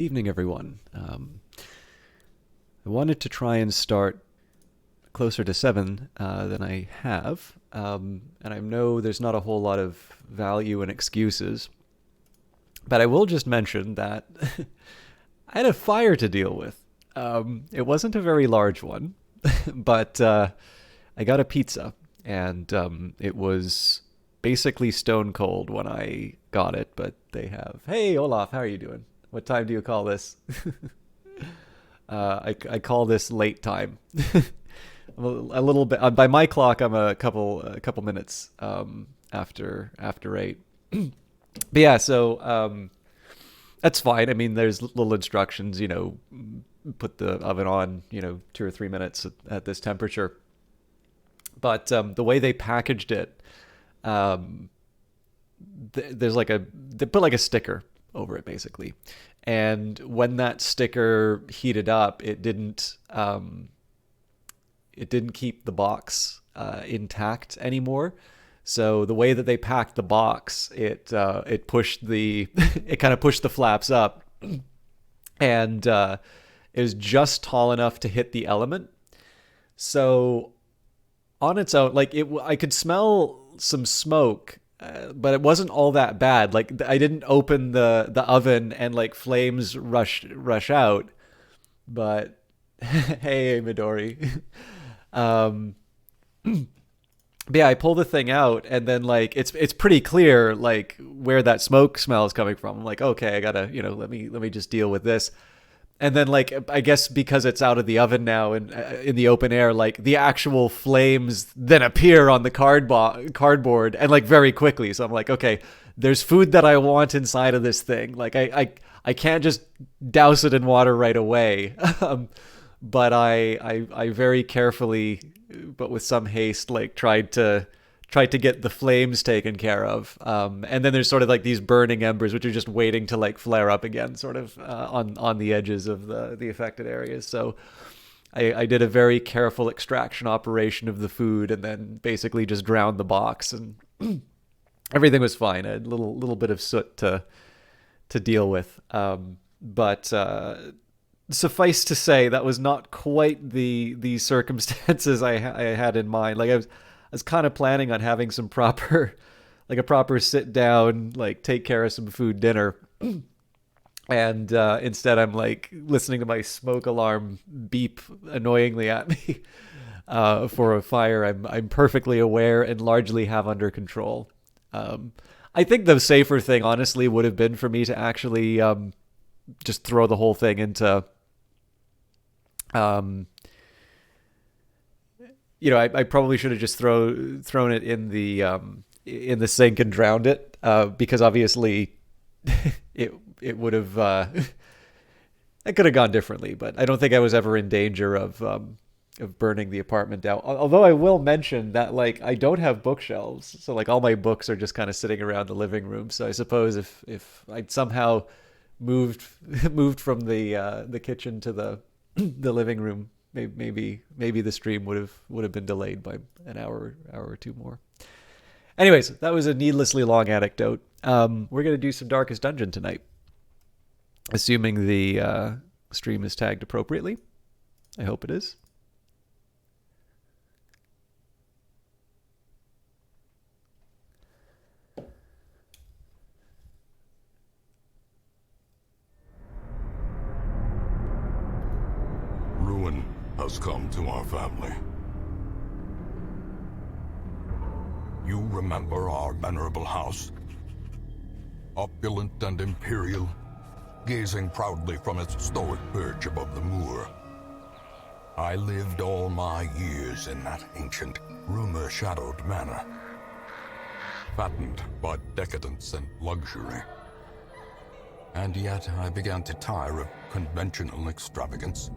Evening, everyone. I wanted to try and start closer to 7 than I have, and I know there's not a whole lot of value in excuses, but I will just mention that I had a fire to deal with. It wasn't a very large one, but I got a pizza, and it was basically stone cold when I got it, but they have, hey, Olaf, how are you doing? What time do you call this? I call this late time. I'm a little bit by my clock. I'm a couple minutes after 8. But yeah, so that's fine. I mean, there's little instructions. Put the oven on. 2 or 3 minutes at this temperature. But the way they packaged it, there's they put like a sticker over it basically, and when that sticker heated up, it didn't keep the box intact anymore. So the way that they packed the box, it pushed it kind of pushed the flaps up, and it was just tall enough to hit the element. So on its own, I could smell some smoke, but it wasn't all that bad. Like, I didn't open the oven and like flames rush out. But hey, Midori. But yeah, I pull the thing out, and then like it's pretty clear like where that smoke smell is coming from. I'm like, okay, I gotta let me just deal with this. And then, like, I guess because it's out of the oven now and in the open air, like the actual flames then appear on the cardboard, and like very quickly. So I'm like, okay, there's food that I want inside of this thing. Like I can't just douse it in water right away. But I very carefully, but with some haste, like tried to get the flames taken care of. And then there's sort of like these burning embers, which are just waiting to like flare up again, sort of on the edges of the affected areas. So I did a very careful extraction operation of the food, and then basically just drowned the box, and everything was fine. I had a little bit of soot to deal with. But suffice to say, that was not quite the circumstances I had in mind. Like, I was kind of planning on having some proper, like a proper sit down, like take care of some food dinner. And instead I'm like listening to my smoke alarm beep annoyingly at me for a fire I'm perfectly aware and largely have under control. I think the safer thing, honestly, would have been for me to actually just throw the whole thing into I probably should have just thrown it in the sink and drowned it, because obviously it would have it could have gone differently. But I don't think I was ever in danger of burning the apartment down. Although I will mention that, like, I don't have bookshelves, so like all my books are just kind of sitting around the living room. So I suppose if I'd somehow moved from the kitchen to the living room, maybe the stream would have been delayed by an hour or two more. Anyways, that was a needlessly long anecdote. We're gonna do some Darkest Dungeon tonight, assuming the stream is tagged appropriately. I hope it is. Ruin has come to our family. You remember our venerable house? Opulent and imperial, gazing proudly from its stoic perch above the moor. I lived all my years in that ancient, rumor-shadowed manor, fattened by decadence and luxury. And yet I began to tire of conventional extravagance.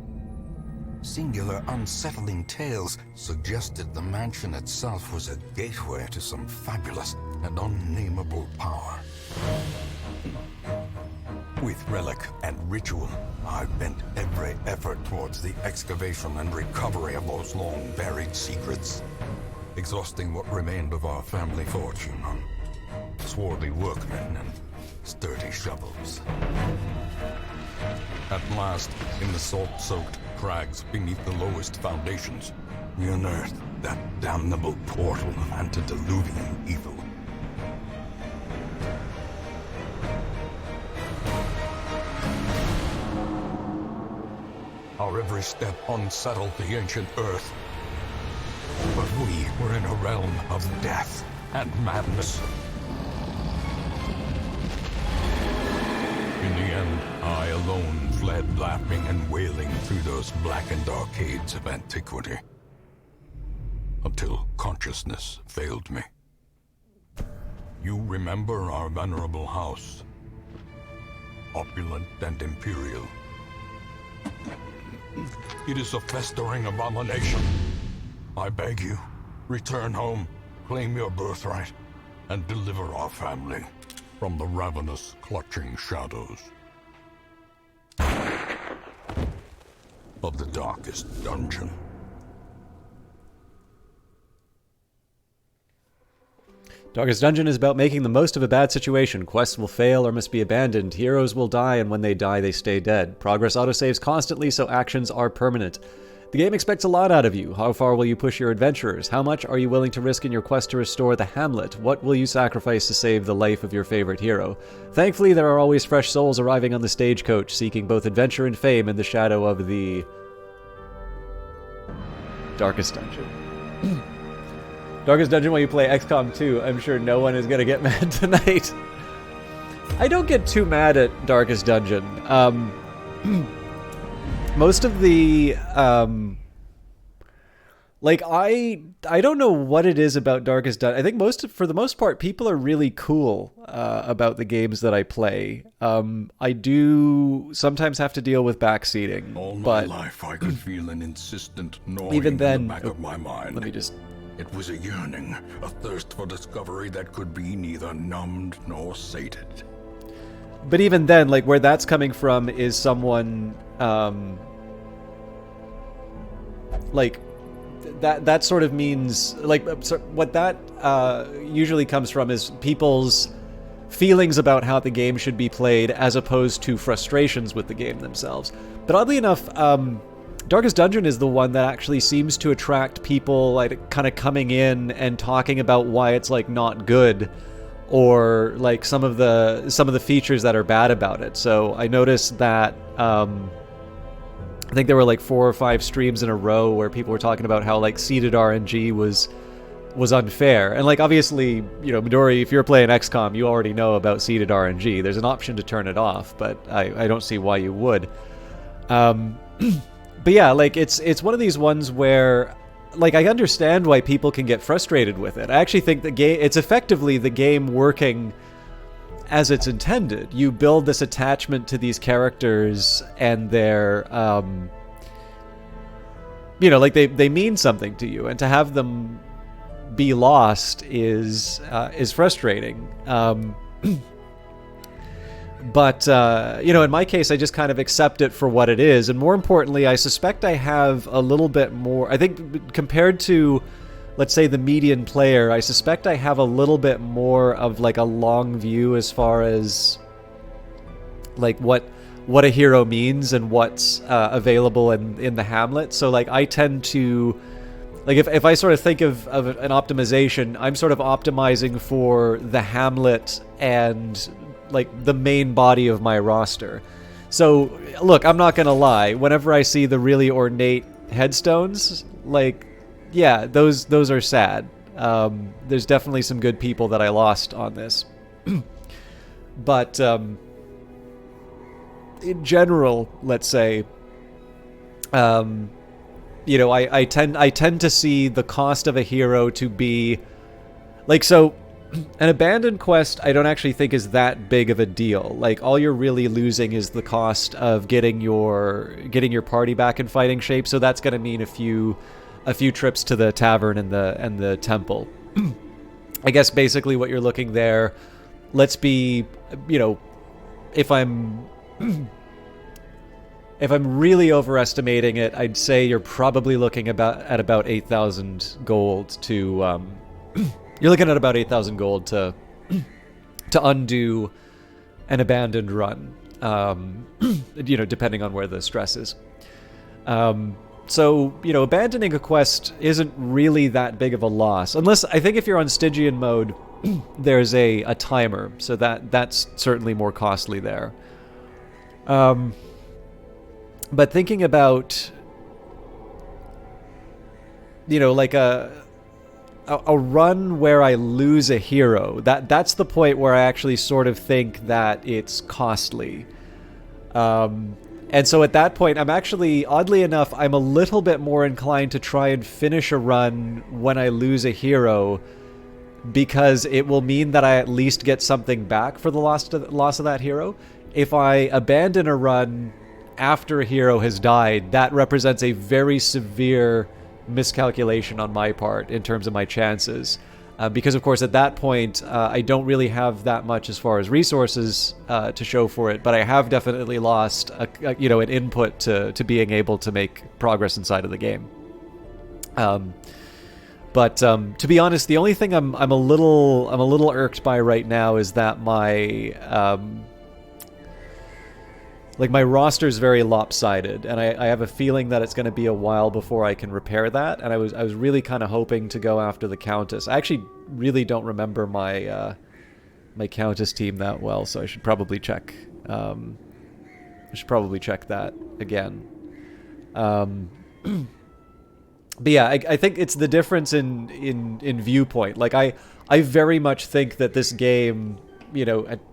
Singular, unsettling tales suggested the mansion itself was a gateway to some fabulous and unnameable power. With relic and ritual, I've bent every effort towards the excavation and recovery of those long-buried secrets, exhausting what remained of our family fortune on swarthy workmen and sturdy shovels. At last, in the salt-soaked crags beneath the lowest foundations, we unearthed that damnable portal of antediluvian evil. Our every step unsettled the ancient earth. But we were in a realm of death and madness. In the end, I alone fled laughing and wailing through those blackened arcades of antiquity. Until consciousness failed me. You remember our venerable house, opulent and imperial. It is a festering abomination. I beg you, return home, claim your birthright, and deliver our family from the ravenous, clutching shadows of the darkest dungeon. Darkest Dungeon is about making the most of a bad situation. Quests will fail or must be abandoned. Heroes will die, and when they die, they stay dead. Progress autosaves constantly, so actions are permanent. The game expects a lot out of you. How far will you push your adventurers? How much are you willing to risk in your quest to restore the hamlet? What will you sacrifice to save the life of your favorite hero? Thankfully, there are always fresh souls arriving on the stagecoach, seeking both adventure and fame in the shadow of the Darkest Dungeon. Darkest Dungeon while you play XCOM 2. I'm sure no one is going to get mad tonight. I don't get too mad at Darkest Dungeon. Most of the... I don't know what it is about Darkest Dungeon. I think for the most part, people are really cool about the games that I play. I do sometimes have to deal with backseating. All my but life I could feel an insistent gnawing even then, in the back of my mind. Let me just... It was a yearning, a thirst for discovery that could be neither numbed nor sated. But even then, like, where that's coming from is someone, like, that sort of means, like, so what that usually comes from is people's feelings about how the game should be played as opposed to frustrations with the game themselves. But oddly enough, Darkest Dungeon is the one that actually seems to attract people, like, kind of coming in and talking about why it's, like, not good, or like some of the features that are bad about it. So I noticed that I think there were like 4 or 5 streams in a row where people were talking about how, like, seeded RNG was unfair. And, like, obviously, you know, Midori, if you're playing XCOM, you already know about seeded RNG. There's an option to turn it off, but I don't see why you would. But yeah, like, it's one of these ones where, like, I understand why people can get frustrated with it. I actually think it's effectively the game working as it's intended. You build this attachment to these characters, and they're, you know, like, they mean something to you, and to have them be lost is frustrating. But, you know, in my case, I just kind of accept it for what it is. And more importantly, I suspect I have a little bit more... I think compared to, let's say, the median player, I suspect I have a little bit more of, like, a long view as far as, like, what a hero means and what's available in the hamlet. So, like, I tend to... Like, if I sort of think of an optimization, I'm sort of optimizing for the hamlet and, like, the main body of my roster. So, look, I'm not gonna lie. Whenever I see the really ornate headstones, like, yeah, those are sad. There's definitely some good people that I lost on this. But, in general, let's say, you know, I tend to see the cost of a hero to be, like, so an abandoned quest I don't actually think is that big of a deal. Like, all you're really losing is the cost of getting your party back in fighting shape. So that's going to mean a few trips to the tavern and the temple. I guess basically what you're looking there, let's be, you know, if I'm really overestimating it, I'd say you're probably looking at about 8,000 gold to you're looking at about 8,000 gold to undo an abandoned run. depending on where the stress is. So, abandoning a quest isn't really that big of a loss. Unless, I think if you're on Stygian mode, there's a timer, so that's certainly more costly there. But thinking about, like a run where I lose a hero, that's the point where I actually sort of think that it's costly. And so at that point, I'm actually, oddly enough, I'm a little bit more inclined to try and finish a run when I lose a hero, because it will mean that I at least get something back for the loss of that hero. If I abandon a run after a hero has died, that represents a very severe miscalculation on my part in terms of my chances. Because, of course, at that point, I don't really have that much as far as resources to show for it, but I have definitely lost an input to being able to make progress inside of the game. But to be honest, the only thing I'm a little irked by right now is that my my roster is very lopsided, and I have a feeling that it's going to be a while before I can repair that. And I was really kind of hoping to go after the Countess. I actually really don't remember my my Countess team that well, so I should probably check. I should probably check that again. But yeah, I think it's the difference in viewpoint. Like I very much think that this game,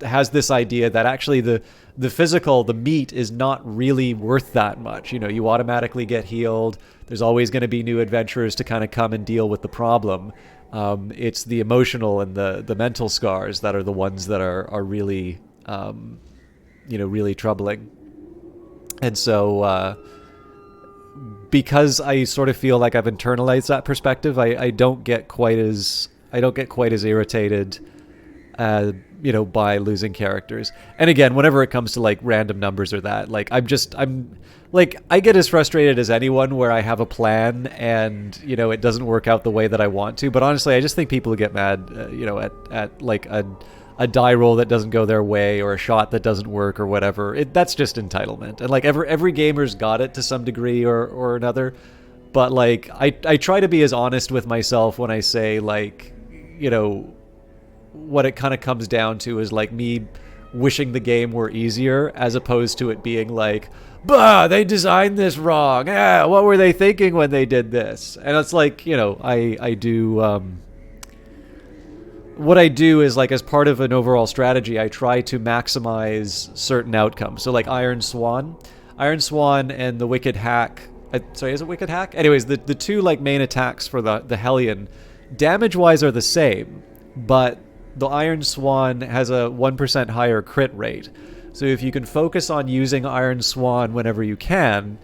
has this idea that actually the physical, the meat is not really worth that much. You automatically get healed. There's always going to be new adventurers to kind of come and deal with the problem. It's the emotional and the mental scars that are the ones that are really, really troubling. And so, because I sort of feel like I've internalized that perspective, I don't get quite as irritated, by losing characters. And again, whenever it comes to like random numbers or that, like I get as frustrated as anyone where I have a plan and it doesn't work out the way that I want to. But honestly, I just think people get mad, at like a die roll that doesn't go their way or a shot that doesn't work or whatever. That's just entitlement. And like every gamer's got it to some degree or another. But like I try to be as honest with myself when I say like, what it kind of comes down to is like me wishing the game were easier, as opposed to it being like, bah, they designed this wrong. Yeah, what were they thinking when they did this? And it's like, I do, what I do is like as part of an overall strategy, I try to maximize certain outcomes. So like Iron Swan and the Wicked Hack. Sorry, is it Wicked Hack? Anyways, the two like main attacks for the Hellion, damage-wise are the same, but the Iron Swan has a 1% higher crit rate. So if you can focus on using Iron Swan whenever you can,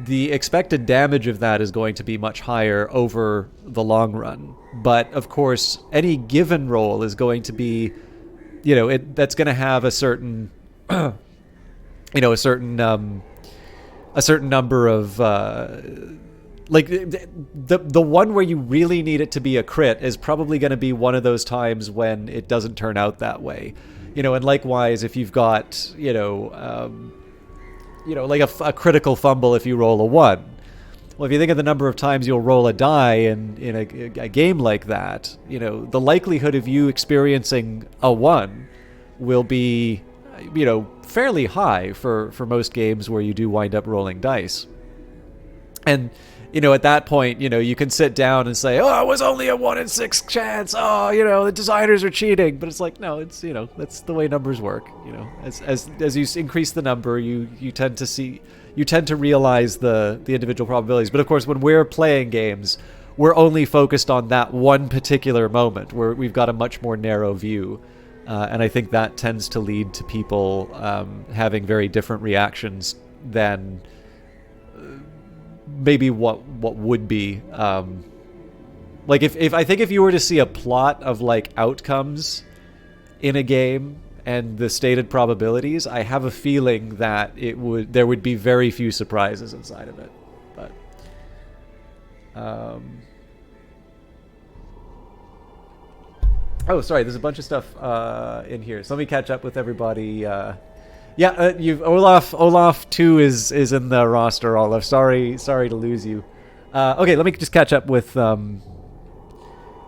the expected damage of that is going to be much higher over the long run. But of course, any given roll is going to be, that's going to have a certain, a certain number of, like the one where you really need it to be a crit is probably going to be one of those times when it doesn't turn out that way. And likewise, if you've got, like a critical fumble if you roll a 1. Well, if you think of the number of times you'll roll a die in a game like that, the likelihood of you experiencing a 1 will be, fairly high for most games where you do wind up rolling dice. And at that point, you can sit down and say, oh, it was only a 1 in 6 chance. Oh, the designers are cheating. But it's like, no, it's, that's the way numbers work. As you increase the number, you tend to realize the individual probabilities. But of course, when we're playing games, we're only focused on that one particular moment where we've got a much more narrow view. And I think that tends to lead to people having very different reactions than maybe what would be like if I think if you were to see a plot of like outcomes in a game and the stated probabilities, I have a feeling that there would be very few surprises inside of it. But oh, sorry, there's a bunch of stuff in here, so let me catch up with everybody Yeah, you've Olaf 2 is in the roster. Olaf, sorry to lose you. Okay, let me just catch up with.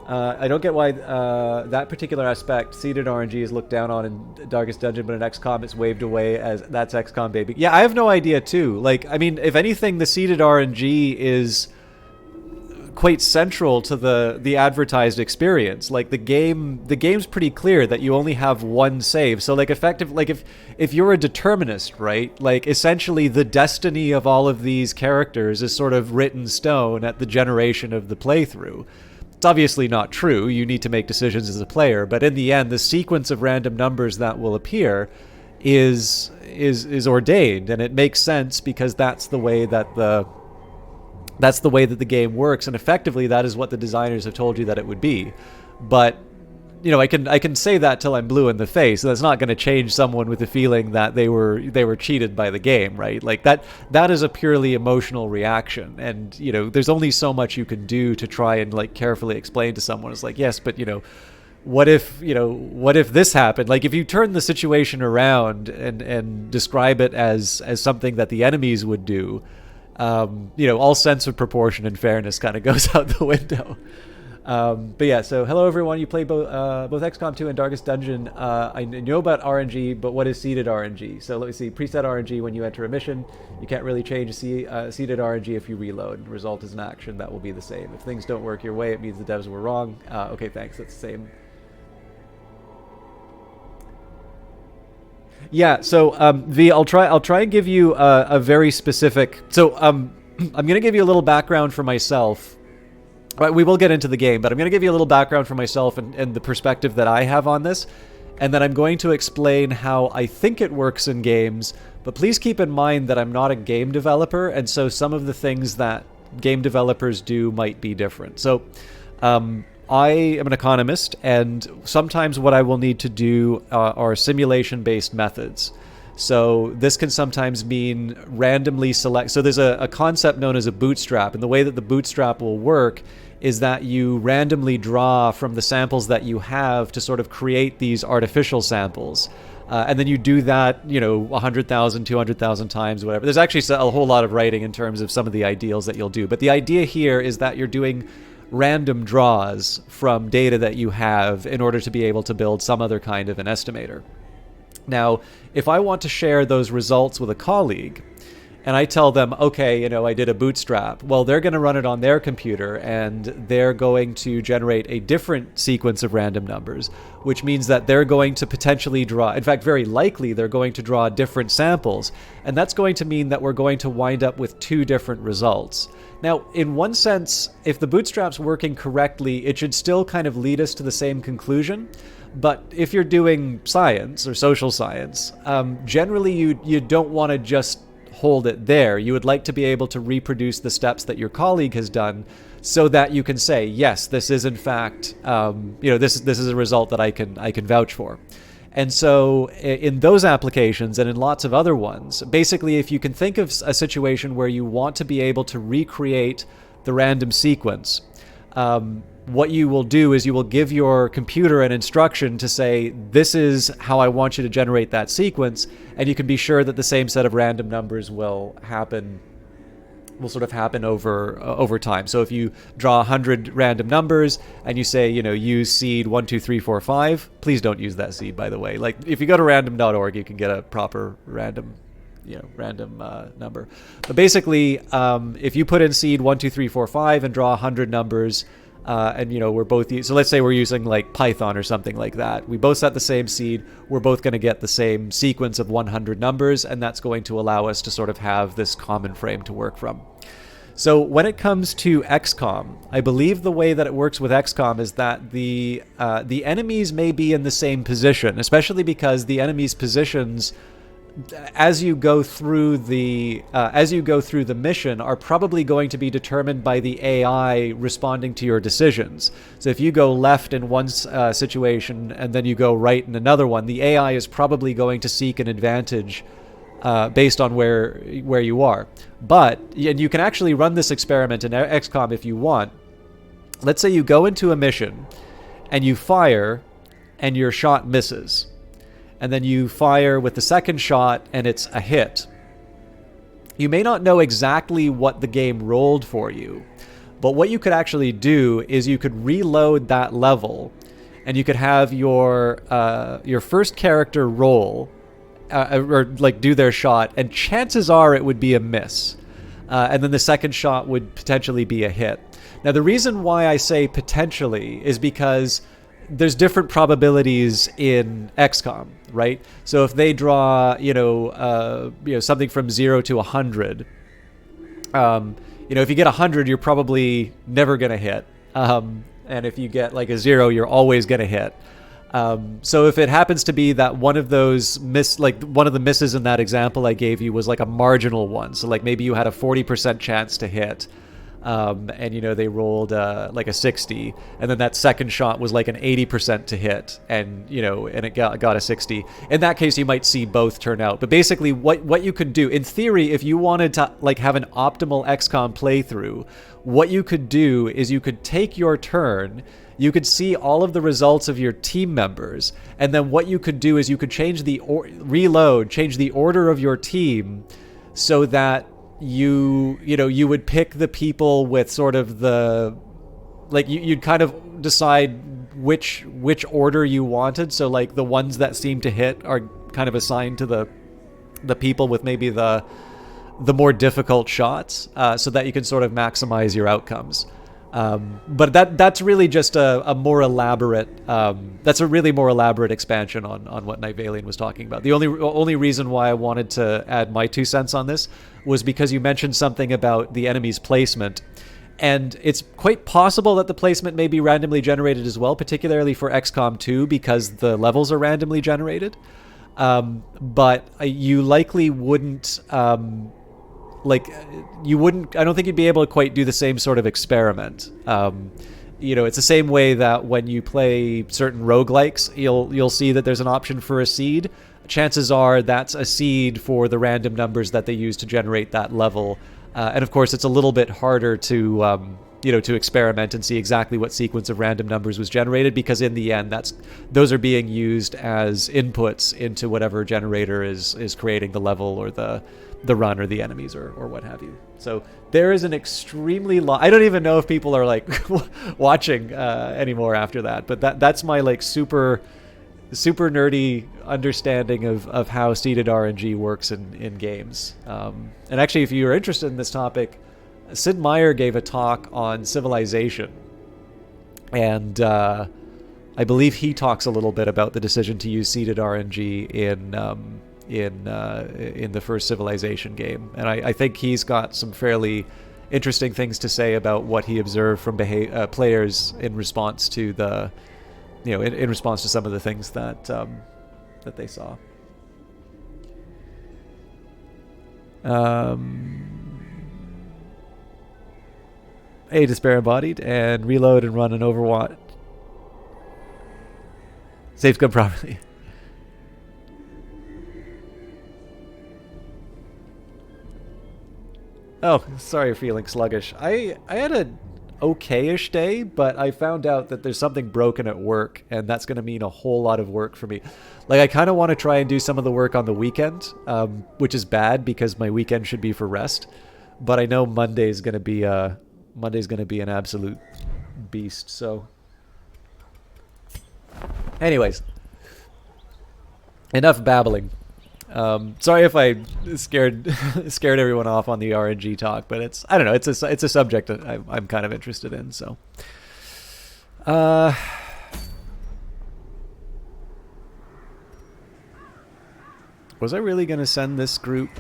I don't get why that particular aspect, seeded RNG, is looked down on in Darkest Dungeon, but in XCOM it's waved away as that's XCOM, baby. Yeah, I have no idea too. Like, I mean, if anything, the seeded RNG is quite central to the advertised experience. Like the game's pretty clear that you only have one save. So like if you're a determinist, right? Like essentially the destiny of all of these characters is sort of written stone at the generation of the playthrough. It's obviously not true. You need to make decisions as a player, but in the end, the sequence of random numbers that will appear is ordained, and it makes sense because that's the way that the game works, and effectively that is what the designers have told you that it would be. But I can say that till I'm blue in the face. That's not going to change someone with the feeling that they were cheated by the game, right? Like that is a purely emotional reaction, and there's only so much you can do to try and like carefully explain to someone. It's like, yes, but what if this happened? Like if you turn the situation around and describe it as something that the enemies would do, all sense of proportion and fairness kind of goes out the window. But yeah, so hello everyone. You play both XCOM 2 and Darkest Dungeon. I know about RNG, but what is seeded RNG? So let me see. Preset RNG: when you enter a mission, you can't really change seeded RNG if you reload. The result is an action that will be the same. If things don't work your way, it means the devs were wrong. Okay, thanks. That's the same. Yeah. So V, I'll try and give you a very specific. So I'm gonna give you a little background for myself. Right, we will get into the game, but I'm going to give you a little background for myself and the perspective that I have on this, and then I'm going to explain how I think it works in games, but please keep in mind that I'm not a game developer, and so some of the things that game developers do might be different. So I am an economist, and sometimes what I will need to do are simulation-based methods. So this can sometimes mean randomly select. So there's a concept known as a bootstrap, and the way that the bootstrap will work is that you randomly draw from the samples that you have to sort of create these artificial samples. And then you do that, 100,000, 200,000 times, whatever. There's actually a whole lot of writing in terms of some of the ideals that you'll do. But the idea here is that you're doing random draws from data that you have in order to be able to build some other kind of an estimator. Now, if I want to share those results with a colleague, and I tell them, okay, I did a bootstrap, well, they're going to run it on their computer, and they're going to generate a different sequence of random numbers, which means that they're going to potentially draw, in fact, very likely, they're going to draw different samples, and that's going to mean that we're going to wind up with two different results. Now, in one sense, if the bootstrap's working correctly, it should still kind of lead us to the same conclusion. But if you're doing science or social science, generally you don't want to just hold it there. You would like to be able to reproduce the steps that your colleague has done, so that you can say, yes, this is in fact, this is a result that I can vouch for. And so in those applications and in lots of other ones, basically if you can think of a situation where you want to be able to recreate the random sequence, what you will do is you will give your computer an instruction to say, this is how I want you to generate that sequence, and you can be sure that the same set of random numbers will sort of happen over time. So if you draw 100 random numbers and you say, use seed 1, 2, 3, 4, 5, please don't use that seed, by the way. Like if you go to random.org, you can get a proper random number. But basically, if you put in seed 1, 2, 3, 4, 5 and draw 100 numbers, and we're both so let's say we're using like Python or something like that. We both set the same seed. We're both going to get the same sequence of 100 numbers, and that's going to allow us to sort of have this common frame to work from. So when it comes to XCOM, I believe the way that it works with XCOM is that the enemies may be in the same position, especially because the enemies' positions, as you go through the mission, are probably going to be determined by the AI responding to your decisions. So if you go left in one situation and then you go right in another one, the AI is probably going to seek an advantage based on where you are. But, and you can actually run this experiment in XCOM if you want. Let's say you go into a mission and you fire and your shot misses. and then you fire with the second shot and it's a hit. You may not know exactly what the game rolled for you, but what you could actually do is you could reload that level, and you could have your first character roll, or like do their shot, and chances are it would be a miss, and then the second shot would potentially be a hit. Now, the reason why I say potentially is because there's different probabilities in XCOM, right? So if they draw, something from 0 to 100, if you get 100, you're probably never going to hit. And if you get like a 0, you're always going to hit. So if it happens to be that one of those one of the misses in that example I gave you was like a marginal one, so like maybe you had a 40% chance to hit, and they rolled like a 60, and then that second shot was like an 80% to hit, and and it got a 60. In that case, you might see both turn out. But basically, what you could do in theory, if you wanted to like have an optimal XCOM playthrough, what you could do is you could take your turn. You could see all of the results of your team members, and then what you could do is you could change the order of your team, so that you would pick the people with sort of the, like, you'd kind of decide which order you wanted. So like the ones that seem to hit are kind of assigned to the people with maybe the more difficult shots, so that you can sort of maximize your outcomes. But that's really just a more elaborate, that's a really more elaborate expansion on what Night Valiant was talking about. The only reason why I wanted to add my 2 cents on this was because you mentioned something about the enemy's placement. And it's quite possible that the placement may be randomly generated as well, particularly for XCOM 2, because the levels are randomly generated. But you likely wouldn't... I don't think you'd be able to quite do the same sort of experiment. It's the same way that when you play certain roguelikes, you'll see that there's an option for a seed. Chances are that's a seed for the random numbers that they use to generate that level. And of course, it's a little bit harder to experiment and see exactly what sequence of random numbers was generated, because in the end, those are being used as inputs into whatever generator is creating the level or the run or the enemies or what have you. So there is an extremely long... I don't even know if people are like watching anymore after that, but that's my like super nerdy understanding of how seeded RNG works in games. And actually, if you're interested in this topic, Sid Meier gave a talk on Civilization, and I believe he talks a little bit about the decision to use seeded RNG in the first Civilization game, and I think he's got some fairly interesting things to say about what he observed from players in response to in response to some of the things that they saw. Despair Embodied and reload and run an Overwatch. Saves gun properly. Oh, sorry you're feeling sluggish. I had an okay-ish day, but I found out that there's something broken at work, and that's going to mean a whole lot of work for me. Like, I kind of want to try and do some of the work on the weekend, which is bad because my weekend should be for rest. But I know Monday's going to be an absolute beast. So, anyways, enough babbling. Sorry if I scared everyone off on the RNG talk, but I don't know, it's a subject that I'm kind of interested in. So, was I really gonna send this group?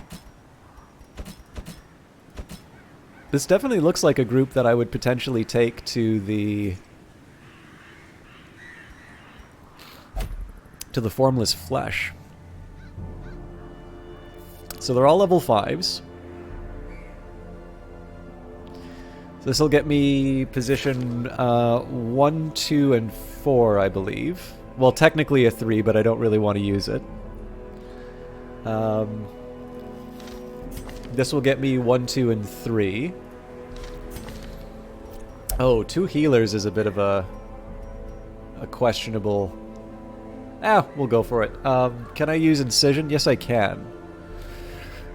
This definitely looks like a group that I would potentially take to the Formless Flesh. So they're all level 5s. So this will get me position 1, 2, and 4, I believe. Well, technically a 3, but I don't really want to use it. This will get me 1, 2, and 3. Oh, 2 healers is a bit of a questionable We'll go for it. Can I use Incision? Yes, I can.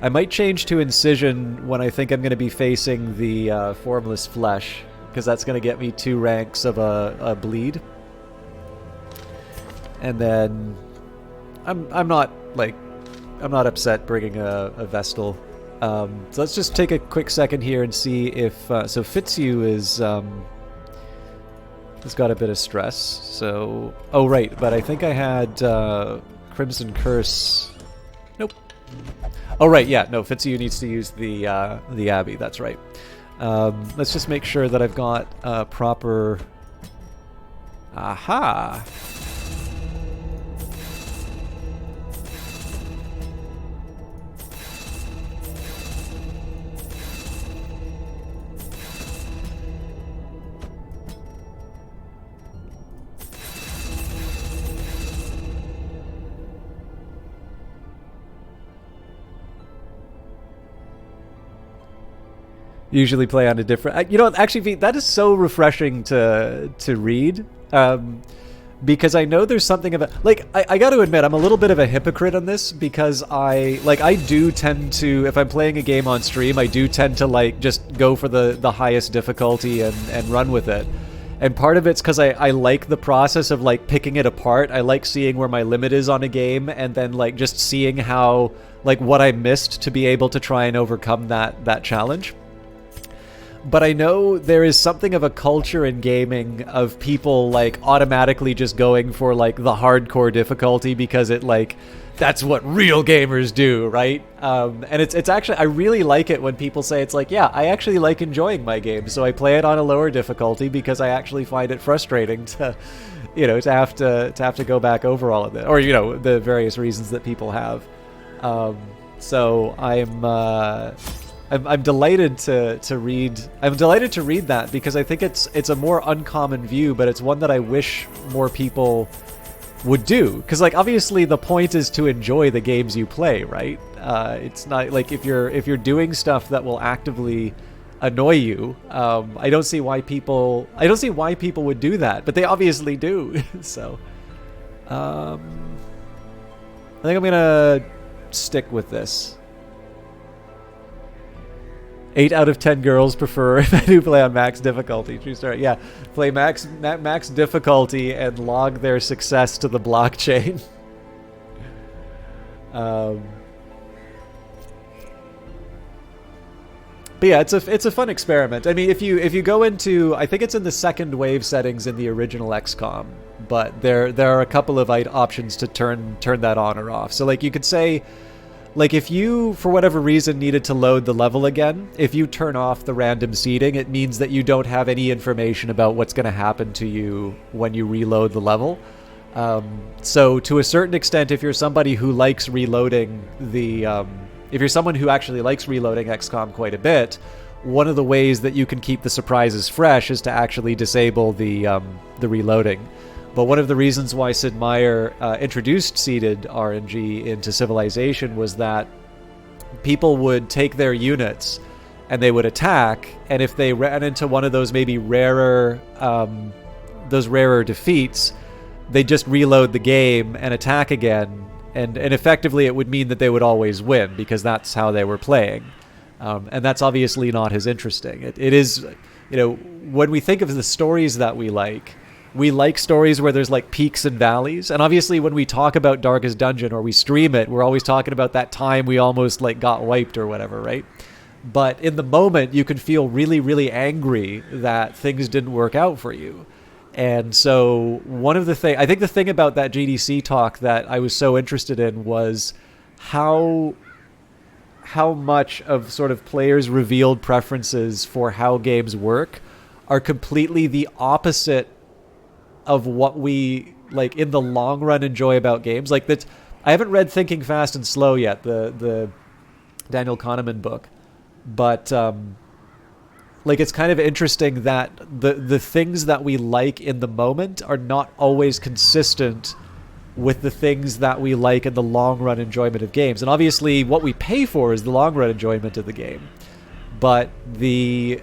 I might change to Incision when I think I'm going to be facing the Formless Flesh, because that's going to get me 2 ranks of a bleed. And then I'm not upset bringing a Vestal. So let's just take a quick second here and see if so Fitzhugh is has got a bit of stress. So right, but I think I had Crimson Curse. Nope. Oh right, yeah, no, Fitzhugh needs to use the Abbey. That's right. Let's just make sure that I've got proper. Aha. Usually play on a different. You know, actually, that is so refreshing to read, because I know there's something about I got to admit I'm a little bit of a hypocrite on this, because I do tend to, if I'm playing a game on stream, I do tend to just go for the highest difficulty and run with it. And part of it's because I like the process of picking it apart. I like seeing where my limit is on a game, and then just seeing how what I missed to be able to try and overcome that challenge. But I know there is something of a culture in gaming of people automatically just going for the hardcore difficulty because it that's what real gamers do, right? And it's actually, I really like it when people say it's yeah, I actually like enjoying my game, so I play it on a lower difficulty because I actually find it frustrating to to have to go back over all of it, or the various reasons that people have. So I'm delighted to read. I'm delighted to read that, because I think it's a more uncommon view, but it's one that I wish more people would do. Because obviously the point is to enjoy the games you play, right? It's not if you're doing stuff that will actively annoy you. I don't see why people would do that, but they obviously do. So I think I'm gonna stick with this. 8 out of 10 girls prefer if I do play on max difficulty. True story. Yeah, play max difficulty and log their success to the blockchain. But yeah, it's a fun experiment. I mean, if you go into, I think it's in the second wave settings in the original XCOM, but there are a couple of options to turn that on or off. So you could say, if you, for whatever reason, needed to load the level again, if you turn off the random seeding, it means that you don't have any information about what's going to happen to you when you reload the level. So to a certain extent, if you're somebody who likes reloading if you're someone who actually likes reloading XCOM quite a bit, one of the ways that you can keep the surprises fresh is to actually disable the reloading. But one of the reasons why Sid Meier introduced seeded RNG into Civilization was that people would take their units and they would attack, and if they ran into one of those maybe rarer defeats, they'd just reload the game and attack again, and effectively it would mean that they would always win because that's how they were playing. And that's obviously not as interesting. It is, when we think of the stories that we like stories where there's peaks and valleys. And obviously when we talk about Darkest Dungeon or we stream it, we're always talking about that time we almost got wiped or whatever, right? But in the moment, you can feel really, really angry that things didn't work out for you. And so I think the thing about that GDC talk that I was so interested in was how much of sort of players' revealed preferences for how games work are completely the opposite of what we in the long run enjoy about games. I haven't read Thinking Fast and Slow yet, the Daniel Kahneman book, but it's kind of interesting that the things that we like in the moment are not always consistent with the things that we like in the long run enjoyment of games. And obviously what we pay for is the long run enjoyment of the game, but the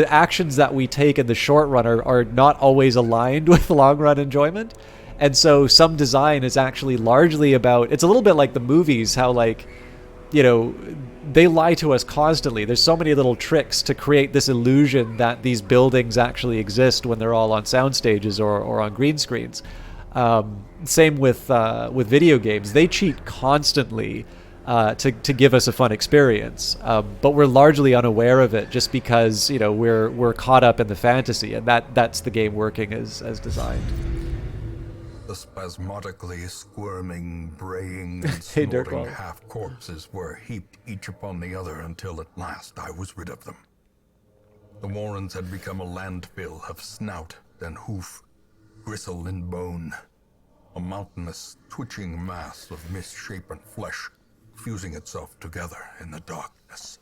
actions that we take in the short run are not always aligned with long run enjoyment. And so some design is actually largely about, it's a little bit like the movies, how like, you know, they lie to us constantly. There's so many little tricks to create this illusion that these buildings actually exist when they're all on sound stages or on green screens. Same with video games. They cheat constantly to give us a fun experience, but we're largely unaware of it just because, you know, we're caught up in the fantasy, and that's the game working as designed. The spasmodically squirming, braying, and Hey, snorting Dirkwall. half-corpses were heaped each upon the other until at last I was rid of them. The warrens had become a landfill of snout and hoof, gristle and bone, a mountainous, twitching mass of misshapen flesh fusing itself together in the darkness.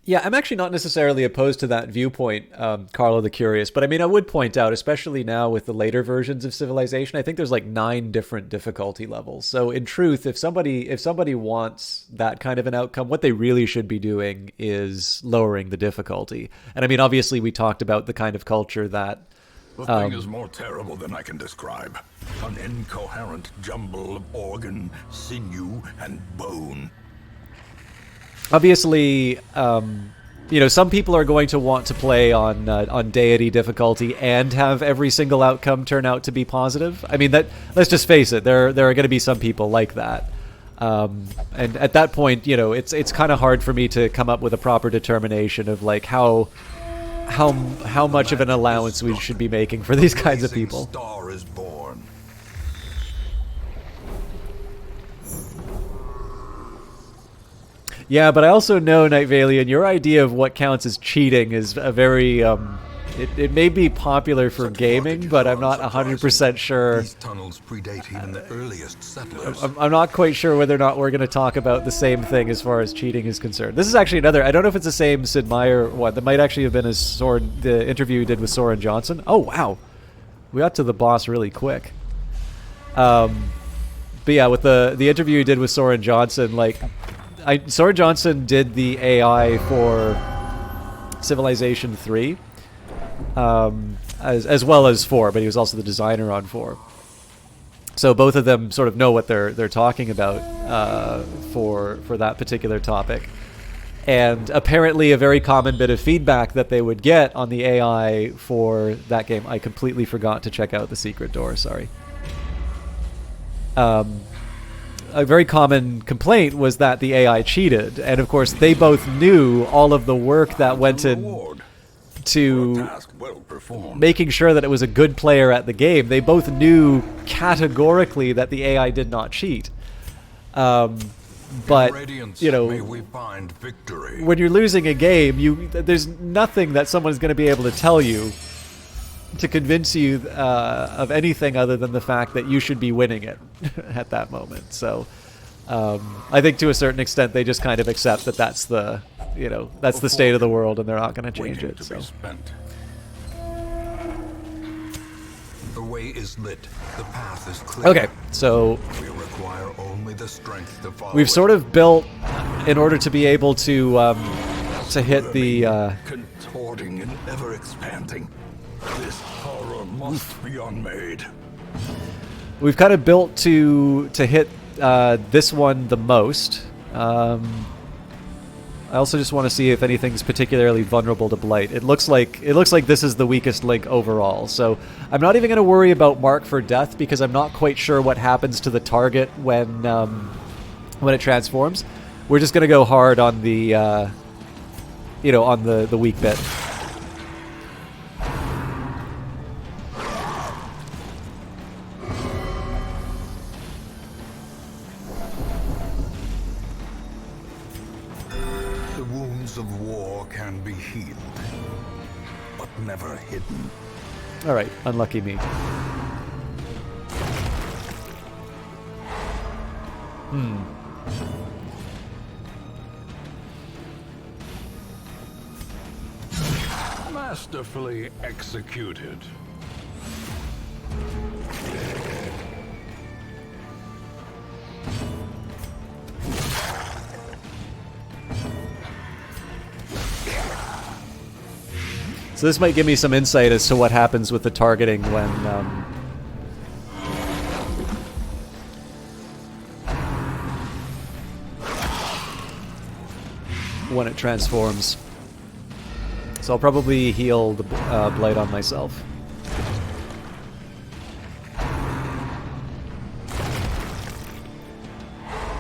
Yeah, I'm actually not necessarily opposed to that viewpoint, Carlo the Curious. But I mean, I would point out, especially now with the later versions of Civilization, I think there's like 9 different difficulty levels. So in truth, if somebody wants that kind of an outcome, what they really should be doing is lowering the difficulty. And I mean, obviously, we talked about the kind of culture that The thing is more terrible than I can describe. An incoherent jumble of organ, sinew, and bone. obviously, you know, some people are going to want to play on deity difficulty and have every single outcome turn out to be positive. I mean, that, let's just face it, there are going to be some people like that. And at that point, you know, it's kind of hard for me to come up with a proper determination of like how much of an allowance we should be making for these kinds of people. Star is born. Yeah, but I also know, Night Valiant, your idea of what counts as cheating is a very it may be popular for gaming, but I'm not 100% sure. These tunnels predate even the earliest settlers. I'm not quite sure whether or not we're going to talk about the same thing as far as cheating is concerned. This is actually another, I don't know if it's the same Sid Meier one. That might actually have been the interview he did with Soren Johnson. Oh, wow. We got to the boss really quick. But yeah, with the interview he did with Soren Johnson, like, Soren Johnson did the AI for Civilization 3. As well as 4, but he was also the designer on 4. So both of them sort of know what they're talking about for that particular topic. And apparently a very common bit of feedback that they would get on the AI for that game. I completely forgot to check out the secret door, sorry. A very common complaint was that the AI cheated. And of course, they both knew all of the work that went in to making sure that it was a good player at the game. They both knew categorically that the AI did not cheat. But, you know, when you're losing a game, there's nothing that someone's going to be able to tell you to convince you of anything other than the fact that you should be winning it at that moment. So I think to a certain extent they just kind of accept that that's the, you know, that's the state of the world, and they're not going to change it. So. The way is lit. The path is clear. Okay, so we require only the strength to follow. We've sort of built in order to be able to hit the contorting and ever expanding. This horror must be unmade. We've kind of built to hit this one the most. I also just want to see if anything's particularly vulnerable to blight. It looks like this is the weakest link overall. So I'm not even going to worry about Mark for Death because I'm not quite sure what happens to the target when it transforms. We're just going to go hard on the on the weak bit. Of war can be healed, but never hidden. All right, unlucky me. Masterfully executed. So this might give me some insight as to what happens with the targeting when it transforms. So I'll probably heal the Blight on myself.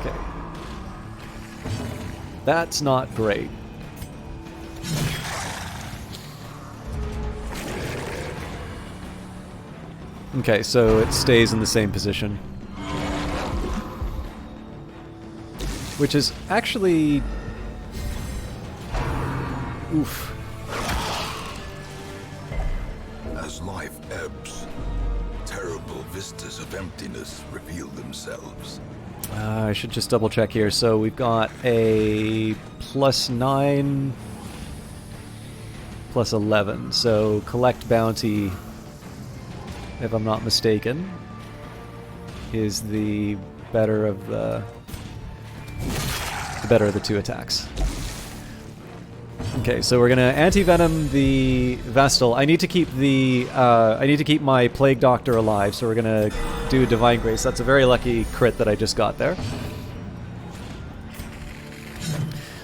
Okay. That's not great. Okay, so it stays in the same position. Which is actually... oof. As life ebbs, terrible vistas of emptiness reveal themselves. I should just double check here. So we've got a +9, +11. So collect bounty, if I'm not mistaken, is the better of the two attacks. Okay, so we're gonna anti-venom the Vestal. I need to keep the my Plague Doctor alive, so we're gonna do Divine Grace. That's a very lucky crit that I just got there.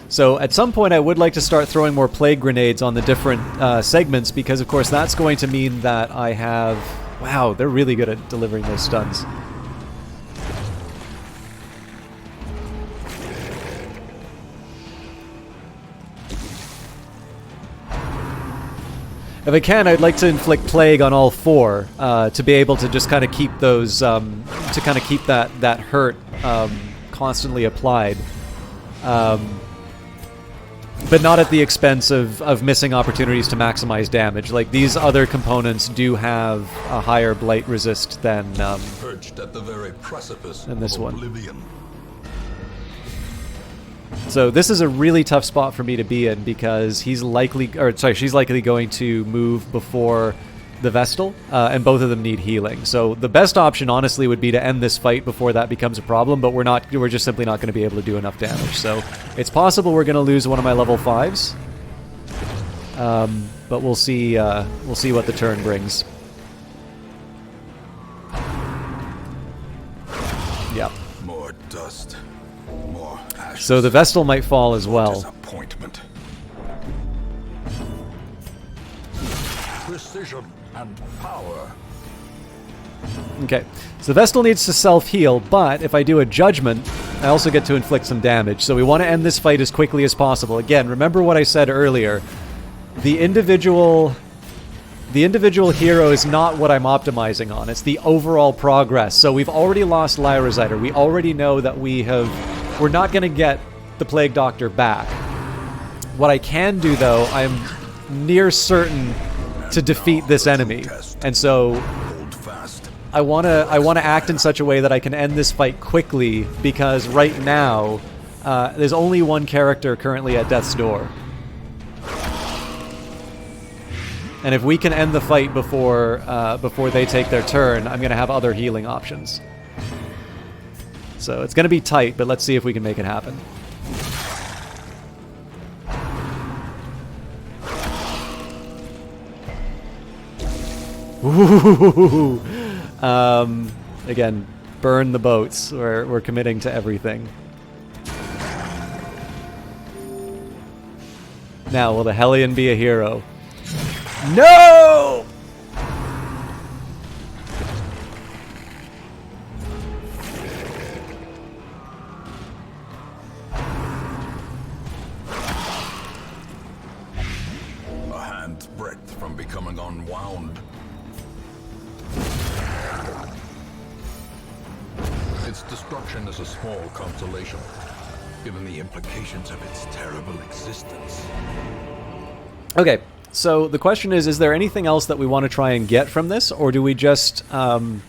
So at some point I would like to start throwing more Plague Grenades on the different segments, because of course that's going to mean that I have... wow, they're really good at delivering those stuns. If I can, I'd like to inflict Plague on all four, to be able to just kind of keep those, to kind of keep that hurt constantly applied. But not at the expense of missing opportunities to maximize damage. Like, these other components do have a higher blight resist than Perched at the very precipice than this of one. oblivion. So this is a really tough spot for me to be in, because she's likely going to move before the Vestal, and both of them need healing. So the best option, honestly, would be to end this fight before that becomes a problem, but we're just simply not going to be able to do enough damage. So it's possible we're going to lose one of my level 5s, but we'll see what the turn brings. Yep. More dust. More ashes. So the Vestal might fall as well. Disappointment. Precision and power. Okay, so the Vestal needs to self-heal, but if I do a Judgment, I also get to inflict some damage. So we want to end this fight as quickly as possible. Again, remember what I said earlier. The individual hero is not what I'm optimizing on. It's the overall progress. So we've already lost Lyrazider. We already know that we're not going to get the Plague Doctor back. What I can do, though, I'm near certain to defeat this enemy. And so I want to act in such a way that I can end this fight quickly, because right now there's only one character currently at death's door. And if we can end the fight before they take their turn, I'm going to have other healing options. So it's going to be tight, but let's see if we can make it happen. Ooh. Again, burn the boats. We're committing to everything. Now, will the Hellion be a hero? No! A hand's breadth from becoming unwound. Its destruction is a small consolation, given the implications of its terrible existence. Okay, so the question is there anything else that we want to try and get from this, or do we just run?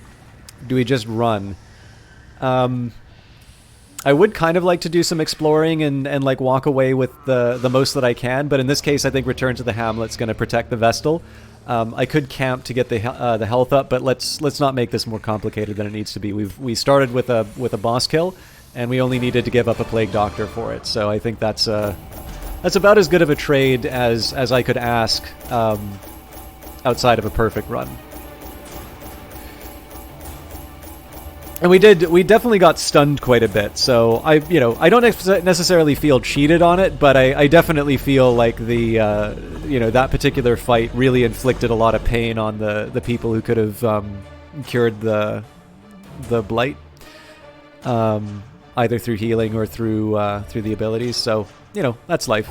I would kind of like to do some exploring and like walk away with the most that I can, but in this case I think Return to the Hamlet's going to protect the Vestal. I could camp to get the health up, but let's not make this more complicated than it needs to be. We started with a boss kill, and we only needed to give up a Plague Doctor for it. So I think that's about as good of a trade as I could ask outside of a perfect run. And we definitely got stunned quite a bit. So I don't necessarily feel cheated on it, but I definitely feel like the, that particular fight really inflicted a lot of pain on the people who could have cured the blight, either through healing or through the abilities. So, that's life.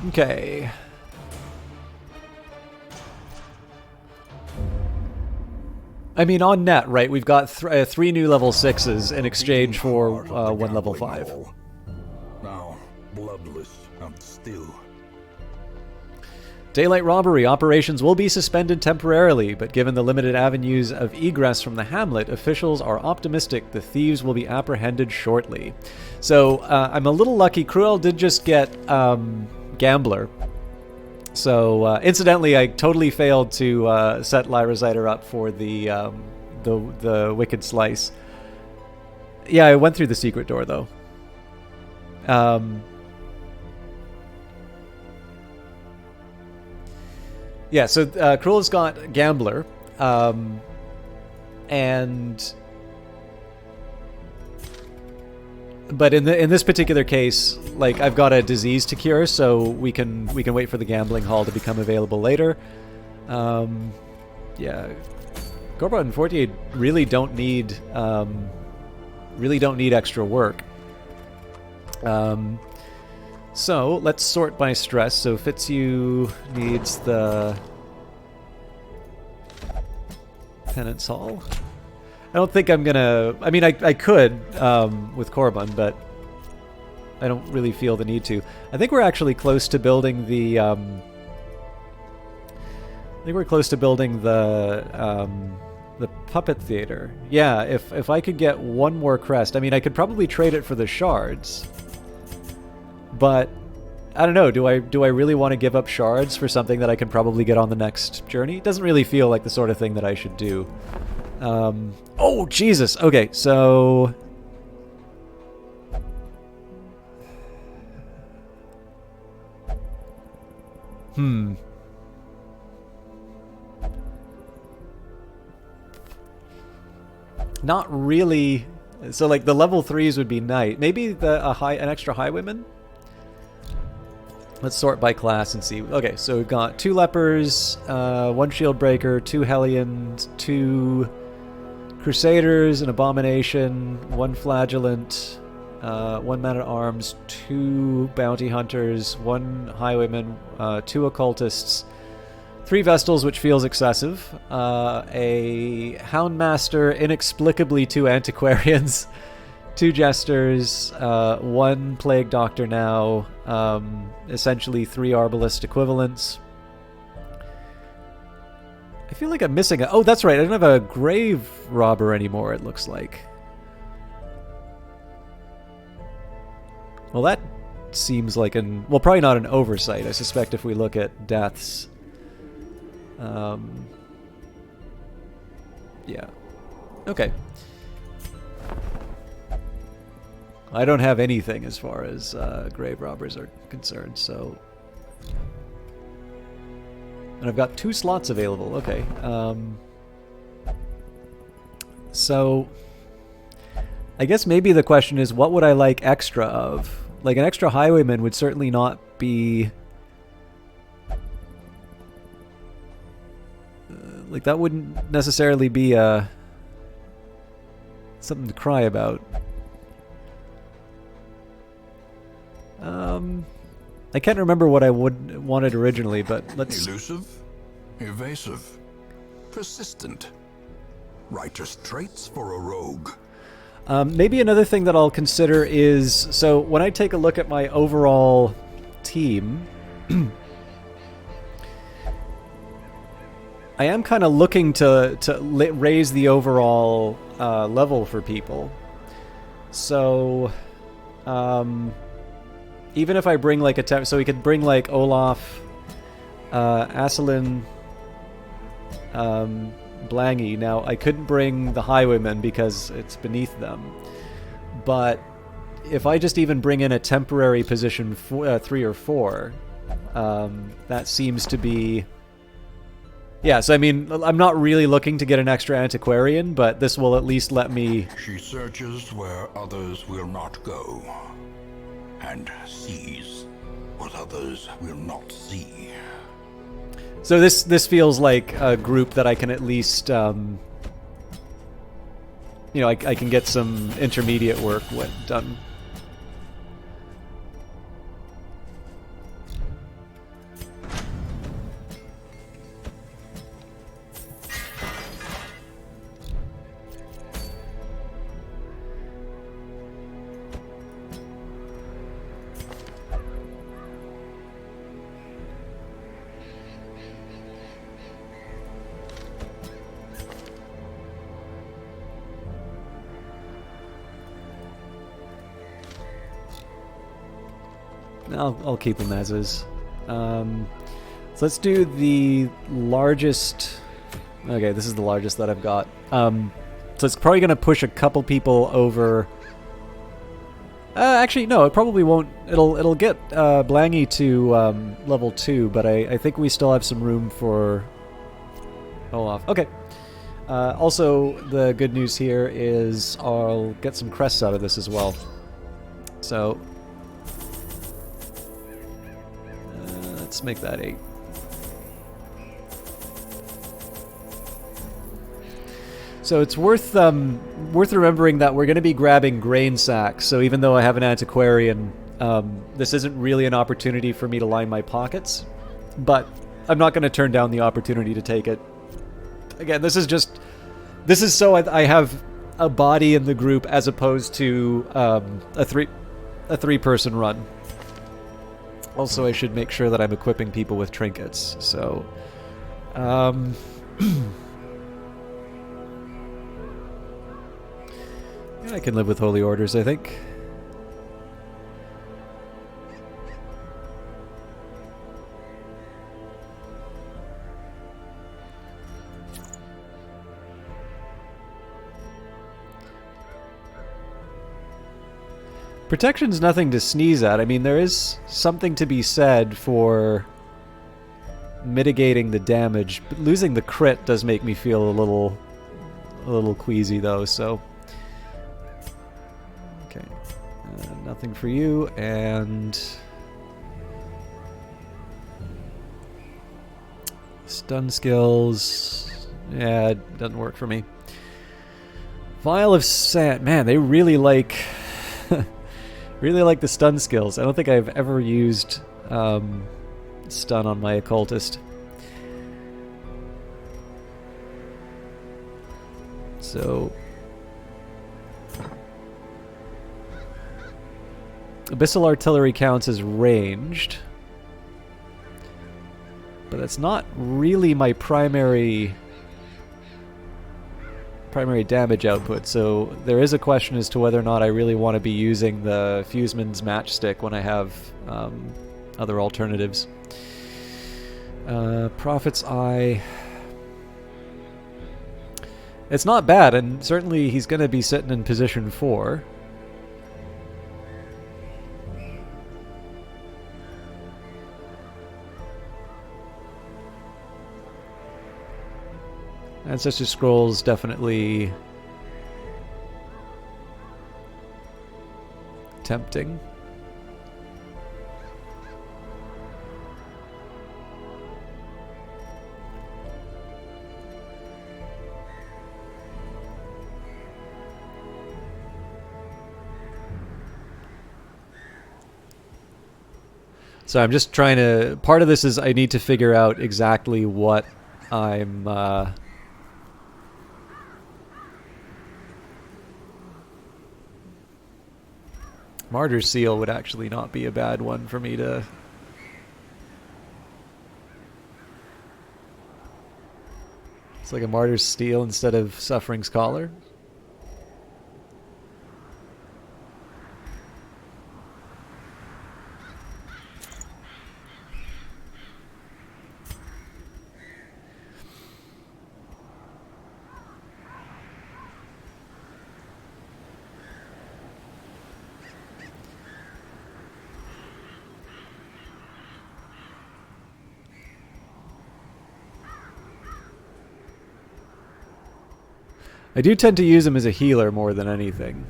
Okay. I mean, on net, right, we've got 3 new level 6s in exchange for 1 level 5. Now, bloodless and still. Daylight robbery operations will be suspended temporarily, but given the limited avenues of egress from the hamlet, officials are optimistic the thieves will be apprehended shortly. So, I'm a little lucky. Cruel did just get Gambler. So, incidentally, I totally failed to set Lyra Zyder up for the Wicked Slice. Yeah, I went through the secret door, though. Yeah, so Cruel's got Gambler, but in this particular case, like, I've got a disease to cure, so we can wait for the gambling hall to become available later. Yeah, Gorbot and Fortier really don't need extra work. So let's sort by stress. So Fitzhugh needs the Penance Hall. I don't think I'm gonna... I mean, I could with Corbin, but I don't really feel the need to. I think we're actually close to building the... I think we're close to building the puppet theater. Yeah, if I could get one more crest. I mean, I could probably trade it for the shards. But I don't know. Do I really want to give up shards for something that I can probably get on the next journey? It doesn't really feel like the sort of thing that I should do. Oh, Jesus. Okay, so... Not really. So, like, the level 3s would be knight. Maybe an extra highwayman? Let's sort by class and see. Okay, so we've got 2 lepers, 1 shield breaker, 2 hellions, 2 crusaders, an abomination, 1 flagellant, 1 man-at-arms, 2 bounty hunters, 1 highwayman, 2 occultists, 3 vestals, which feels excessive, a houndmaster, inexplicably 2 antiquarians, 2 jesters, 1 plague doctor now, essentially 3 arbalist equivalents. I feel like I'm missing oh, that's right, I don't have a grave robber anymore, it looks like. Well, that seems like well, probably not an oversight. I suspect if we look at deaths. Yeah. Okay. I don't have anything as far as grave robbers are concerned, so... And I've got 2 slots available, okay. So... I guess maybe the question is, what would I like extra of? Like, an extra highwayman would certainly not be... like, that wouldn't necessarily be something to cry about. I can't remember what I wanted originally, but let's... Elusive, evasive, persistent. Righteous traits for a rogue. Maybe another thing that I'll consider is... So, when I take a look at my overall team... I am kind of looking to raise the overall level for people. So... even if I bring like a... So we could bring like Olaf, Aselin, Blangy. Now, I couldn't bring the highwaymen because it's beneath them. But if I just even bring in a temporary position 3 or 4, that seems to be Yeah, so I mean, I'm not really looking to get an extra antiquarian, but this will at least let me... She searches where others will not go, and sees what others will not see. So this feels like a group that I can at least, I can get some intermediate work done. I'll keep them as is. So let's do the largest. Okay, this is the largest that I've got. So it's probably going to push a couple people over. Actually, no, it probably won't. It'll get Blangy to level 2, but I think we still have some room for Olaf. Okay. Also, the good news here is I'll get some crests out of this as well. So let's make that 8. So it's worth remembering that we're going to be grabbing grain sacks. So even though I have an antiquarian, this isn't really an opportunity for me to line my pockets. But I'm not going to turn down the opportunity to take it. Again, this is so I have a body in the group as opposed to a three-person run. Also, I should make sure that I'm equipping people with trinkets. So, yeah, I can live with holy orders, I think. Protection's nothing to sneeze at. I mean, there is something to be said for mitigating the damage, but losing the crit does make me feel a little queasy, though. So, okay, nothing for you, and stun skills. Yeah, it doesn't work for me. Vial of Sand. Man, they really like. Really like the stun skills. I don't think I've ever used stun on my occultist. So Abyssal Artillery counts as ranged, but that's not really my primary damage output, so there is a question as to whether or not I really want to be using the Fuseman's matchstick when I have other alternatives. Prophet's Eye. It's not bad, and certainly he's going to be sitting in position 4. Ancestor Scrolls definitely tempting. So I'm just trying to... Part of this is I need to figure out exactly what I'm... Martyr's Seal would actually not be a bad one for me to... It's like a Martyr's Steel instead of Suffering's Collar. I do tend to use him as a healer more than anything.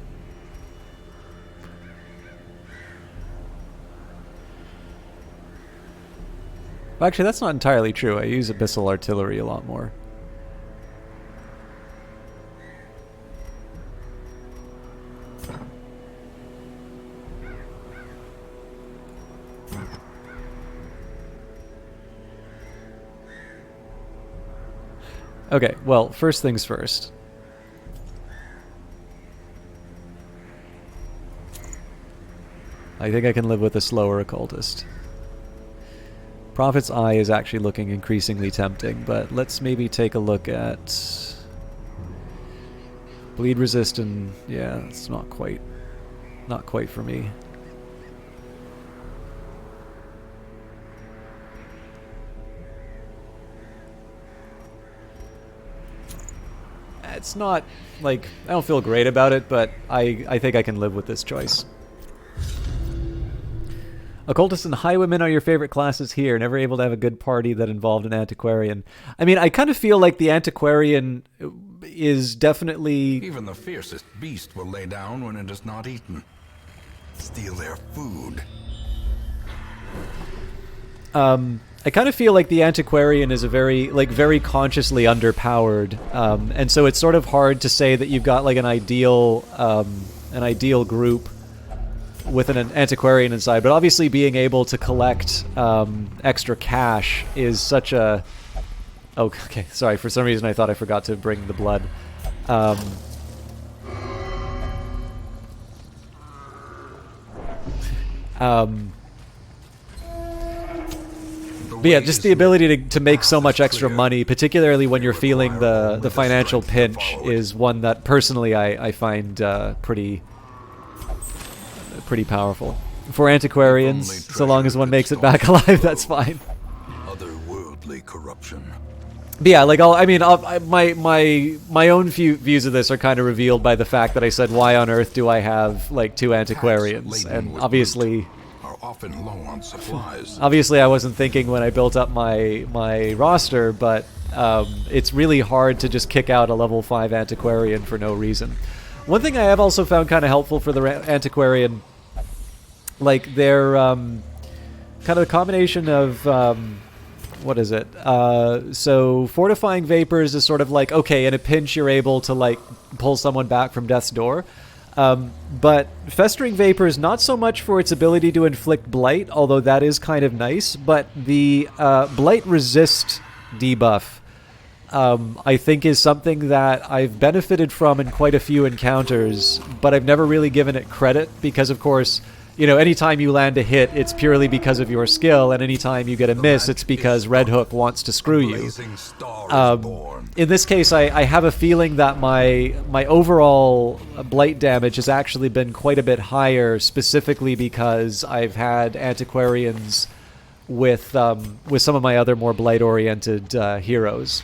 Well, actually, that's not entirely true. I use Abyssal Artillery a lot more. Okay, well, first things first. I think I can live with a slower occultist. Prophet's Eye is actually looking increasingly tempting, but let's maybe take a look at bleed resistant. Yeah, it's not quite for me. It's not, like, I don't feel great about it, but I think I can live with this choice. Occultists and Highwaymen are your favorite classes here. Never able to have a good party that involved an antiquarian. I mean, I kind of feel like the antiquarian is definitely... Even the fiercest beast will lay down when it is not eaten. Steal their food. I kind of feel like the antiquarian is a very consciously underpowered, and so it's sort of hard to say that you've got like an ideal group with an antiquarian inside. But obviously, being able to collect extra cash is such a... Oh, okay. Sorry. For some reason, I thought I forgot to bring the blood. But yeah, just the ability to make so much extra money, particularly when you're feeling the financial pinch, is one that personally I find pretty powerful. For antiquarians, so long as one makes it back alive, that's fine. Otherworldly corruption. But yeah, like my own views of this are kind of revealed by the fact that I said, why on earth do I have like 2 antiquarians? And obviously... often low on supplies. Obviously, I wasn't thinking when I built up my roster, but it's really hard to just kick out a level 5 antiquarian for no reason. One thing I have also found kind of helpful for the antiquarian, like their kind of the combination of what is it? So fortifying vapors is sort of like, okay, in a pinch you're able to like pull someone back from death's door. But Festering Vapor is not so much for its ability to inflict Blight, although that is kind of nice, but the Blight Resist debuff, I think is something that I've benefited from in quite a few encounters, but I've never really given it credit because, of course, you know, anytime you land a hit, it's purely because of your skill, and anytime you get a miss, it's because Red Hook wants to screw you. In this case, I have a feeling that my overall blight damage has actually been quite a bit higher, specifically because I've had antiquarians with some of my other more blight-oriented heroes,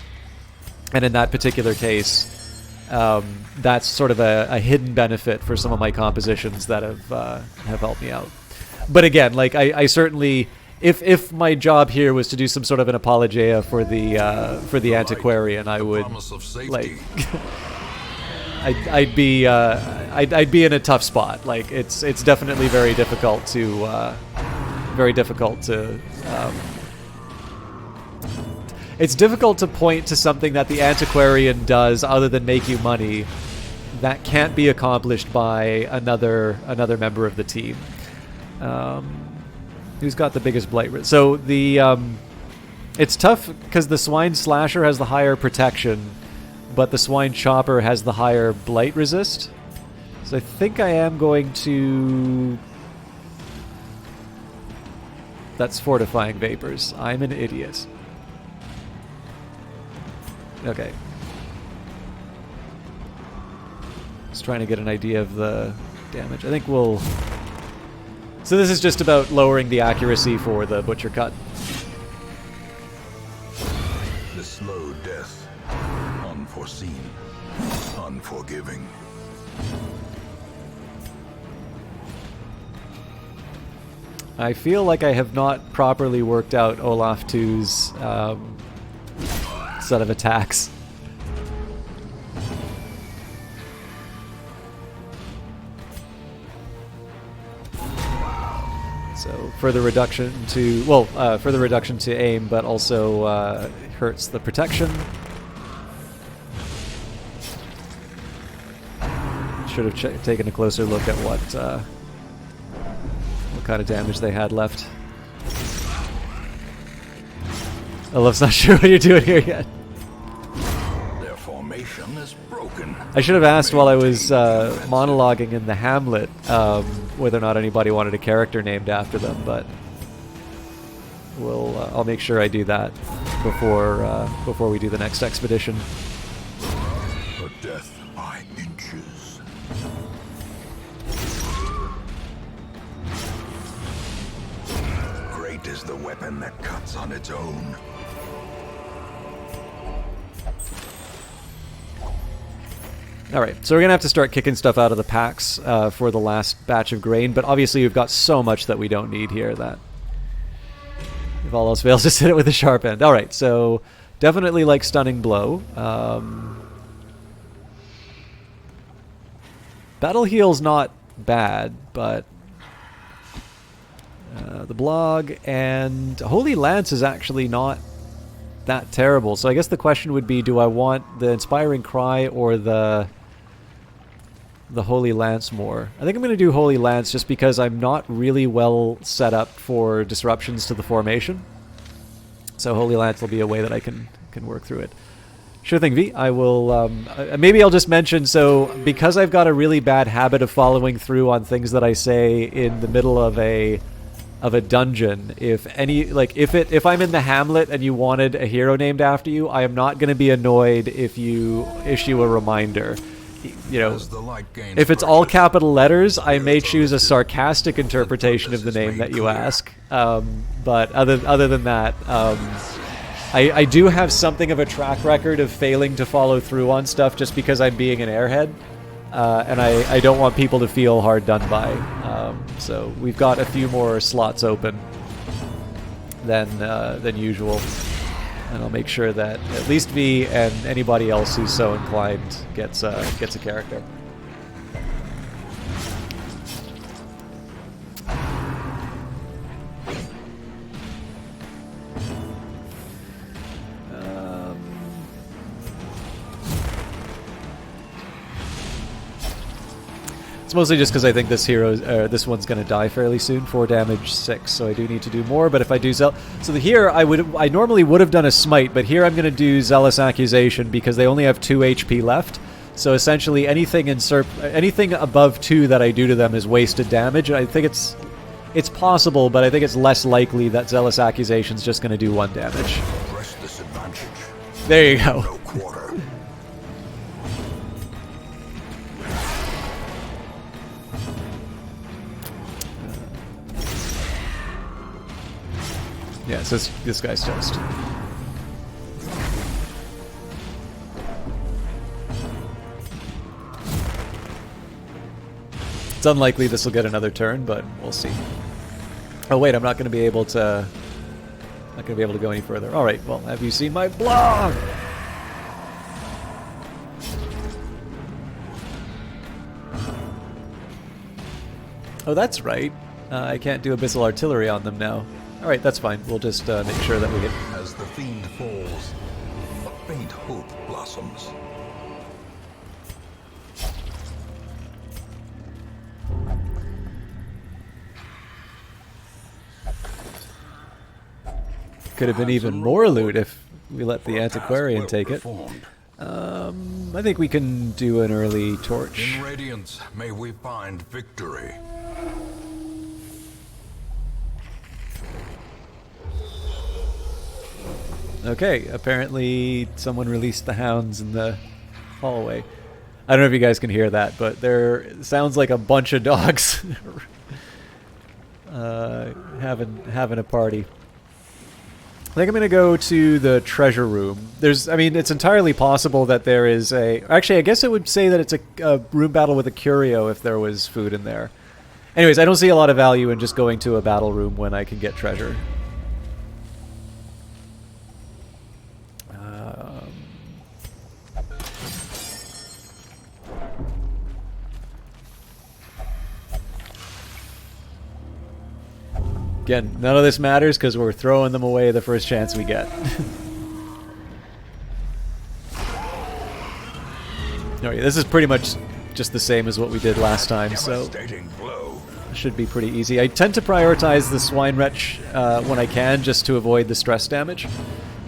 and in that particular case, that's sort of a hidden benefit for some of my compositions that have helped me out. But again, like I certainly, if my job here was to do some sort of an apologia for the antiquarian, I would like I'd be in a tough spot. Like it's definitely very difficult to it's difficult to point to something that the antiquarian does other than make you money that can't be accomplished by another member of the team. Who's got the biggest blight risk? So it's tough because the Swine Slasher has the higher protection, but the Swine Chopper has the higher blight resist. So I think I am going to... That's Fortifying Vapors. I'm an idiot. Okay. Just trying to get an idea of the damage. I think we'll... So this is just about lowering the accuracy for the Butcher Cut. The slow death. Unforeseen. Unforgiving. I feel like I have not properly worked out Olaf 2's set of attacks. So further reduction to, well, further reduction to aim, but also hurts the protection. Should have taken a closer look at what kind of damage they had left. Olaf's not sure what you're doing here yet. Their formation is broken. I should have asked while I was monologuing in the Hamlet whether or not anybody wanted a character named after them, but I'll make sure I do that before we do the next expedition. A death by inches. Great is the weapon that cuts on its own. Alright, so we're going to have to start kicking stuff out of the packs for the last batch of grain, but obviously we've got so much that we don't need here that if all else fails, just hit it with a sharp end. Alright, so definitely like Stunning Blow. Battle Heal's not bad, but the Blog and Holy Lance is actually not that terrible. So I guess the question would be, do I want the Inspiring Cry or the Holy Lance more? I think I'm going to do Holy Lance just because I'm not really well set up for disruptions to the formation. So Holy Lance will be a way that I can work through it. Sure thing, V. I will, maybe I'll just mention, so because I've got a really bad habit of following through on things that I say in the middle of a dungeon, if I'm in the Hamlet and you wanted a hero named after you, I am not going to be annoyed if you issue a reminder. You know, if it's all capital letters, I may choose a sarcastic interpretation of the name that you ask. But other than that, I do have something of a track record of failing to follow through on stuff just because I'm being an airhead. And I don't want people to feel hard done by. So we've got a few more slots open than usual. And I'll make sure that at least V and anybody else who's so inclined gets a character. It's mostly just because I think this one's going to die fairly soon. 4 damage, 6, so I do need to do more. But if I do here I normally would have done a smite, but here I'm going to do Zealous Accusation because they only have 2 HP left. So essentially anything above 2 that I do to them is wasted damage. And I think it's possible, but I think it's less likely that Zealous Accusation's just going to do 1 damage. Press this advantage. There you go. No quarter. Yeah, so this guy's toast. It's unlikely this will get another turn, but we'll see. Oh wait, I'm not going to be able to. Not going to be able to go any further. All right. Well, have you seen my blog? Oh, that's right. I can't do Abyssal Artillery on them now. Alright, that's fine. We'll just make sure that we get... As the fiend falls, a faint hope blossoms. Could have been even more loot if we let the Antiquarian take it. I think we can do an early torch. In Radiance, may we find victory. Okay, apparently someone released the hounds in the hallway. I don't know if you guys can hear that, but there sounds like a bunch of dogs having a party. I think I'm going to go to the treasure room. It's entirely possible that there is a... Actually, I guess it would say that it's a room battle with a curio if there was food in there. Anyways, I don't see a lot of value in just going to a battle room when I can get treasure. Again, none of this matters because we're throwing them away the first chance we get. Alright, this is pretty much just the same as what we did last time, so should be pretty easy. I tend to prioritize the Swine Wretch when I can, just to avoid the stress damage.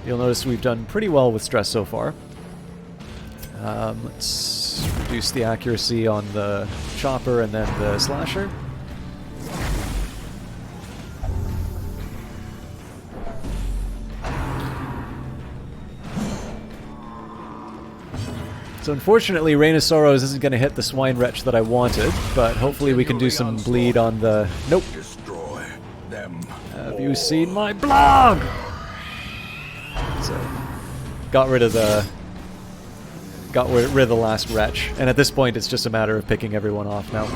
You'll notice we've done pretty well with stress so far. Let's reduce the accuracy on the chopper and then the slasher. So unfortunately, Rain of Sorrows isn't going to hit the Swine Wretch that I wanted, but hopefully we can do some bleed on the... Nope. Destroy them. Have you seen my blog? So, got rid of the last wretch, and at this point it's just a matter of picking everyone off now.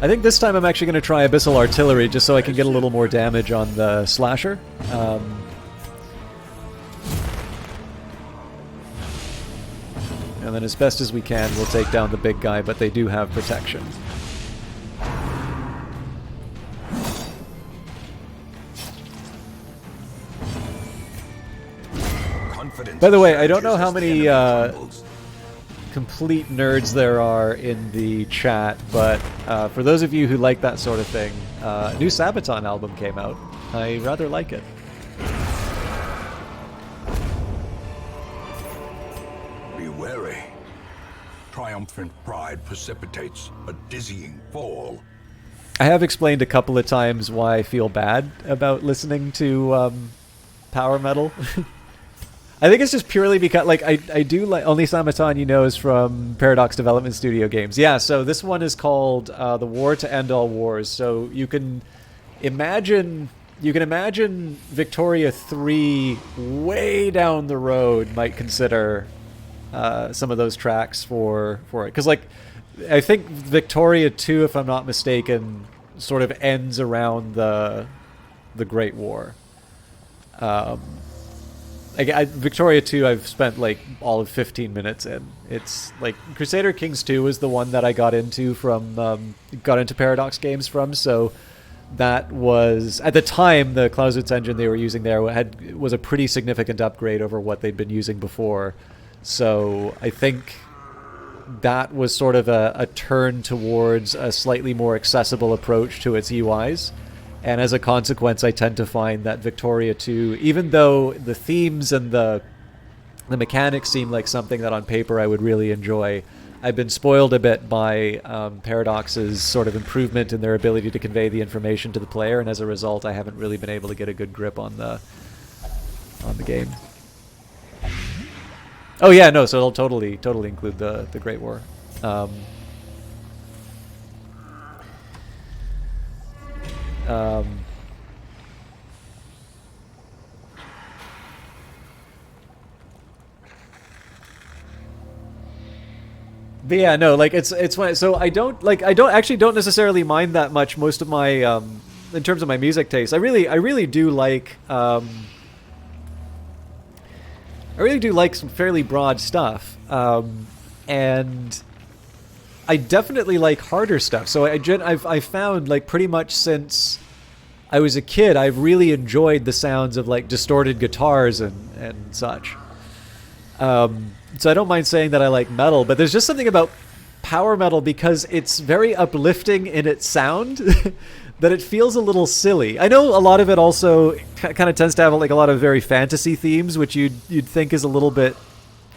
I think this time I'm actually going to try Abyssal Artillery just so I can get a little more damage on the slasher. And then as best as we can, we'll take down the big guy, but they do have protection. By the way, I don't know how many complete nerds there are in the chat, but for those of you who like that sort of thing, a new Sabaton album came out. I rather like it. Be wary. Triumphant pride precipitates a dizzying fall. I have explained a couple of times why I feel bad about listening to power metal. I think it's just purely because, like, I do like... Only Sabaton, you know, is from Paradox Development Studio games. Yeah, so this one is called The War to End All Wars. So you can imagine... Victoria 3 way down the road might consider some of those tracks for it. Because, like, I think Victoria 2, if I'm not mistaken, sort of ends around the Great War. Victoria 2, I've spent like all of 15 minutes in. It's like Crusader Kings 2 was the one that I got into Paradox games from. So that was, at the time, the Clausewitz engine they were using there was a pretty significant upgrade over what they'd been using before. So I think that was sort of a turn towards a slightly more accessible approach to its UIs. And as a consequence, I tend to find that Victoria 2, even though the themes and the mechanics seem like something that on paper I would really enjoy, I've been spoiled a bit by Paradox's sort of improvement in their ability to convey the information to the player, and as a result, I haven't really been able to get a good grip on the game. Oh yeah, no, so it'll totally include the Great War. But yeah, no, like it's funny. So I don't necessarily mind that much. Most of my in terms of my music taste, I really do like some fairly broad stuff, and I definitely like harder stuff. So I've found, like, pretty much since I was a kid, I've really enjoyed the sounds of, like, distorted guitars and such. So I don't mind saying that I like metal, but there's just something about power metal, because it's very uplifting in its sound, that it feels a little silly. I know a lot of it also kind of tends to have, like, a lot of very fantasy themes, which you'd think is a little bit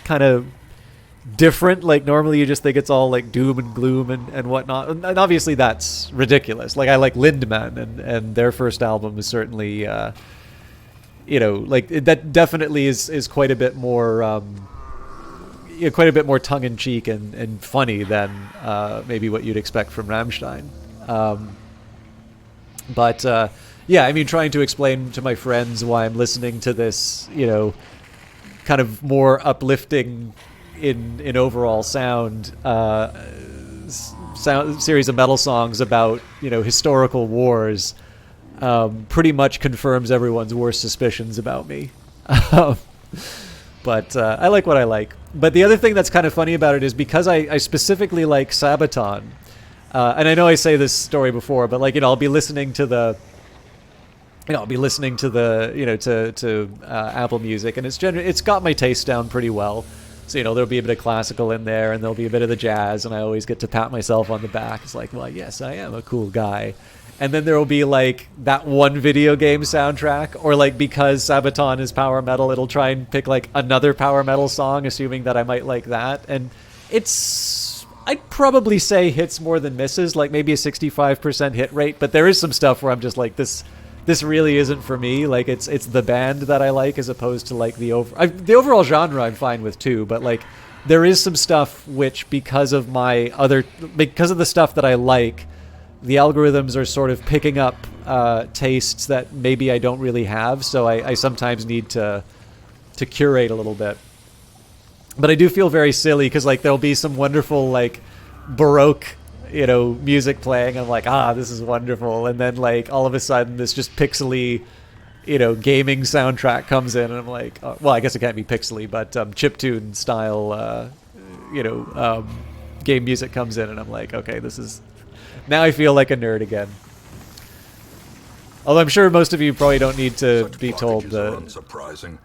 kind of different. Like, normally you just think it's all like doom and gloom and whatnot, and obviously that's ridiculous. Like, I like Lindemann, and their first album is certainly like, that definitely is quite a bit more tongue-in-cheek and funny than maybe what you'd expect from Rammstein. But yeah, I mean, trying to explain to my friends why I'm listening to this, kind of more uplifting in overall sound series of metal songs about historical wars pretty much confirms everyone's worst suspicions about me. But I like what I like. But the other thing that's kind of funny about it is, because I specifically like Sabaton, And I know I say this story before, but like, I'll be listening to the, I'll be listening to the, to Apple Music, and it's got my taste down pretty well. So, there'll be a bit of classical in there, and there'll be a bit of the jazz, and I always get to pat myself on the back. It's like, well, yes, I am a cool guy. And then there will be like that one video game soundtrack, or like because Sabaton is power metal, it'll try and pick like another power metal song, assuming that I might like that. And I'd probably say hits more than misses, like maybe a 65% hit rate. But there is some stuff where I'm just like, this really isn't for me. Like it's the band that I like as opposed to like the overall genre I'm fine with too. But like there is some stuff which because of the stuff that I like, the algorithms are sort of picking up tastes that maybe I don't really have. So I sometimes need to curate a little bit. But I do feel very silly because like there'll be some wonderful like Baroque music playing. I'm like, this is wonderful. And then like all of a sudden this just pixely, gaming soundtrack comes in, and I'm like, well, I guess it can't be pixely, but chiptune style, game music comes in, and I'm like, okay, now I feel like a nerd again. Although I'm sure most of you probably don't need to be told the unsurprising.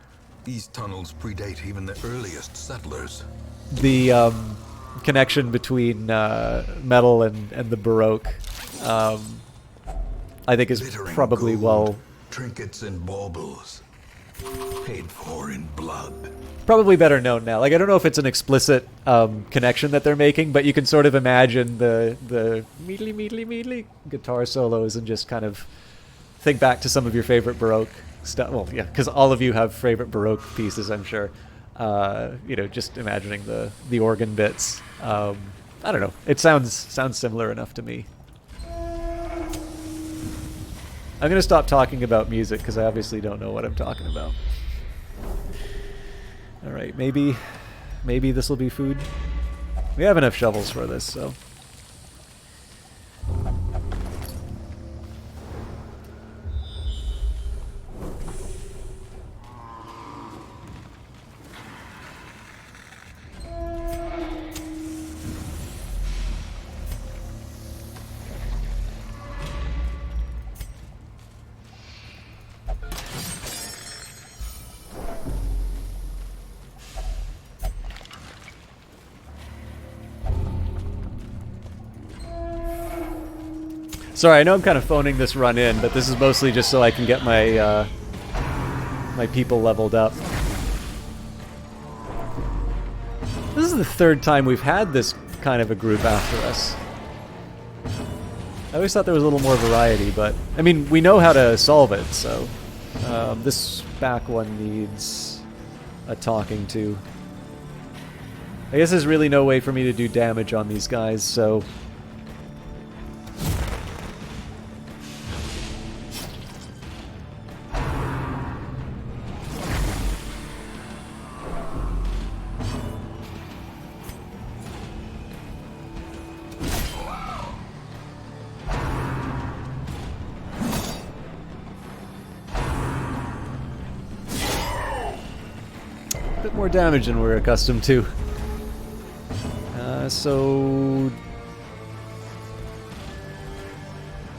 These tunnels predate even the earliest settlers. The connection between metal and the Baroque, I think, is probably gold, trinkets and baubles, paid for in blood. Probably better known now. Like I don't know if it's an explicit connection that they're making, but you can sort of imagine the meedly guitar solos and just kind of think back to some of your favorite Baroque stuff. Well, yeah, because all of you have favorite Baroque pieces, I'm sure. Just imagining the organ bits. I don't know. It sounds similar enough to me. I'm going to stop talking about music because I obviously don't know what I'm talking about. All right, maybe this will be food. We have enough shovels for this, so. Sorry, I know I'm kind of phoning this run in, but this is mostly just so I can get my my people leveled up. This is the third time we've had this kind of a group after us. I always thought there was a little more variety, but I mean, we know how to solve it, so this back one needs a talking to. I guess there's really no way for me to do damage on these guys, so more damage than we're accustomed to. So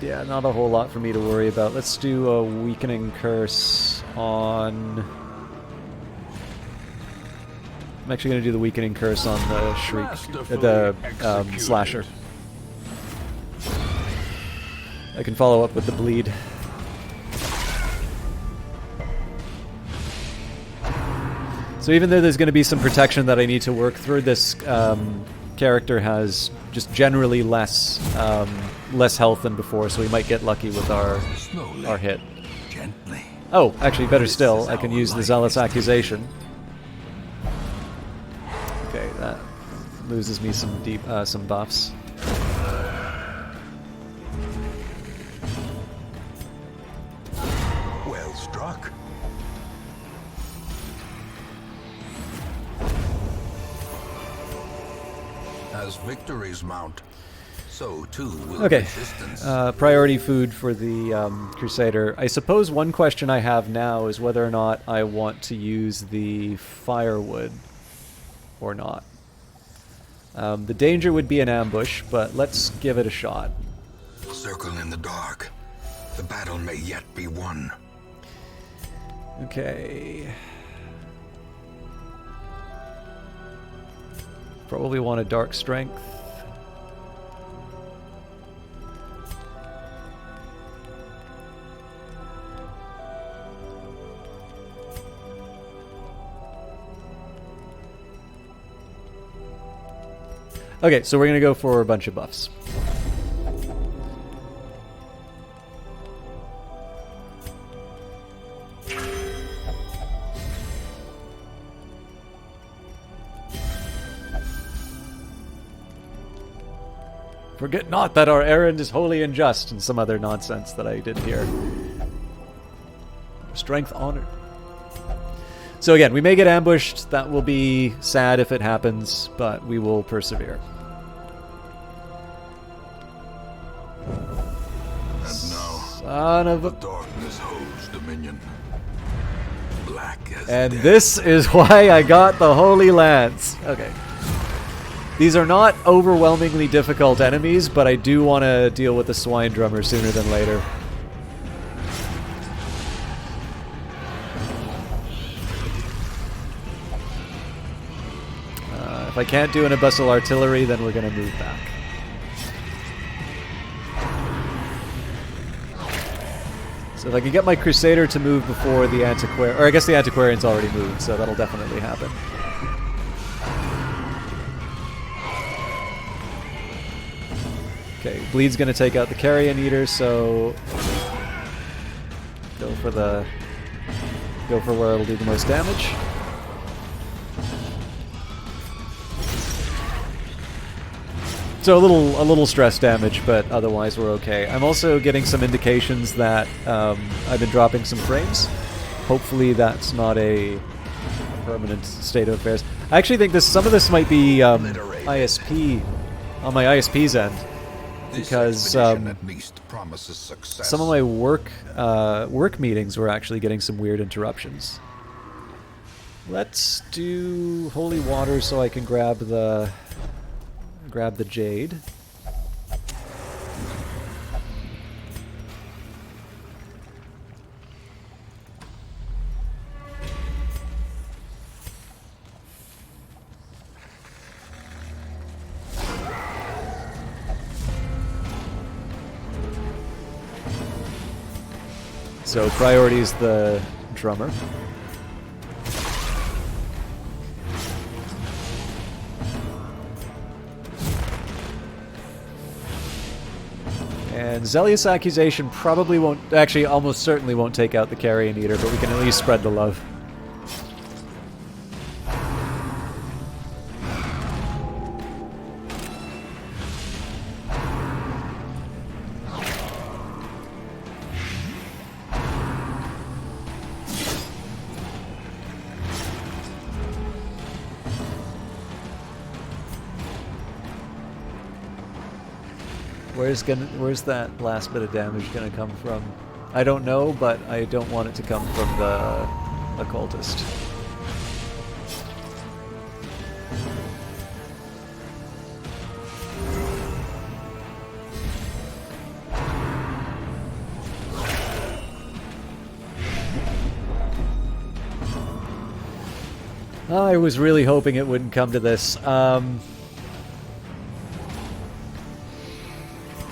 yeah, not a whole lot for me to worry about. Let's do a weakening curse on. I'm actually going to do the weakening curse on the shriek, the slasher. I can follow up with the bleed. So even though there's going to be some protection that I need to work through, this character has just generally less health than before, so we might get lucky with our hit. Gently. Oh, actually, better still, I can use the Zealous Accusation. Okay, that loses me some buffs. Well struck. As victories mount, so too will resistance. Priority food for the Crusader. I suppose one question I have now is whether or not I want to use the firewood or not. The danger would be an ambush, but let's give it a shot. Circle in the dark. The battle may yet be won. Okay. Probably want a dark strength. Okay, so we're going to go for a bunch of buffs. Forget not that our errand is holy and just, and some other nonsense that I didn't hear. Strength honored. So again, we may get ambushed. That will be sad if it happens, but we will persevere. And now, son of a... darkness holds dominion. Black as And death. this is why I got the Holy Lance. Okay. These are not overwhelmingly difficult enemies, but I do want to deal with the Swine Drummer sooner than later. If I can't do an Abyssal Artillery, then we're going to move back. So if I can get my Crusader to move before the Antiquarian... Or I guess the Antiquarian's already moved, so that'll definitely happen. Okay, Bleed's going to take out the Carrion Eater, so... Go for where it'll do the most damage. So a little stress damage, but otherwise we're okay. I'm also getting some indications that I've been dropping some frames. Hopefully that's not a permanent state of affairs. I actually think some of this might be ISP on my ISP's end, because at least promises success. some of my work meetings were actually getting some weird interruptions. Let's do Holy Water so I can grab the Jade. So priority is the drummer. And Zealous Accusation probably won't, actually almost certainly won't take out the Carrion Eater, but we can at least spread the love. Where's that last bit of damage gonna come from? I don't know, but I don't want it to come from the occultist. I was really hoping it wouldn't come to this.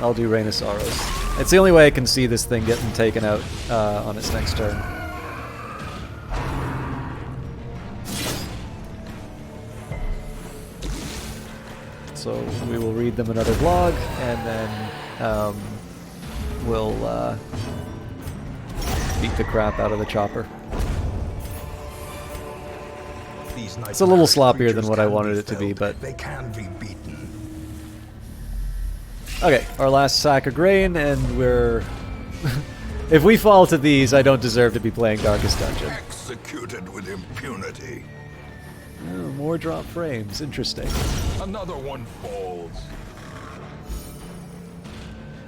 I'll do Rain of Sorrows. It's the only way I can see this thing getting taken out on its next turn. So we will read them another vlog, and then we'll beat the crap out of the chopper. It's a little sloppier than what I wanted it to be, but they can be beaten. okay, our last sack of grain, and we're... if we fall to these, I don't deserve to be playing Darkest Dungeon. Executed with impunity. Oh, more drop frames. Interesting. Another one falls.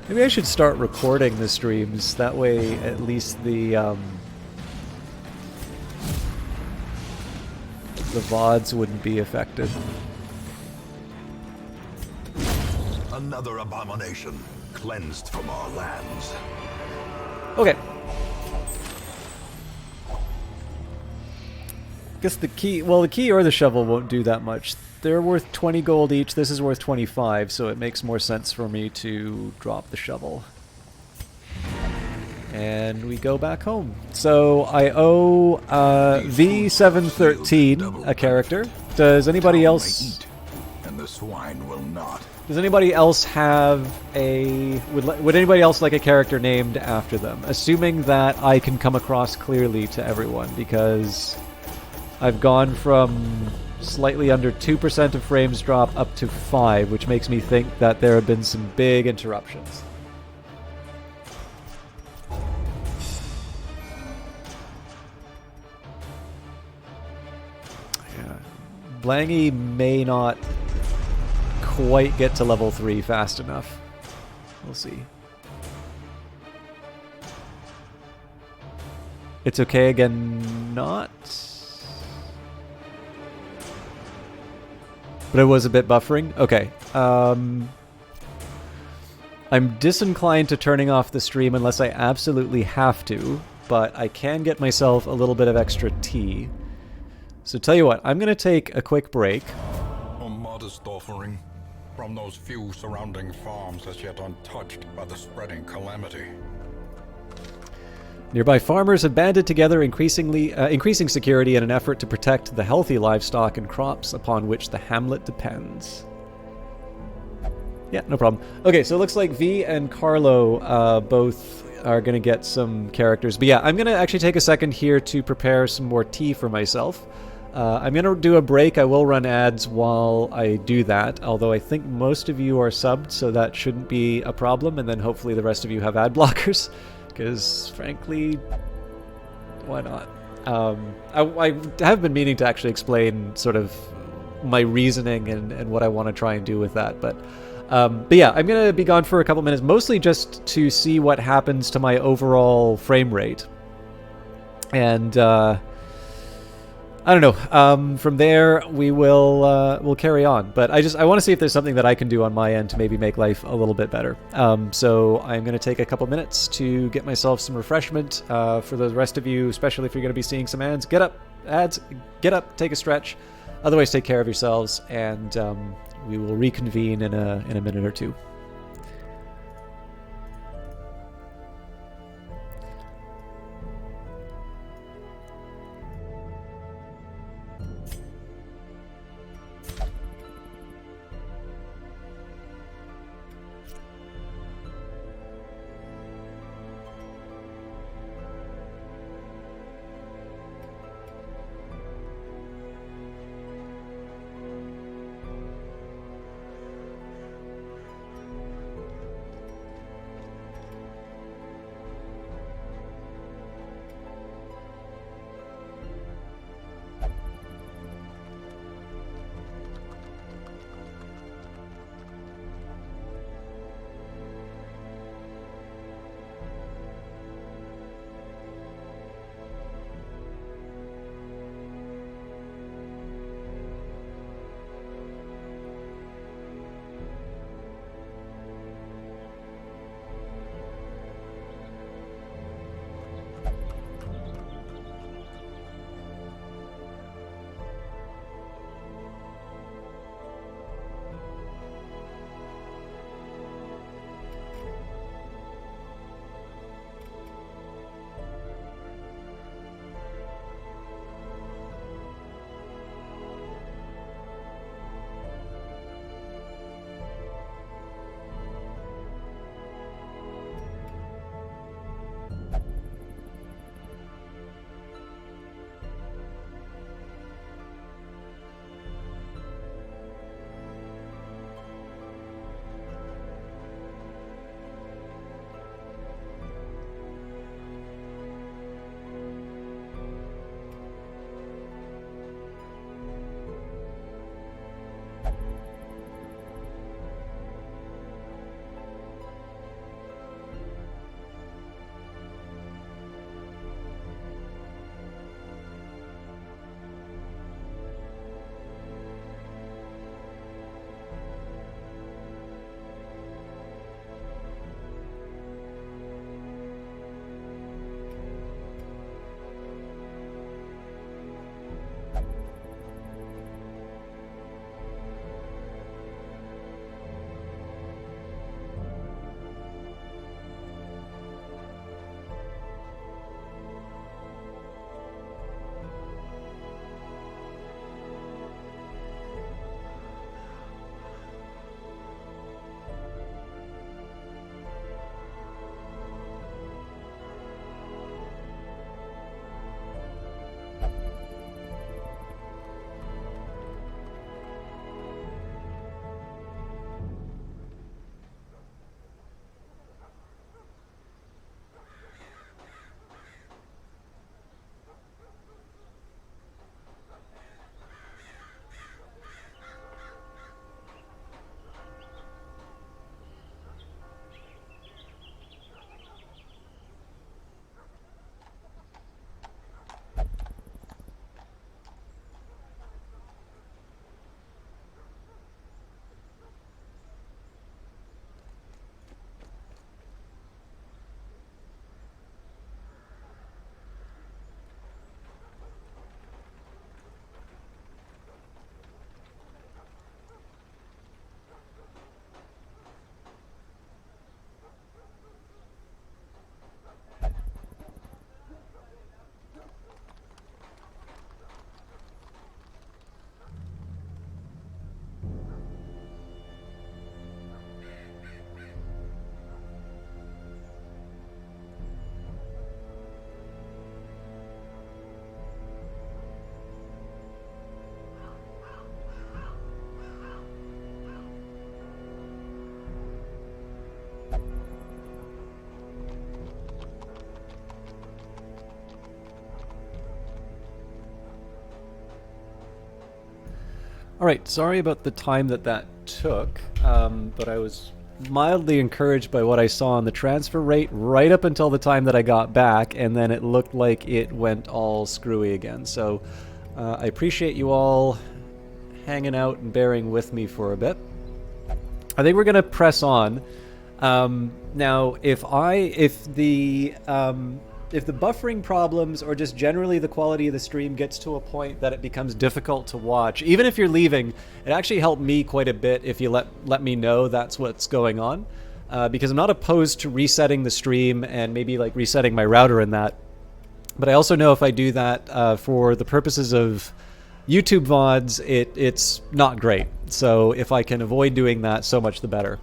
Maybe I should start recording the streams. That way, at least the VODs wouldn't be affected. Another abomination cleansed from our lands. Okay. Guess the key, well, the key or the shovel won't do that much. They're worth 20 gold each. This is worth 25, so it makes more sense for me to drop the shovel. And we go back home. So I owe V713 a character. Does anybody else... And the swine will not. Does anybody else have a... Would anybody else like a character named after them? Assuming that I can come across clearly to everyone, because I've gone from slightly under 2% of frames drop up to 5, which makes me think that there have been some big interruptions. Blangy may not quite get to level 3 fast enough. We'll see. It's okay again, not. But it was a bit buffering? Okay. I'm disinclined to turning off the stream unless I absolutely have to, but I can get myself a little bit of extra tea. So tell you what, I'm going to take a quick break. A modest offering from those few surrounding farms as yet untouched by the spreading calamity. Nearby farmers have banded together, increasing security in an effort to protect the healthy livestock and crops upon which the hamlet depends. Yeah, no problem. Okay, so it looks like V and Carlo both are going to get some characters. But yeah, I'm going to actually take a second here to prepare some more tea for myself. I'm going to do a break. I will run ads while I do that, although I think most of you are subbed, so that shouldn't be a problem, and then hopefully the rest of you have ad blockers, because frankly, why not? I have been meaning to actually explain sort of my reasoning and what I want to try and do with that, but yeah, I'm going to be gone for a couple minutes, mostly just to see what happens to my overall frame rate. And I don't know. From there, we will we'll carry on. But I want to see if there's something that I can do on my end to maybe make life a little bit better. So I'm going to take a couple minutes to get myself some refreshment. For the rest of you, especially if you're going to be seeing some ads, get up, take a stretch. Otherwise, take care of yourselves, and we will reconvene in a minute or two. All right, sorry about the time that took, but I was mildly encouraged by what I saw on the transfer rate right up until the time that I got back, and then it looked like it went all screwy again. So I appreciate you all hanging out and bearing with me for a bit. I think we're gonna press on. Now, if the buffering problems or just generally the quality of the stream gets to a point that it becomes difficult to watch, even if you're leaving, it actually helped me quite a bit if you let me know that's what's going on, because I'm not opposed to resetting the stream and maybe like resetting my router and that. But I also know if I do that for the purposes of YouTube VODs, it's not great. So if I can avoid doing that, so much the better.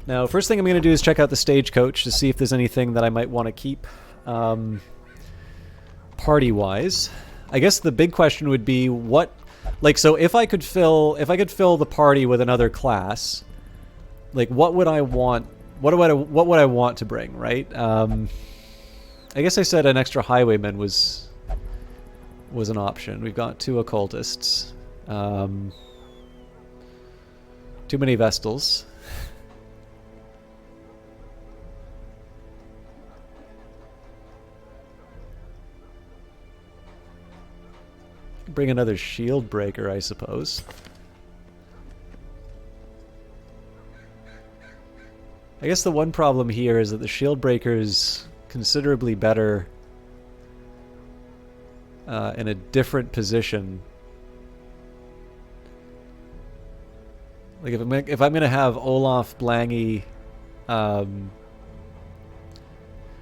Now, first thing I'm going to do is check out the Stagecoach to see if there's anything that I might want to keep. Party-wise, I guess the big question would be what, like, so if I could fill the party with another class, like, what would I want? What would I want to bring? Right? I guess I said an extra highwayman was an option. We've got 2 occultists, too many Vestals. Bring another shield breaker, I suppose. I guess the one problem here is that the shield breaker is considerably better in a different position. Like if I'm gonna have Olaf Blangy,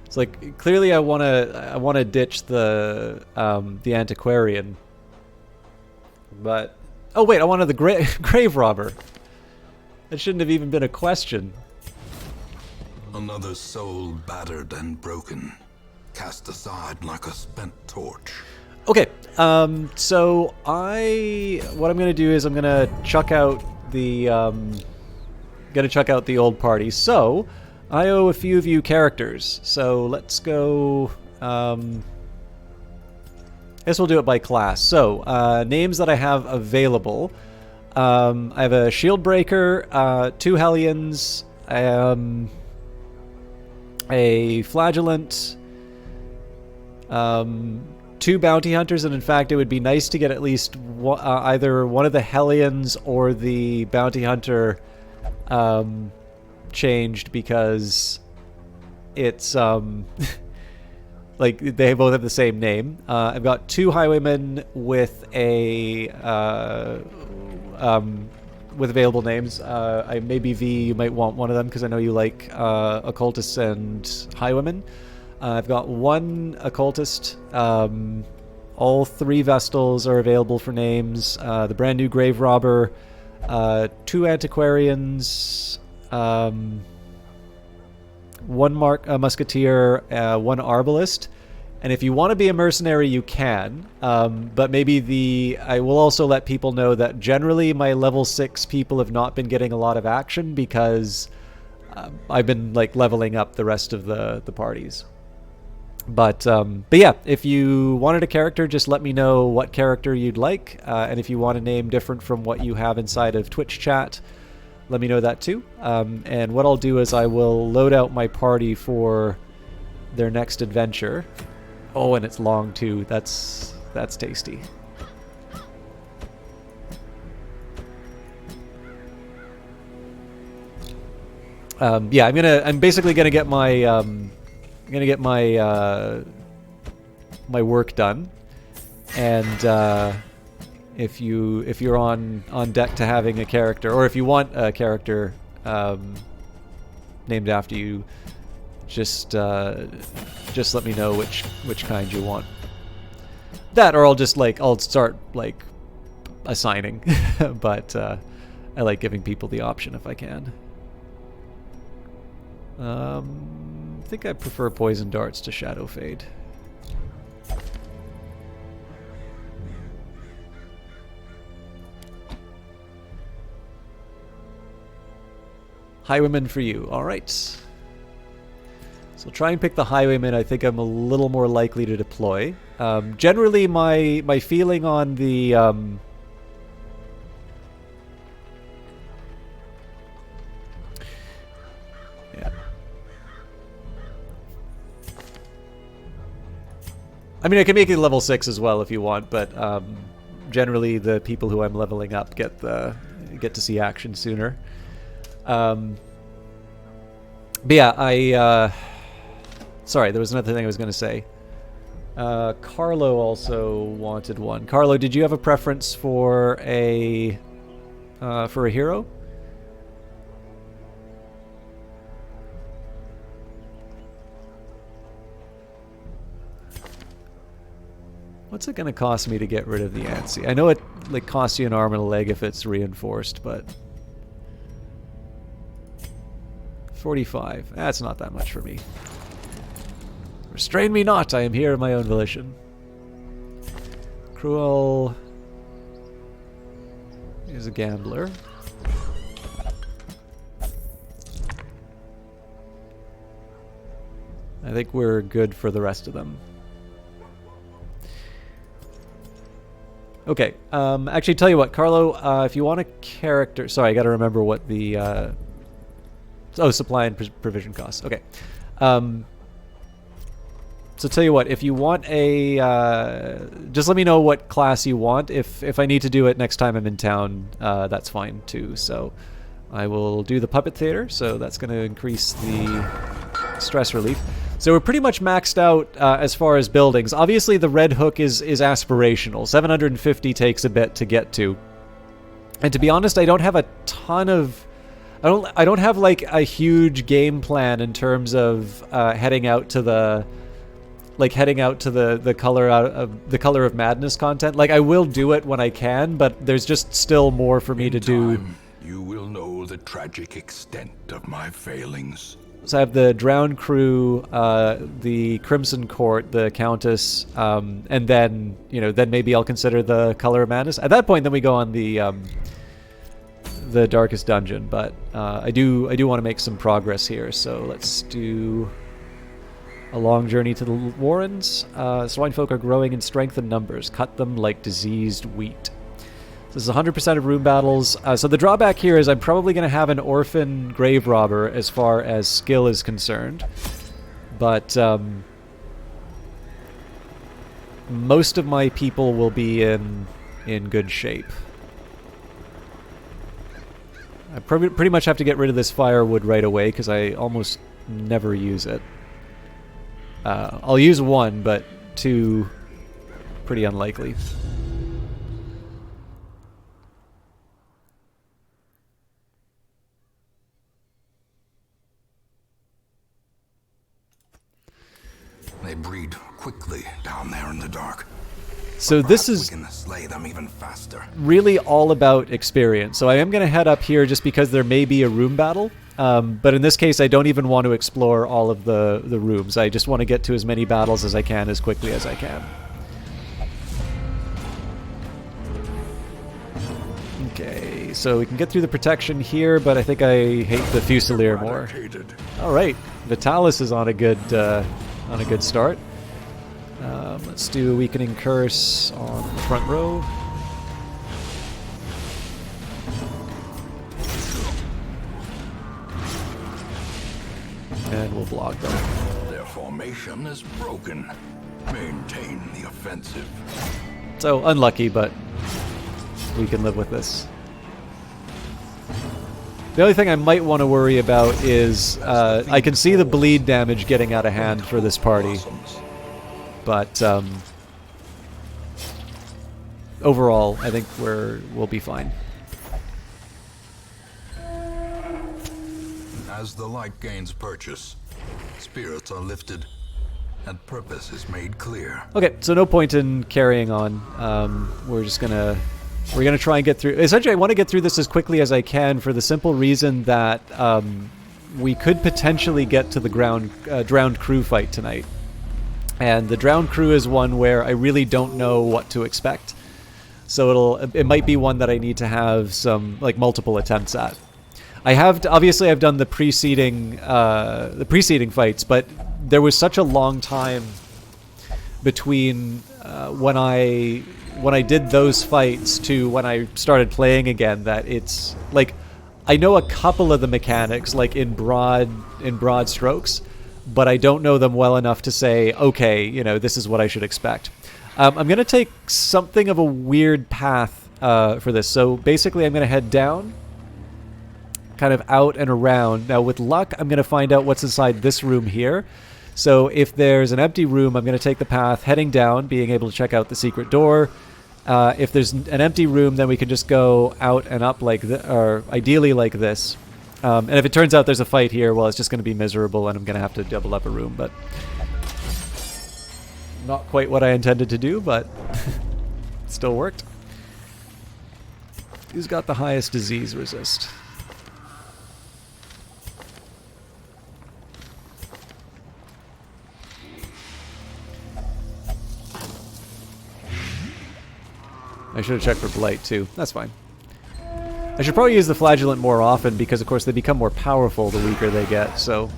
it's like clearly I wanna ditch the antiquarian. But oh wait, I wanted the grave robber. That shouldn't have even been a question. Another soul battered and broken, cast aside like a spent torch. Okay, so what I'm gonna do is I'm gonna chuck out the old party. So I owe a few of you characters. So let's go. I guess we'll do it by class. So, names that I have available. I have a Shield Breaker, 2 Hellions, a Flagellant, 2 Bounty Hunters, and in fact it would be nice to get at least either one of the Hellions or the Bounty Hunter changed, because it's... like, they both have the same name. I've got 2 highwaymen with with available names. Maybe V, you might want one of them because I know you like occultists and highwaymen. I've got 1 occultist. All 3 Vestals are available for names. The brand new grave robber, 2 antiquarians. 1 musketeer, 1 arbalist, and if you want to be a mercenary, you can. But maybe I will also let people know that generally my level 6 people have not been getting a lot of action because I've been like leveling up the rest of the parties. But yeah, if you wanted a character, just let me know what character you'd like, and if you want a name different from what you have inside of Twitch chat, let me know that too. And what I'll do is I will load out my party for their next adventure. Oh, and it's long too. That's tasty. Yeah, I'm basically gonna get my my work done, and if you're on deck to having a character, or if you want a character named after you, just let me know which kind you want. That, or I'll start like assigning, but I like giving people the option if I can. I think I prefer poison darts to shadow fade. Highwayman for you. All right. So try and pick the highwayman. I think I'm a little more likely to deploy. Generally, my feeling on the I mean, I can make it level 6 as well if you want, but generally the people who I'm leveling up get to see action sooner. But yeah, sorry, there was another thing I was going to say. Carlo also wanted one. Carlo, did you have a preference for a hero? What's it going to cost me to get rid of the Antsy? I know it like costs you an arm and a leg if it's reinforced, but 45. That's not that much for me. Restrain me not, I am here of my own volition. Cruel is a gambler. I think we're good for the rest of them. Okay, actually, tell you what, Carlo, if you want a character... Sorry, I gotta remember what the... Oh, supply and provision costs. Okay. So tell you what, if you want a... just let me know what class you want. If I need to do it next time I'm in town, that's fine too. So I will do the Puppet Theater, so that's going to increase the stress relief. So we're pretty much maxed out as far as buildings. Obviously, the Red Hook is aspirational. 750 takes a bit to get to. And to be honest, I don't have a ton of... I don't have like a huge game plan in terms of heading out to the color of madness content. Like, I will do it when I can, but there's just still more for me to do. You will know the tragic extent of my failings. So I have the Drowned Crew, the Crimson Court, the Countess, and then then maybe I'll consider the Color of Madness. At that point, then we go on the Darkest Dungeon. But I do want to make some progress here. So let's do a long journey to the Warrens. Swine folk are growing in strength and numbers. Cut them like diseased wheat. This is 100% of room battles. So the drawback here is I'm probably going to have an orphan grave robber as far as skill is concerned. But most of my people will be in good shape. I pretty much have to get rid of this firewood right away because I almost never use it. I'll use one, but two, pretty unlikely. They breed quickly down there in the dark. So this is we can slay them even faster. Really all about experience. So I am going to head up here just because there may be a room battle. But in this case, I don't even want to explore all of the rooms. I just want to get to as many battles as I can as quickly as I can. Okay, so we can get through the protection here, but I think I hate the Fusilier more. All right, Vitalis is on a good start. Let's do a Weakening Curse on the front row. And we'll block them. Their formation is broken. Maintain the offensive. So, unlucky, but we can live with this. The only thing I might want to worry about is I can see the bleed damage getting out of hand for this party. But overall, I think we'll be fine. As the light gains purchase, spirits are lifted, and purpose is made clear. Okay, so no point in carrying on. We're gonna try and get through. Essentially, I want to get through this as quickly as I can for the simple reason that we could potentially get to the Drowned Crew fight tonight. And the Drowned Crew is one where I really don't know what to expect. So it might be one that I need to have some multiple attempts at. Obviously I've done the preceding fights, but there was such a long time between when I did those fights to when I started playing again that it's like I know a couple of the mechanics in broad strokes, but I don't know them well enough to say, okay, you know, this is what I should expect. I'm going to take something of a weird path for this. So basically I'm going to head down, kind of out and around. Now with luck, I'm going to find out what's inside this room here. So if there's an empty room, I'm going to take the path heading down, being able to check out the secret door. If there's an empty room, then we can just go out and up like this, or ideally like this. And if it turns out there's a fight here, well, it's just going to be miserable and I'm going to have to double up a room, but not quite what I intended to do, but it still worked. Who's got the highest disease resist? I should have checked for blight too. That's fine. I should probably use the flagellant more often because, of course, they become more powerful the weaker they get, so...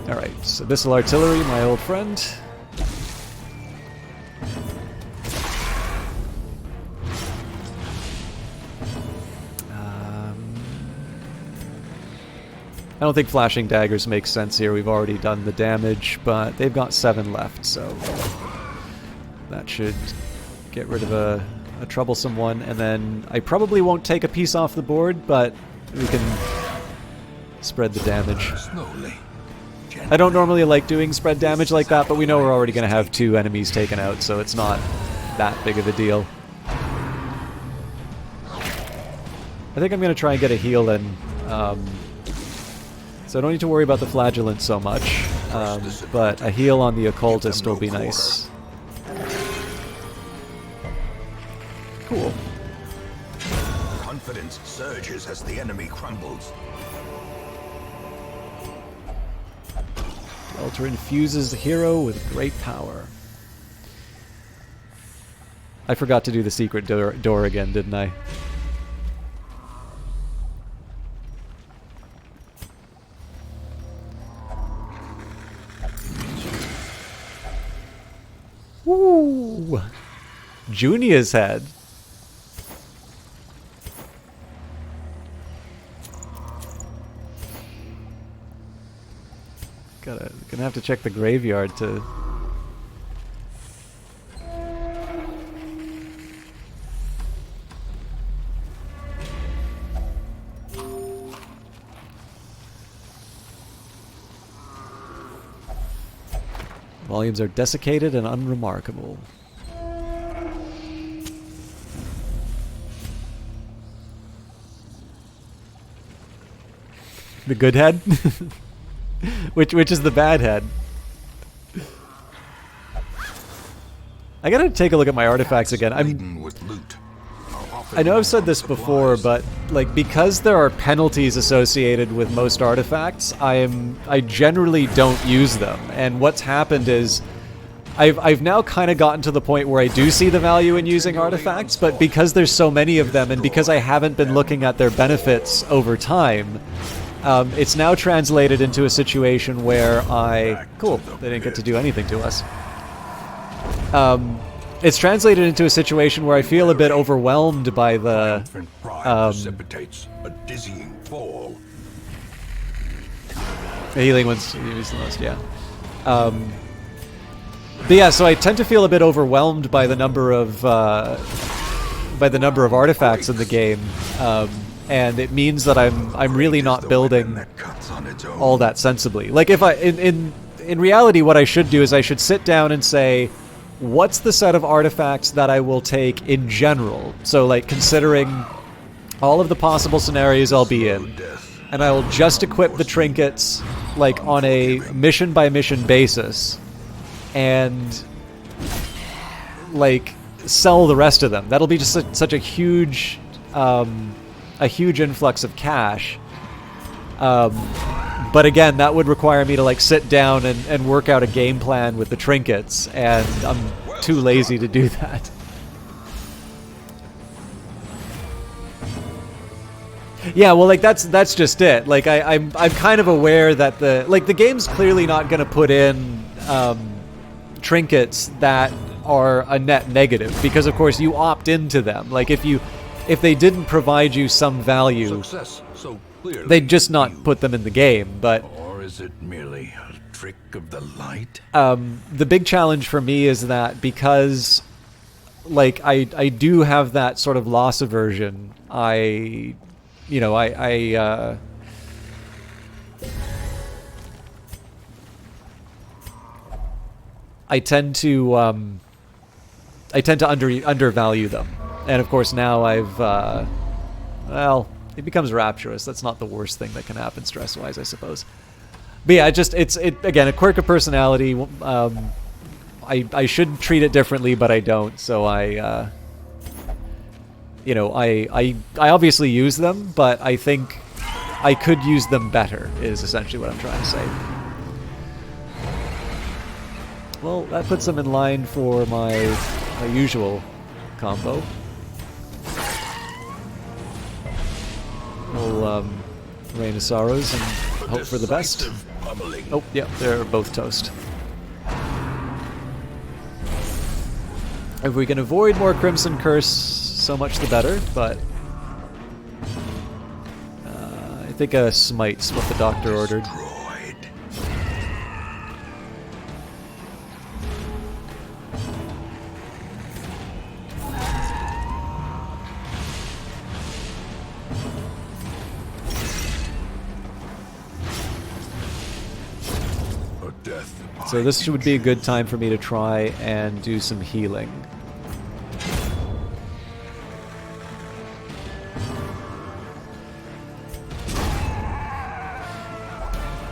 Alright, so Abyssal Artillery, my old friend. I don't think flashing daggers make sense here. We've already done the damage, but they've got 7 left, so... That should get rid of a troublesome one, and then I probably won't take a piece off the board, but we can spread the damage. I don't normally like doing spread damage like that, but we know we're already going to have 2 enemies taken out, so it's not that big of a deal. I think I'm going to try and get a heal in, so I don't need to worry about the flagellant so much, but a heal on the occultist will be nice. Cool. Confidence surges as the enemy crumbles. The altar infuses the hero with great power. I forgot to do the secret door again, didn't I? Woo! Junior's head. Gonna have to check the graveyard to... Volumes are desiccated and unremarkable. The good head? Which is the bad head? I gotta take a look at my artifacts again. I know I've said this before, but like because there are penalties associated with most artifacts, I generally don't use them. And what's happened is I've now kind of gotten to the point where I do see the value in using artifacts, but because there's so many of them and because I haven't been looking at their benefits over time, it's now translated into a situation where Cool, they didn't get to do anything to us. It's translated into a situation where I feel a bit overwhelmed by the... precipitates a dizzying fall. The healing one's the most, yeah. But yeah, so I tend to feel a bit overwhelmed by the number of artifacts in the game. And it means that I'm really not building all that sensibly. Like if in reality, what I should do is I should sit down and say, what's the set of artifacts that I will take in general? So like considering all of the possible scenarios I'll be in, and I will just equip the trinkets like on a mission by mission basis, and like sell the rest of them. That'll be just such a huge influx of cash. But again, that would require me to like sit down and work out a game plan with the trinkets, and I'm too lazy to do that. Yeah, well, like that's just it. Like I'm kind of aware that the game's clearly not going to put in trinkets that are a net negative, because of course you opt into them. Like if they didn't provide you some value, clearly They'd just not you. put them in the game, but Or is it merely a trick of the light? the big challenge for me is that because, like, I do have that sort of loss aversion. I tend to undervalue them, and of course now I've well, it becomes rapturous. That's not the worst thing that can happen stress wise, I suppose. But yeah, it's again a quirk of personality. I should treat it differently, but I don't. So I obviously use them, but I think I could use them better. Is essentially what I'm trying to say. Well, that puts them in line for my usual combo. We'll Rain of Sorrows and hope for the best. Decisive pummeling. Oh, yeah, they're both toast. If we can avoid more Crimson Curse, so much the better, but I think a Smite's what the doctor ordered. Destroyed. A death So this would be a good time for me to try and do some healing.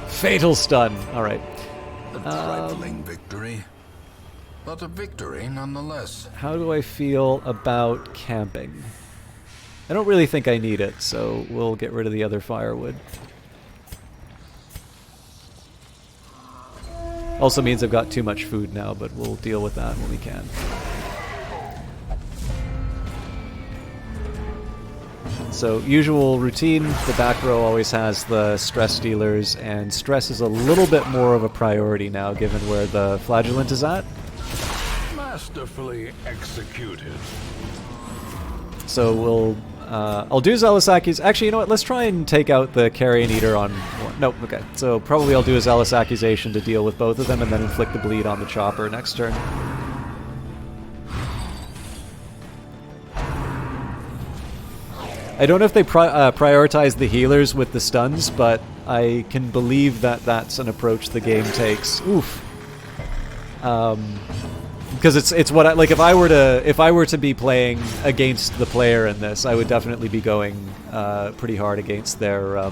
Fatal stun. All right. A trifling victory, but a victory nonetheless. How do I feel about camping? I don't really think I need it, so we'll get rid of the other firewood. Also means I've got too much food now, but we'll deal with that when we can. So, usual routine, the back row always has the stress dealers, and stress is a little bit more of a priority now given where the flagellant is at. Masterfully executed. So we'll, I'll do Zelasaki's, actually, you know what, let's try and take out the Carrion Eater on one. Nope, okay. So probably I'll do a Zealous Accusation to deal with both of them and then inflict the bleed on the chopper next turn. I don't know if they prioritize the healers with the stuns, but I can believe that that's an approach the game takes. Oof. Because it's what I like. If I were to be playing against the player in this, I would definitely be going pretty hard against their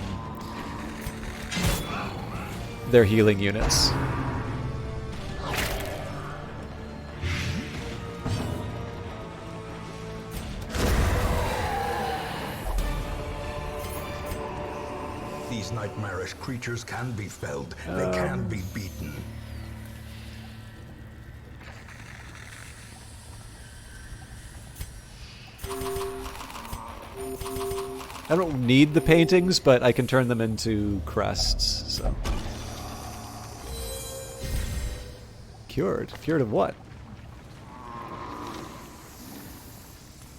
healing units. These nightmarish creatures can be felled. They can be beaten. I don't need the paintings, but I can turn them into crests, so. Cured? Cured of what?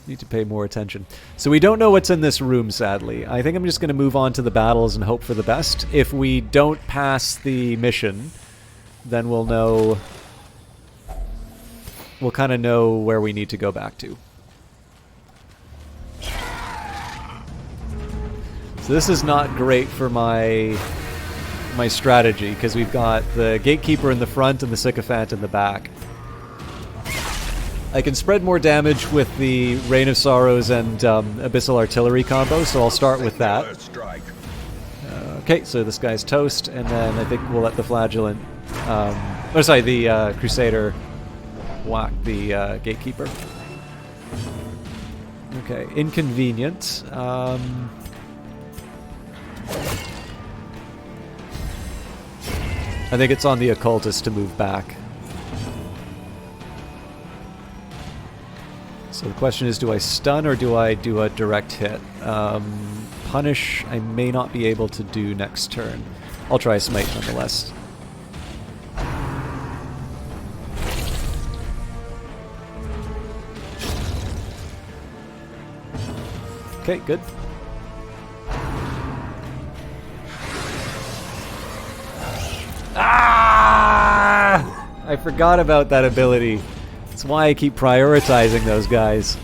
Need to pay more attention. So we don't know what's in this room, sadly. I think I'm just going to move on to the battles and hope for the best. If we don't pass the mission, then we'll know... We'll kind of know where we need to go back to. So this is not great for my strategy, because we've got the Gatekeeper in the front and the Sycophant in the back. I can spread more damage with the Rain of Sorrows and Abyssal Artillery combo, so I'll start with that. Okay, so this guy's toast, and then I think we'll let the Flagellant... the Crusader whack the Gatekeeper. Okay, inconvenient. I think it's on the Occultist to move back. So the question is, do I stun or do I do a direct hit? Punish, I may not be able to do next turn. I'll try Smite nonetheless. Okay, good. I forgot about that ability. That's why I keep prioritizing those guys.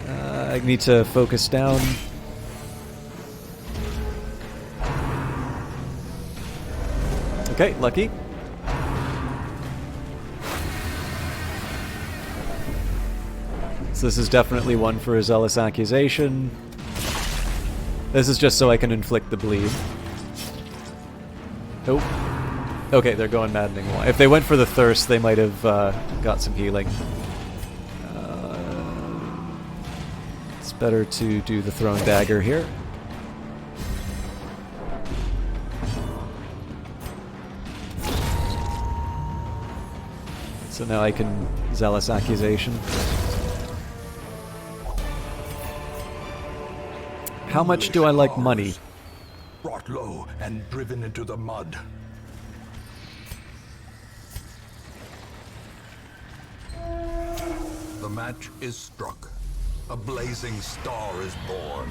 I need to focus down. Okay, lucky. So this is definitely one for a zealous accusation. This is just so I can inflict the bleed. Nope. Okay, they're going maddening. If they went for the thirst, they might have got some healing. It's better to do the thrown dagger here. So now I can zealous accusation. How much do I like money? Brought low and driven into the mud. The match is struck. A blazing star is born.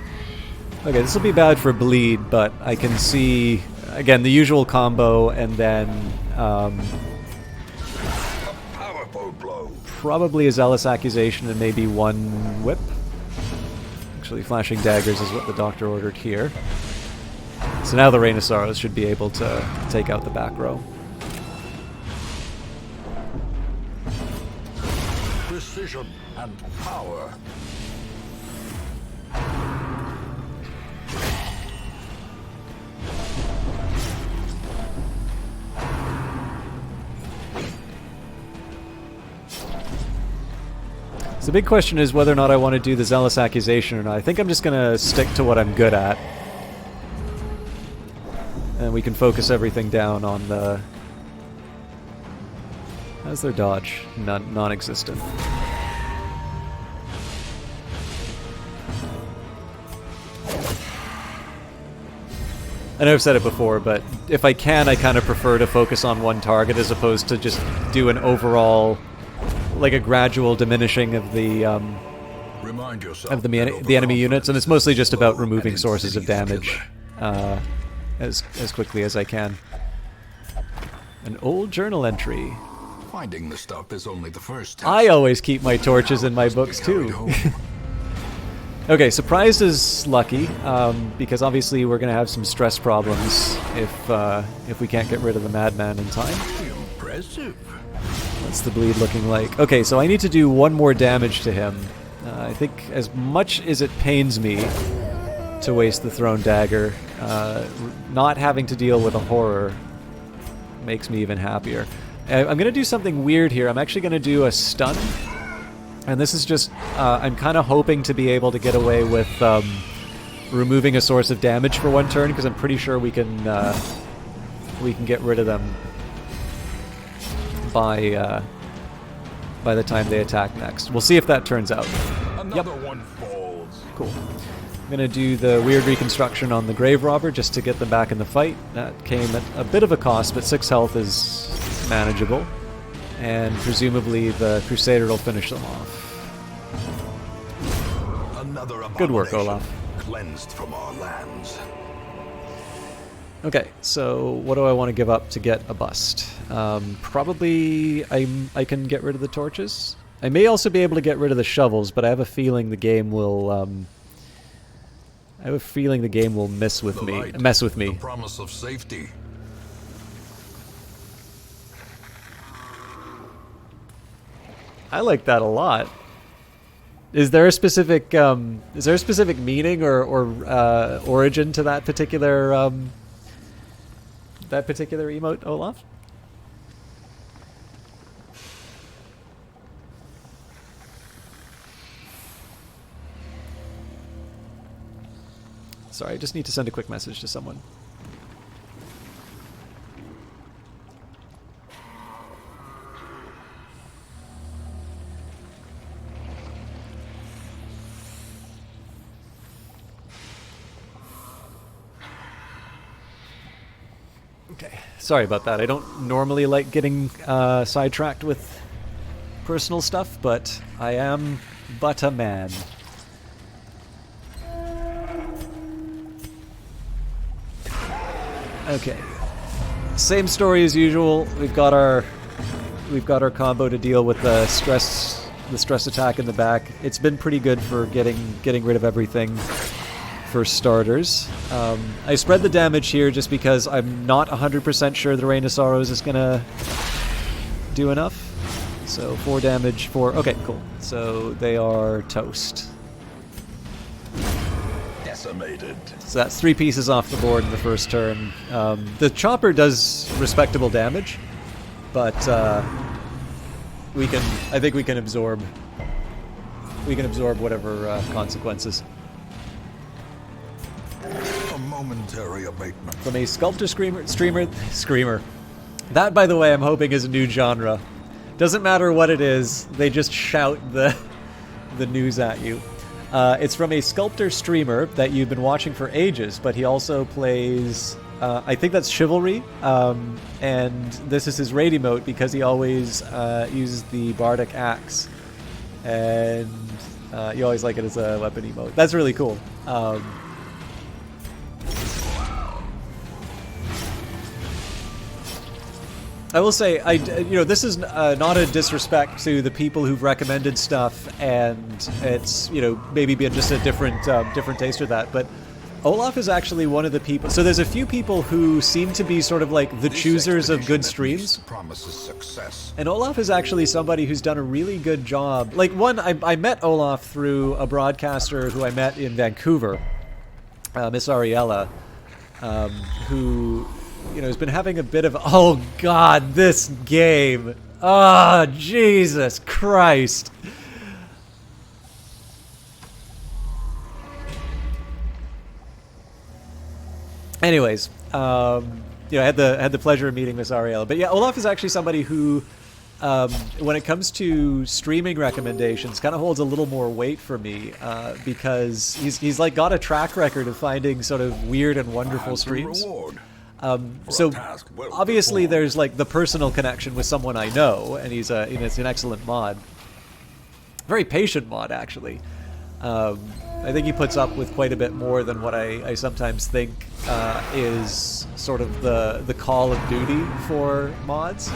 Okay, this will be bad for bleed, but I can see, again, the usual combo, and then A powerful blow. probably a zealous accusation and maybe one whip. Actually, flashing daggers is what the doctor ordered here. So now the Rhinoceros should be able to take out the back row. Precision and power. So the big question is whether or not I want to do the zealous accusation or not. I think I'm just going to stick to what I'm good at. And we can focus everything down on the... How's their dodge? Non-existent. I know I've said it before, but if I can, I kind of prefer to focus on one target as opposed to just do an overall... like a gradual diminishing of the Remind yourself of the enemy units, and it's mostly just about removing sources of damage as quickly as I can. An old journal entry. Finding the stuff is only the first step. I always keep my torches in my books too. Okay, surprise is lucky because obviously we're gonna have some stress problems if we can't get rid of the madman in time. Impressive. What's the bleed looking like? Okay, so I need to do one more damage to him. I think as much as it pains me to waste the thrown dagger, not having to deal with a horror makes me even happier. I'm going to do something weird here. I'm actually going to do a stun. And this is just... I'm kind of hoping to be able to get away with removing a source of damage for one turn, because I'm pretty sure we can get rid of them by the time they attack next. We'll see if that turns out. Another one falls. Cool. I'm gonna do the weird reconstruction on the grave robber just to get them back in the fight. That came at a bit of a cost, but 6 health is manageable. And presumably the Crusader will finish them off. Another Good work, abomination Olaf. Cleansed from our lands. Okay, so what do I want to give up to get a bust? Probably I can get rid of the torches. I may also be able to get rid of the shovels, but I have a feeling the game will mess with me. The promise of safety. I like that a lot. Is there a specific meaning or origin to that particular emote, Olaf? Sorry, I just need to send a quick message to someone. Okay, sorry about that. I don't normally like getting sidetracked with personal stuff, but I am but a man. Okay. Same story as usual. We've got our combo to deal with the stress attack in the back. It's been pretty good for getting rid of everything for starters. I spread the damage here just because I'm not 100% sure the Rain of Sorrows is gonna do enough. So 4 damage for... Okay, cool. So they are toast. Decimated. So that's 3 pieces off the board in the first turn. The chopper does respectable damage, but I think we can absorb whatever consequences. A momentary abatement. From a sculptor screamer. That, by the way, I'm hoping is a new genre. Doesn't matter what it is, they just shout the news at you. It's from a sculptor streamer that you've been watching for ages, but he also plays, I think that's Chivalry, and this is his raid emote because he always uses the Bardic Axe, and you always like it as a weapon emote. That's really cool. I will say, this is not a disrespect to the people who've recommended stuff, and it's, maybe been just a different taste or that, but Olaf is actually one of the people. So there's a few people who seem to be sort of like the choosers of good streams. Promises success. And Olaf is actually somebody who's done a really good job. Like, I met Olaf through a broadcaster who I met in Vancouver, Miss Ariella, who... has been having a bit of... Oh, God, this game. Oh, Jesus Christ. Anyways, I had the pleasure of meeting Miss Ariel. But yeah, Olaf is actually somebody who, when it comes to streaming recommendations, kind of holds a little more weight for me, because he's like got a track record of finding sort of weird and wonderful streams. So obviously there's like the personal connection with someone I know, and he's an excellent mod. Very patient mod, actually. I think he puts up with quite a bit more than what I sometimes think is sort of the call of duty for mods.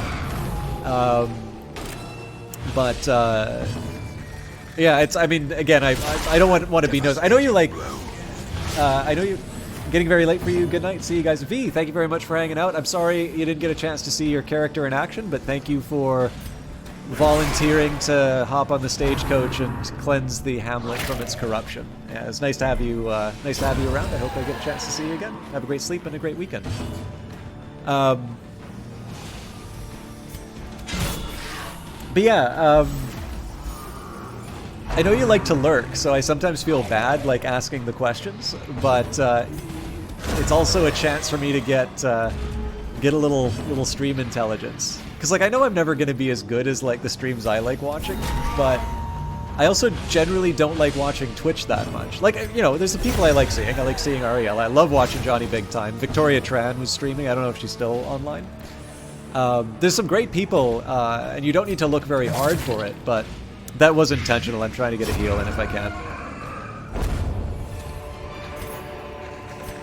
Yeah, it's. I mean, again, I don't want to be nosy. I know you like. I know you. Getting very late for you. Good night. See you guys. V, thank you very much for hanging out. I'm sorry you didn't get a chance to see your character in action, but thank you for volunteering to hop on the stagecoach and cleanse the hamlet from its corruption. Yeah, it's nice to have you. Nice to have you around. I hope I get a chance to see you again. Have a great sleep and a great weekend. But yeah. I know you like to lurk, so I sometimes feel bad like asking the questions, but it's also a chance for me to get a little stream intelligence. Because like I know I'm never going to be as good as like the streams I like watching, but I also generally don't like watching Twitch that much. Like, there's the people I like seeing. I like seeing Ariel. I love watching Johnny Big Time. Victoria Tran was streaming. I don't know if she's still online. There's some great people, and you don't need to look very hard for it, but that was intentional. I'm trying to get a heal in if I can.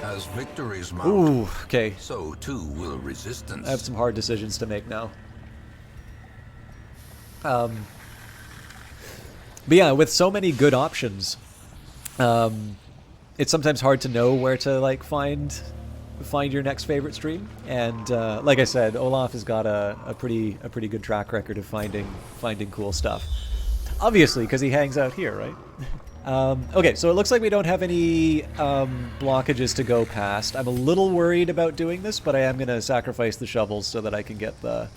As victories mount, Ooh, okay. so too will resistance. I have some hard decisions to make now. But yeah, with so many good options, it's sometimes hard to know where to like find your next favorite stream. And like I said, Olaf has got a pretty good track record of finding cool stuff. Obviously, because he hangs out here, right? Okay, so it looks like we don't have any blockages to go past. I'm a little worried about doing this, but I am going to sacrifice the shovels so that I can get the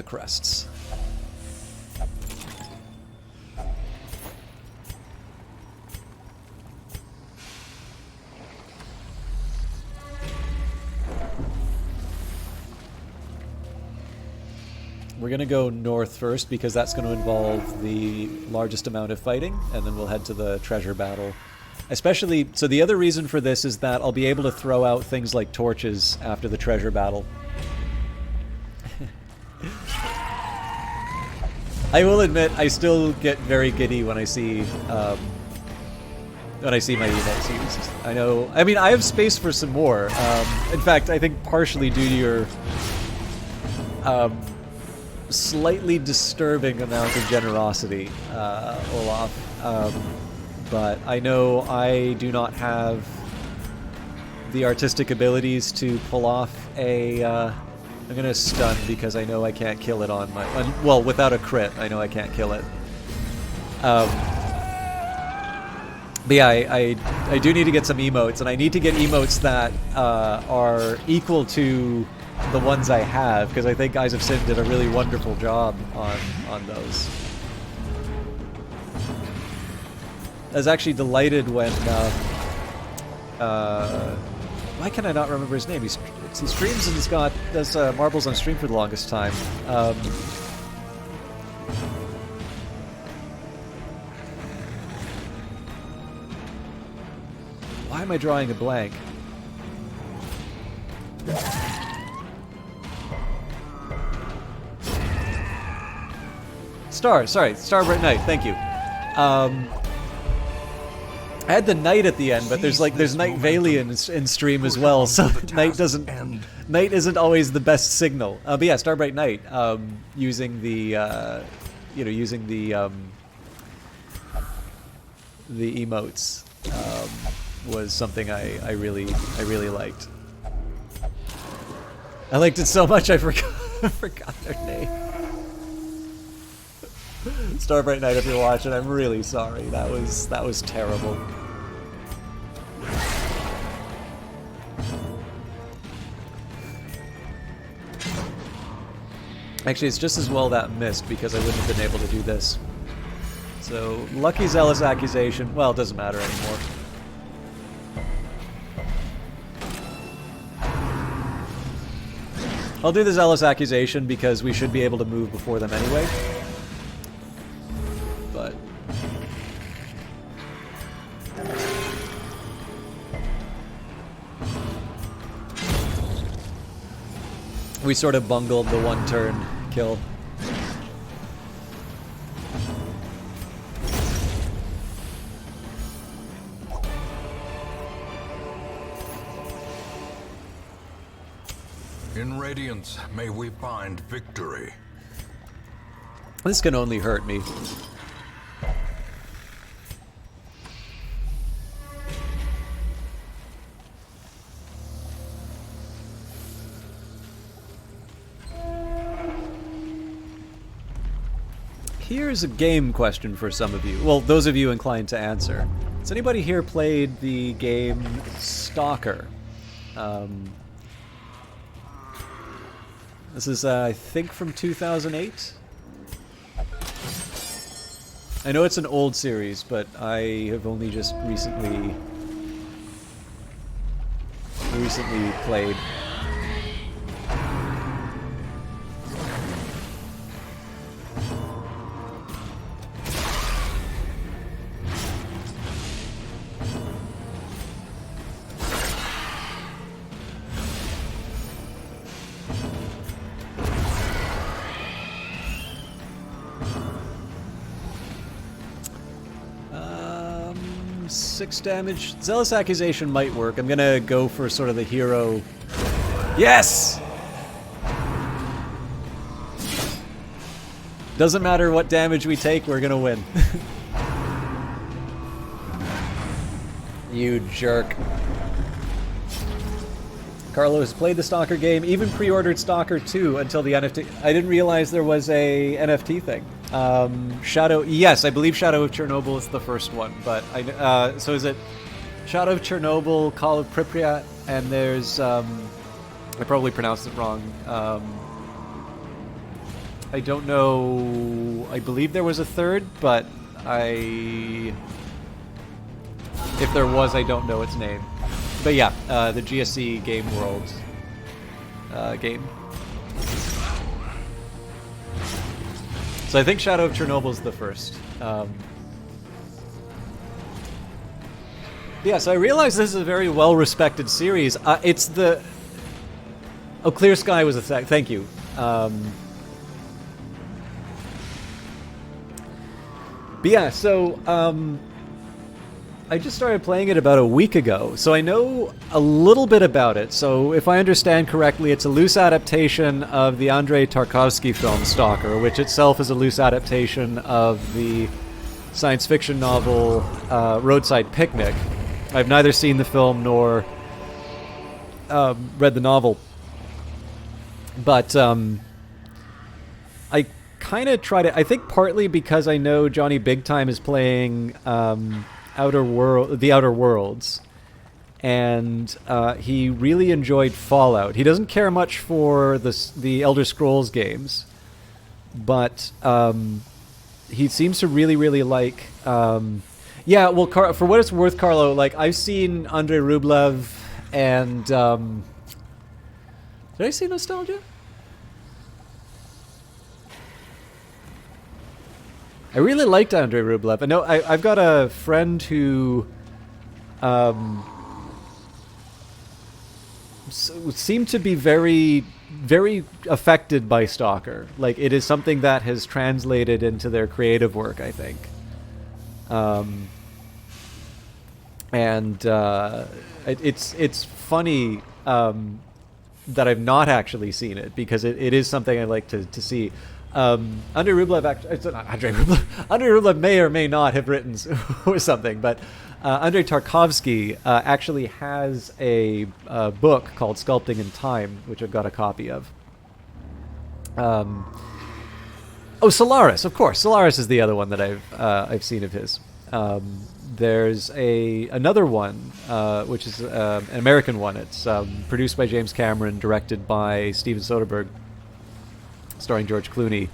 crests. We're going to go north first because that's going to involve the largest amount of fighting, and then we'll head to the treasure battle. Especially, so the other reason for this is that I'll be able to throw out things like torches after the treasure battle. I will admit, I still get very giddy when I see my emails used. I know. I mean, I have space for some more. In fact, I think partially due to your slightly disturbing amount of generosity, Olaf. But I know I do not have the artistic abilities to pull off a. I'm gonna stun because I know I can't kill it on my. Well, without a crit, I know I can't kill it. But yeah, I do need to get some emotes, and I need to get emotes that are equal to the ones I have, because I think Eyes of Sin did a really wonderful job on those. I was actually delighted when why can I not remember his name? He streams and does marbles on stream for the longest time. Why am I drawing a blank? Starbright Knight, thank you. I had the Knight at the end, but there's Knight Valiant in stream as well, so Knight isn't always the best signal. But yeah, Starbright Knight, using the emotes, was something I really liked. I liked it so much I forgot their name. Starbright Knight, if you're watching, I'm really sorry. That was terrible. Actually, it's just as well that missed, because I wouldn't have been able to do this. So, Lucky Zealous Accusation. Well, it doesn't matter anymore. I'll do the Zealous Accusation because we should be able to move before them anyway. But we sort of bungled the one-turn kill. In Radiance, may we find victory. This can only hurt me. Here's a game question for some of you. Well, those of you inclined to answer. Has anybody here played the game Stalker? This is, I think, from 2008. I know it's an old series, but I have only just recently played. Six damage. Zealous Accusation might work. I'm gonna go for sort of the hero. Yes! Doesn't matter what damage we take, we're gonna win. You jerk. Carlos played the Stalker game, even pre-ordered Stalker 2 until the NFT. I didn't realize there was a NFT thing. Shadow, yes, I believe Shadow of Chernobyl is the first one, but so is it Shadow of Chernobyl, Call of Pripyat, and there's, I probably pronounced it wrong. I don't know, I believe there was a third, but if there was, I don't know its name. But yeah, the GSC Game World game. So I think Shadow of Chernobyl is the first. Yeah, so I realize this is a very well-respected series. It's the... Oh, Clear Sky was a... Thank you. But yeah, so I just started playing it about a week ago, so I know a little bit about it. So if I understand correctly, it's a loose adaptation of the Andrei Tarkovsky film Stalker, which itself is a loose adaptation of the science fiction novel Roadside Picnic. I've neither seen the film nor read the novel, but I kind of tried it. I think partly because I know Johnny Big Time is playing the Outer Worlds, and he really enjoyed Fallout. He doesn't care much for the Elder Scrolls games, but he seems to really like. Yeah, well, for what it's worth, Carlo, like I've seen Andrei Rublev and did I say Nostalgia? I really liked Andrei Rublev. I know I've got a friend who seemed to be very affected by Stalker. Like it is something that has translated into their creative work, I think. It's funny that I've not actually seen it because it is something I like to see. Andrei Rublev may or may not have written or something, but Andrei Tarkovsky actually has a book called Sculpting in Time, which I've got a copy of. Solaris, of course. Solaris is the other one that I've seen of his. There's another one, which is an American one. It's produced by James Cameron, directed by Steven Soderbergh, starring George Clooney,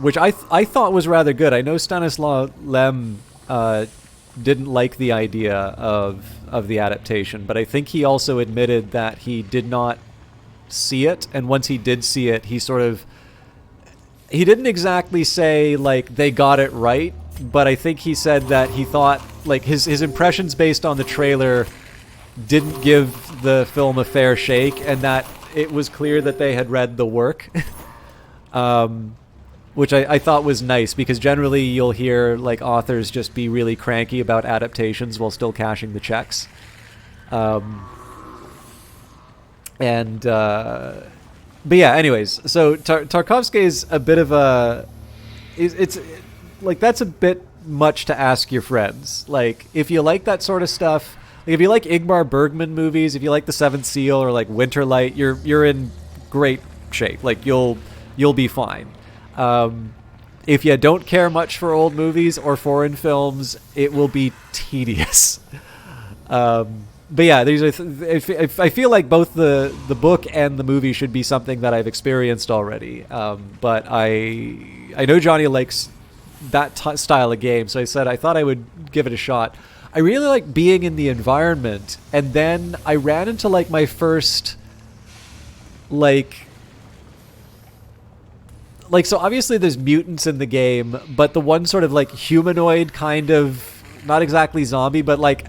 which I thought was rather good. I know Stanislaw Lem didn't like the idea of the adaptation, but I think he also admitted that he did not see it, and once he did see it, he didn't exactly say like they got it right, but I think he said that he thought like his impressions based on the trailer didn't give the film a fair shake, and that it was clear that they had read the work, which I thought was nice, because generally you'll hear like authors just be really cranky about adaptations while still cashing the checks. But yeah, anyways, so Tarkovsky is a bit of a... It's like, that's a bit much to ask your friends. Like, if you like that sort of stuff, like if you like Ingmar Bergman movies, if you like The Seventh Seal or like Winterlight, you're in great shape. Like, you'll be fine. If you don't care much for old movies or foreign films, it will be tedious. But yeah, I feel like both the book and the movie should be something that I've experienced already. But I know Johnny likes that style of game, so I thought I would give it a shot. I really like being in the environment, and then I ran into like my first so obviously there's mutants in the game, but the one sort of like humanoid kind of, not exactly zombie, but like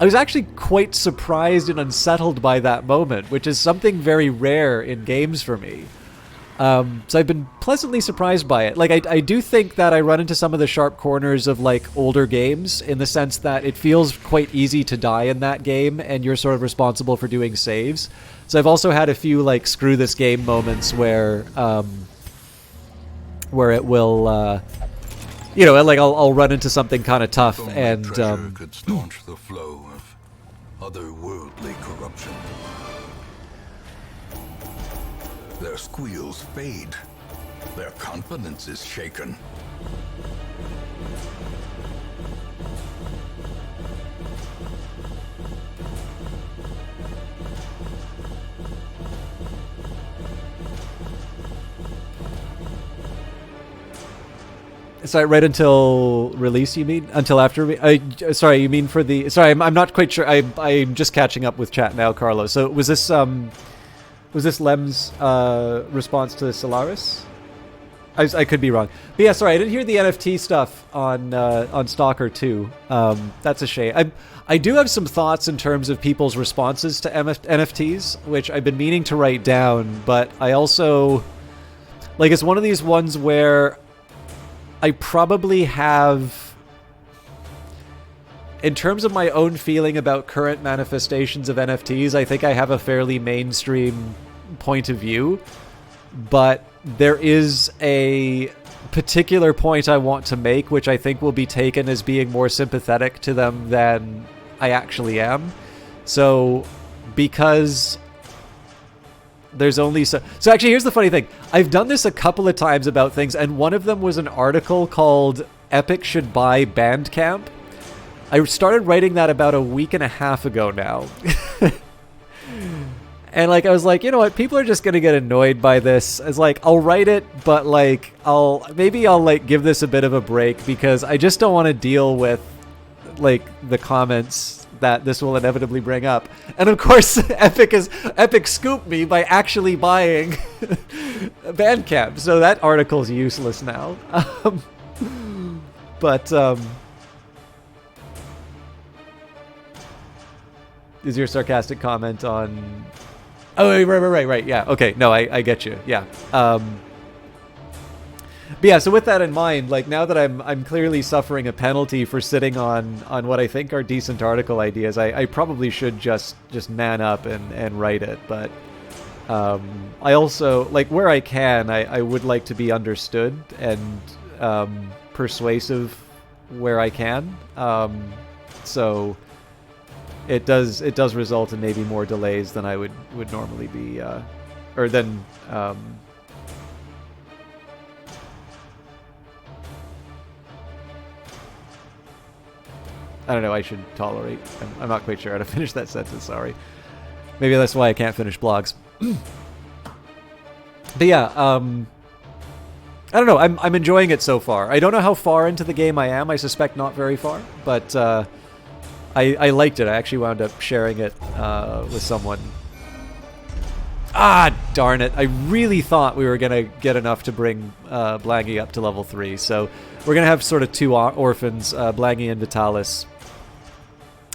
I was actually quite surprised and unsettled by that moment, which is something very rare in games for me. So I've been pleasantly surprised by it. Like, I do think that I run into some of the sharp corners of like older games, in the sense that it feels quite easy to die in that game, and you're sort of responsible for doing saves. So I've also had a few like screw this game moments where it will, like I'll run into something kind of tough, and treasure could staunch the flow of otherworldly corruption. Their squeals fade. Their confidence is shaken. Sorry, right until release, you mean? Until after? Sorry, you mean for the... Sorry, I'm not quite sure. I'm just catching up with chat now, Carlos. So was this Lem's response to Solaris? I could be wrong. But yeah, sorry, I didn't hear the NFT stuff on Stalker 2. That's a shame. I do have some thoughts in terms of people's responses to NFTs, which I've been meaning to write down, but I Like, it's one of these ones where I probably have, in terms of my own feeling about current manifestations of NFTs, I think I have a fairly mainstream point of view, but there is a particular point I want to make, which I think will be taken as being more sympathetic to them than I actually am. So, because there's only so actually, here's the funny thing. I've done this a couple of times about things, and one of them was an article called Epic Should Buy Bandcamp. I started writing that about a week and a half ago now. And like, I was like, you know what, people are just gonna get annoyed by this. It's like, I'll write it, but like, I'll like give this a bit of a break, because I just don't want to deal with like the comments that this will inevitably bring up. And of course, Epic scooped me by actually buying Bandcamp, so that article's useless now. But is your sarcastic comment on? Oh, right. Yeah. Okay. No, I get you. Yeah. But yeah. So with that in mind, like, now that I'm clearly suffering a penalty for sitting on what I think are decent article ideas, I probably should just man up and write it. But I also, like, where I can, I would like to be understood and persuasive where I can. So it does result in maybe more delays than I would normally be, or than I don't know, I should tolerate. I'm not quite sure how to finish that sentence, sorry. Maybe that's why I can't finish blogs. But yeah, I don't know, I'm enjoying it so far. I don't know how far into the game I am. I suspect not very far, but I liked it. I actually wound up sharing it with someone. Ah, darn it. I really thought we were going to get enough to bring Blangy up to level 3. So we're going to have sort of two orphans. Blangy and Vitalis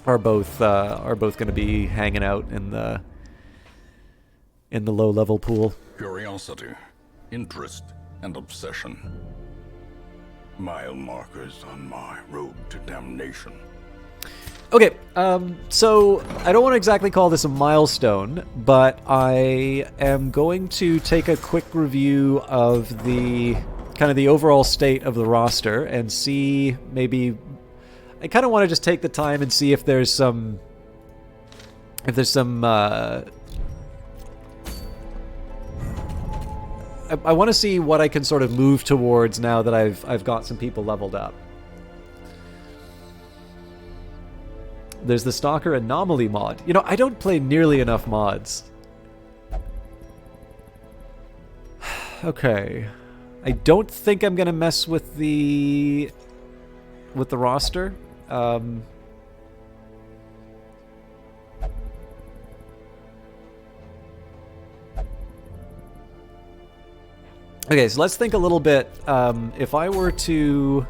are both going to be hanging out in the low-level pool. Curiosity, interest, and obsession. Mile markers on my road to damnation. Okay, so I don't want to exactly call this a milestone, but I am going to take a quick review of the kind of the overall state of the roster and see, maybe I kind of want to just take the time and see if there's some I want to see what I can sort of move towards now that I've got some people leveled up. There's the Stalker Anomaly mod. You know, I don't play nearly enough mods. Okay. I don't think I'm gonna mess with the roster. Okay, so let's think a little bit. If I were to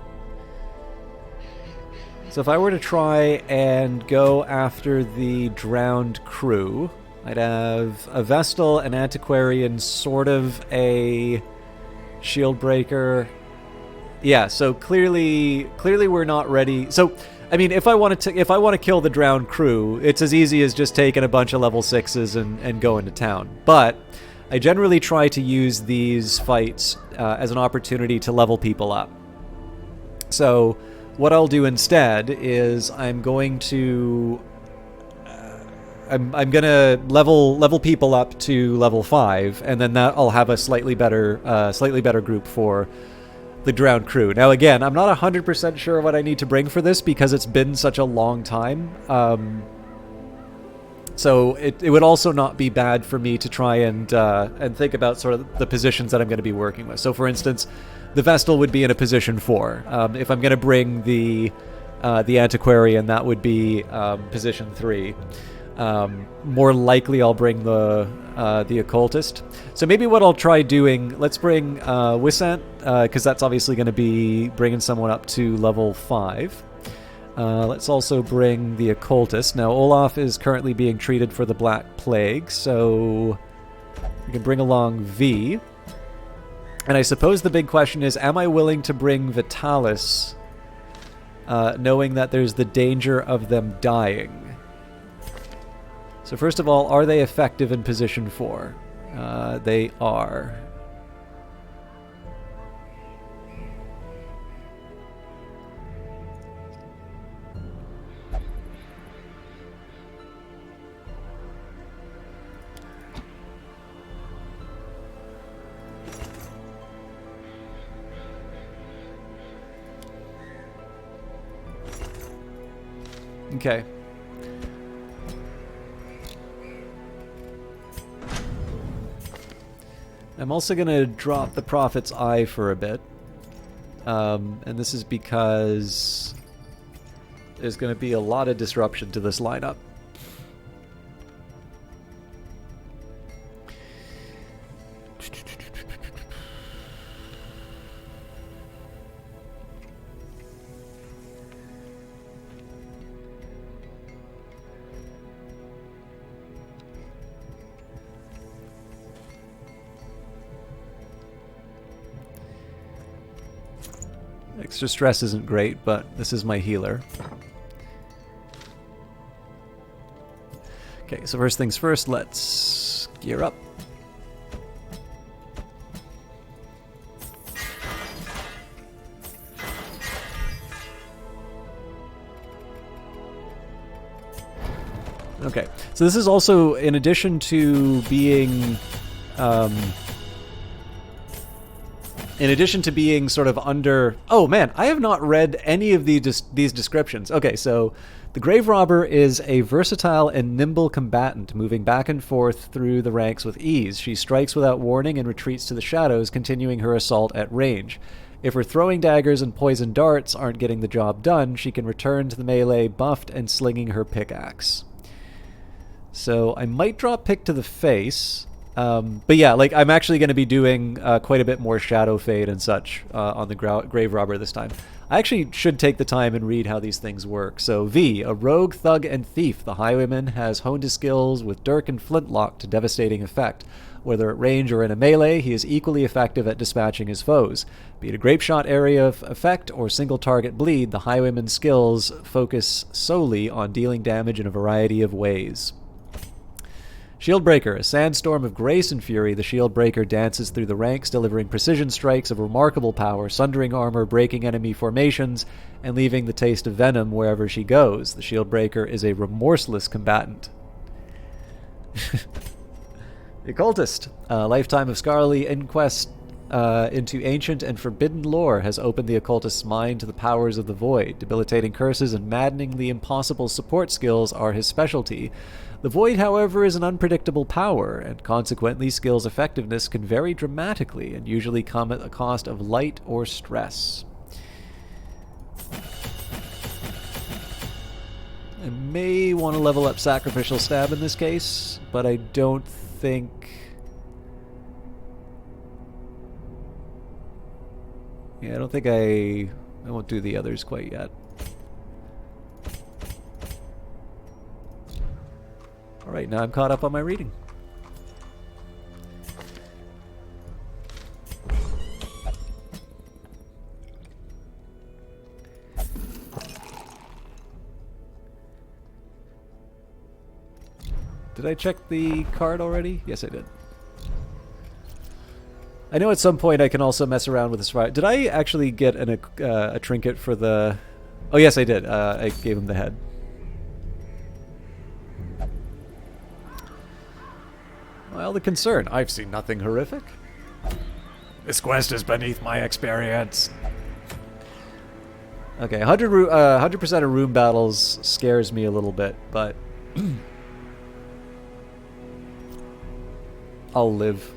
try and go after the drowned crew, I'd have a Vestal, an Antiquarian, sort of a Shield Breaker. Yeah, so clearly we're not ready. So, I mean, if I want to kill the drowned crew, it's as easy as just taking a bunch of level 6s and going to town. But I generally try to use these fights as an opportunity to level people up. So what I'll do instead is I'm going to level people up to level 5, and then that I'll have a slightly better group for the drowned crew. Now again, I'm not 100% sure what I need to bring for this because it's been such a long time. So it would also not be bad for me to try and think about sort of the positions that I'm going to be working with. So for instance, the Vestal would be in a position 4. If I'm going to bring the Antiquarian, that would be position 3. More likely I'll bring the Occultist. So maybe what I'll try doing, let's bring Wissant, because that's obviously going to be bringing someone up to level 5. Let's also bring the Occultist. Now, Olaf is currently being treated for the Black Plague, so we can bring along V. And I suppose the big question is, am I willing to bring Vitalis, knowing that there's the danger of them dying? So first of all, are they effective in position 4? They are. Okay. I'm also going to drop the Prophet's Eye for a bit. And this is because there's going to be a lot of disruption to this lineup. Extra stress isn't great, but this is my healer. Okay, so first things first, let's gear up. Okay, so this is also, in addition to being... in addition to being sort of under... Oh man, I have not read any of these descriptions. Okay, so the Grave Robber is a versatile and nimble combatant, moving back and forth through the ranks with ease. She strikes without warning and retreats to the shadows, continuing her assault at range. If her throwing daggers and poison darts aren't getting the job done, she can return to the melee buffed and slinging her pickaxe. So I might drop Pick to the face... but yeah, like I'm actually going to be doing quite a bit more Shadow Fade and such on the Grave Robber this time. I actually should take the time and read how these things work. So V, a rogue, thug, and thief, the Highwayman has honed his skills with dirk and flintlock to devastating effect. Whether at range or in a melee, he is equally effective at dispatching his foes. Be it a grape shot area of effect or single target bleed, the Highwayman's skills focus solely on dealing damage in a variety of ways. Shieldbreaker, a sandstorm of grace and fury, the Shieldbreaker dances through the ranks, delivering precision strikes of remarkable power, sundering armor, breaking enemy formations, and leaving the taste of venom wherever she goes. The Shieldbreaker is a remorseless combatant. The Occultist, a lifetime of scholarly inquest into ancient and forbidden lore has opened the Occultist's mind to the powers of the void. Debilitating curses and maddeningly impossible support skills are his specialty. The void, however, is an unpredictable power, and consequently skills' effectiveness can vary dramatically and usually come at the cost of light or stress. I may want to level up Sacrificial Stab in this case, but I don't think... Yeah, I don't think I won't do the others quite yet. Alright, now I'm caught up on my reading. Did I check the card already? Yes, I did. I know at some point I can also mess around with this. Did I actually get a trinket for the... Oh, yes, I did. I gave him the head. Well, the concern. I've seen nothing horrific. This quest is beneath my experience. Okay, 100% of room battles scares me a little bit, but... I'll live.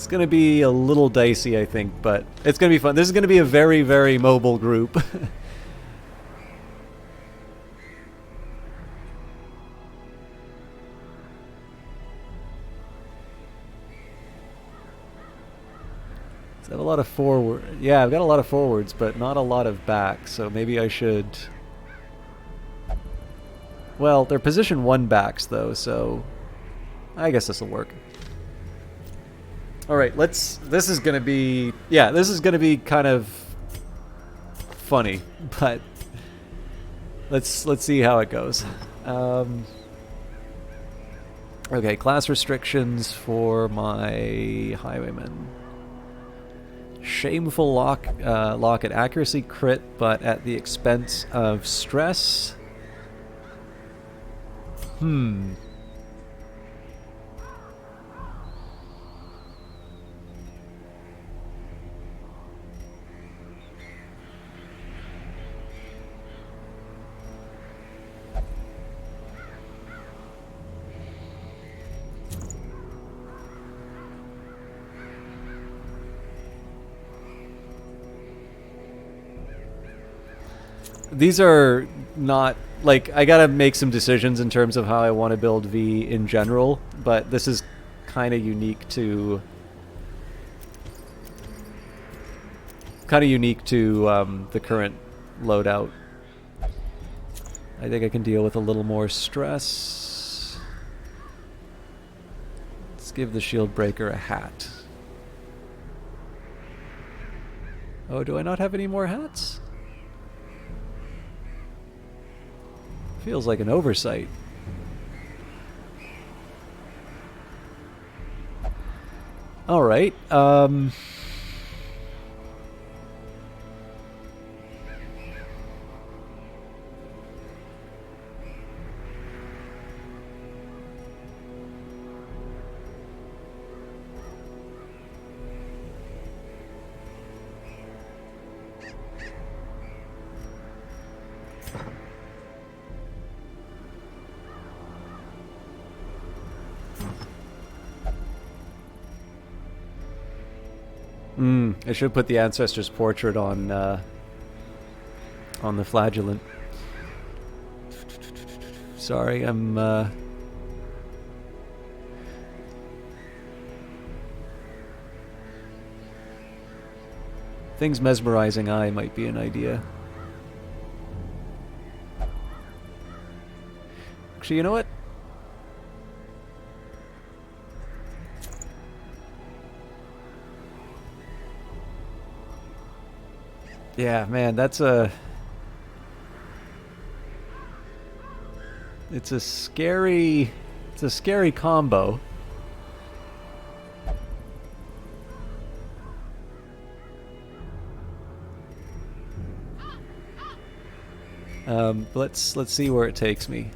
It's going to be a little dicey, I think, but it's going to be fun. This is going to be a very, very mobile group. I have a lot of forward. Yeah, I've got a lot of forwards, but not a lot of backs. So maybe I should. Well, they're position 1 backs though, so I guess this will work. All right, let's. This is gonna be. Yeah, this is gonna be kind of funny, but let's see how it goes. Okay, class restrictions for my highwaymen. Shameful lock at accuracy crit, but at the expense of stress. These are not, like, I gotta make some decisions in terms of how I want to build V in general, but this is kind of unique to the current loadout. I think I can deal with a little more stress. Let's give the shield breaker a hat. Oh, do I not have any more hats? Feels like an oversight. All right. I should put the ancestor's portrait on the flagellant. Sorry, I'm Things mesmerizing eye might be an idea. Actually, you know what? Yeah, man, that's a... It's a scary combo. Let's see where it takes me.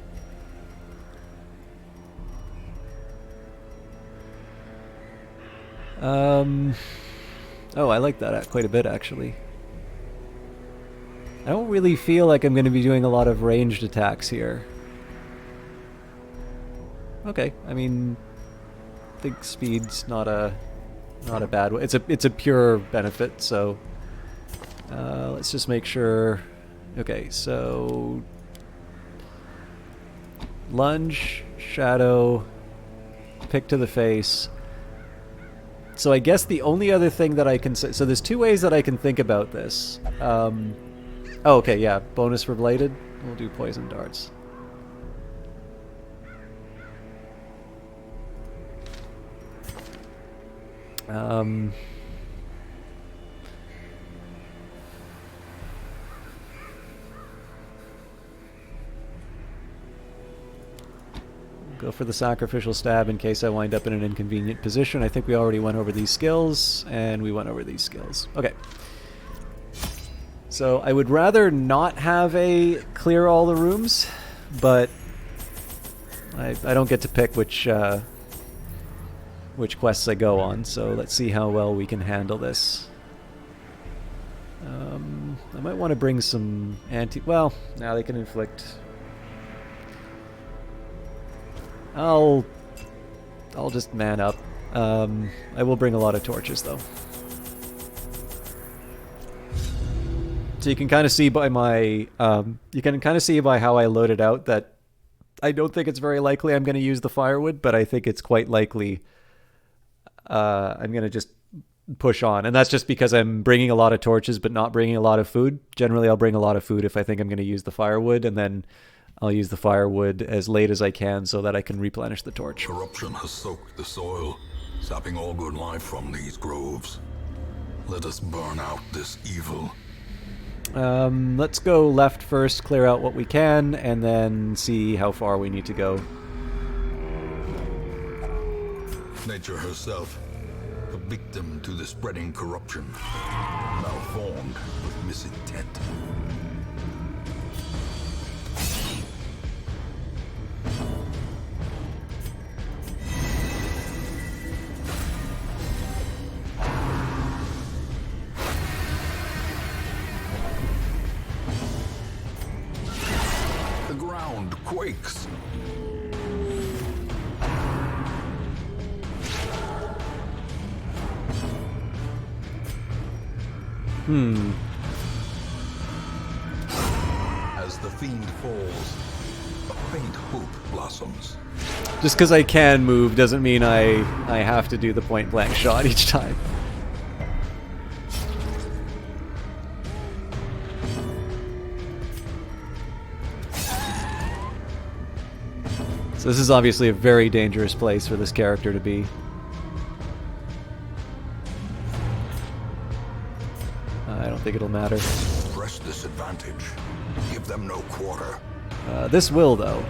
Oh, I like that quite a bit, actually. I don't really feel like I'm going to be doing a lot of ranged attacks here. Okay, I mean, I think speed's not a bad way. It's a pure benefit, so let's just make sure. Okay, so lunge, shadow, pick to the face. So I guess the only other thing that I can say, so there's two ways that I can think about this. Oh, okay, yeah, bonus for bladed. We'll do poison darts. Go for the sacrificial stab in case I wind up in an inconvenient position. I think we already went over these skills, and we went over these skills. Okay. So I would rather not have a clear all the rooms, but I don't get to pick which quests I go on, so let's see how well we can handle this. I might want to bring some well, now they can inflict. I'll just man up. I will bring a lot of torches, though. So you can kind of see by my, you can kind of see by how I load it out that I don't think it's very likely I'm going to use the firewood, but I think it's quite likely I'm going to just push on. And that's just because I'm bringing a lot of torches, but not bringing a lot of food. Generally, I'll bring a lot of food if I think I'm going to use the firewood, and then I'll use the firewood as late as I can so that I can replenish the torch. Corruption has soaked the soil, sapping all good life from these groves. Let us burn out this evil. Let's go left first, clear out what we can, and then see how far we need to go. Nature herself, a victim to the spreading corruption, malformed with misintent. The ground quakes. As the fiend falls, a faint hope blossoms. Just because I can move doesn't mean I have to do the point blank shot each time. So this is obviously a very dangerous place for this character to be. I don't think it'll matter. Press this advantage. Give them no quarter. This will, though.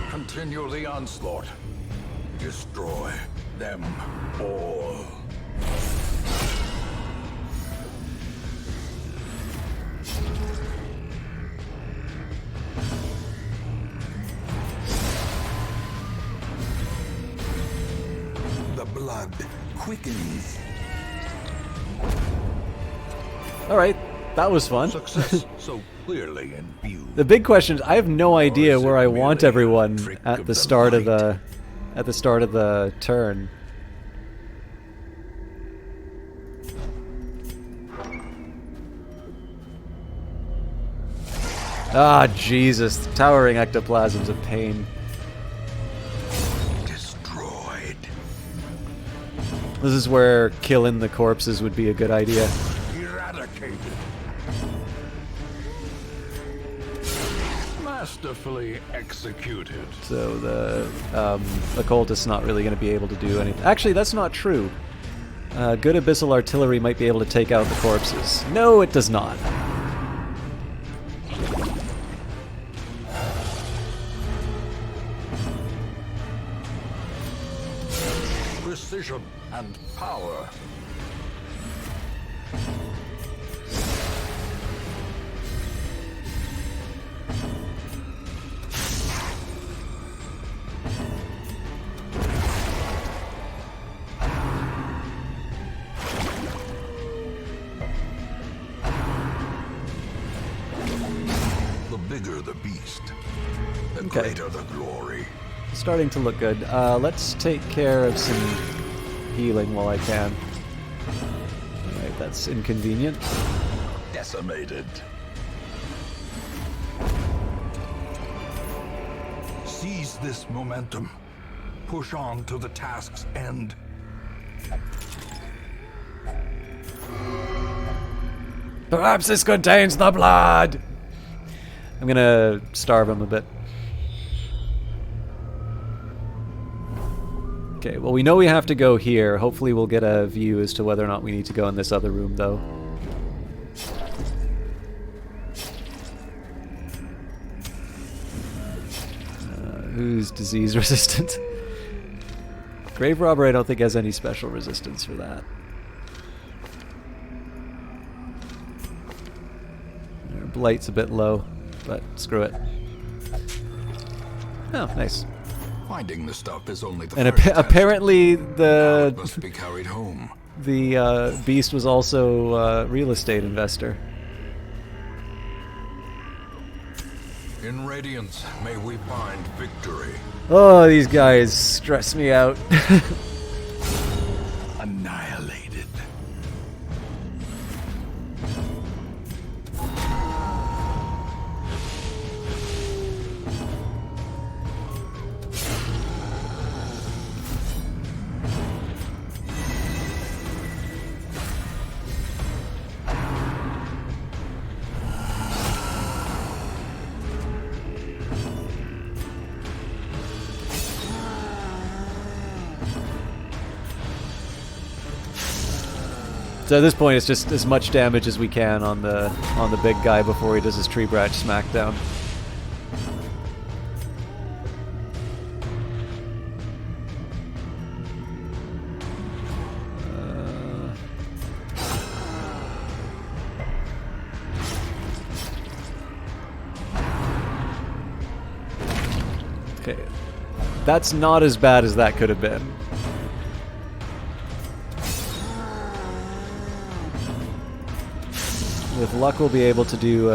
Continue the onslaught. Destroy them all. The blood quickens. Alright, that was fun. Success so clearly in view. The big question is, I have no idea is where it I want merely a everyone trick at of the the start of light? the turn. Ah, Jesus. Towering ectoplasm's a pain. Destroyed. This is where killing the corpses would be a good idea. Eradicated. Masterfully executed. So the occultist's not really going to be able to do anything. Actually, that's not true. Good abyssal artillery might be able to take out the corpses. No, it does not. Precision and power. The bigger the beast, the greater the glory. Starting to look good. Let's take care of some healing while I can. Alright, that's inconvenient. Decimated. Seize this momentum. Push on to the task's end. Perhaps this contains the blood! I'm gonna starve him a bit. Okay, well, we know we have to go here. Hopefully we'll get a view as to whether or not we need to go in this other room, though. Who's disease resistant? Grave Robber I don't think has any special resistance for that. Blight's a bit low, but screw it. Oh, nice. Finding the stuff is only the And first test. apparently Now the it must be carried home. beast was also a real estate investor. In Radiance, may we find victory. Oh, these guys stress me out. Annihilated. So at this point, it's just as much damage as we can on the big guy before he does his tree branch smackdown. Okay, that's not as bad as that could have been. With luck, we'll be able to do,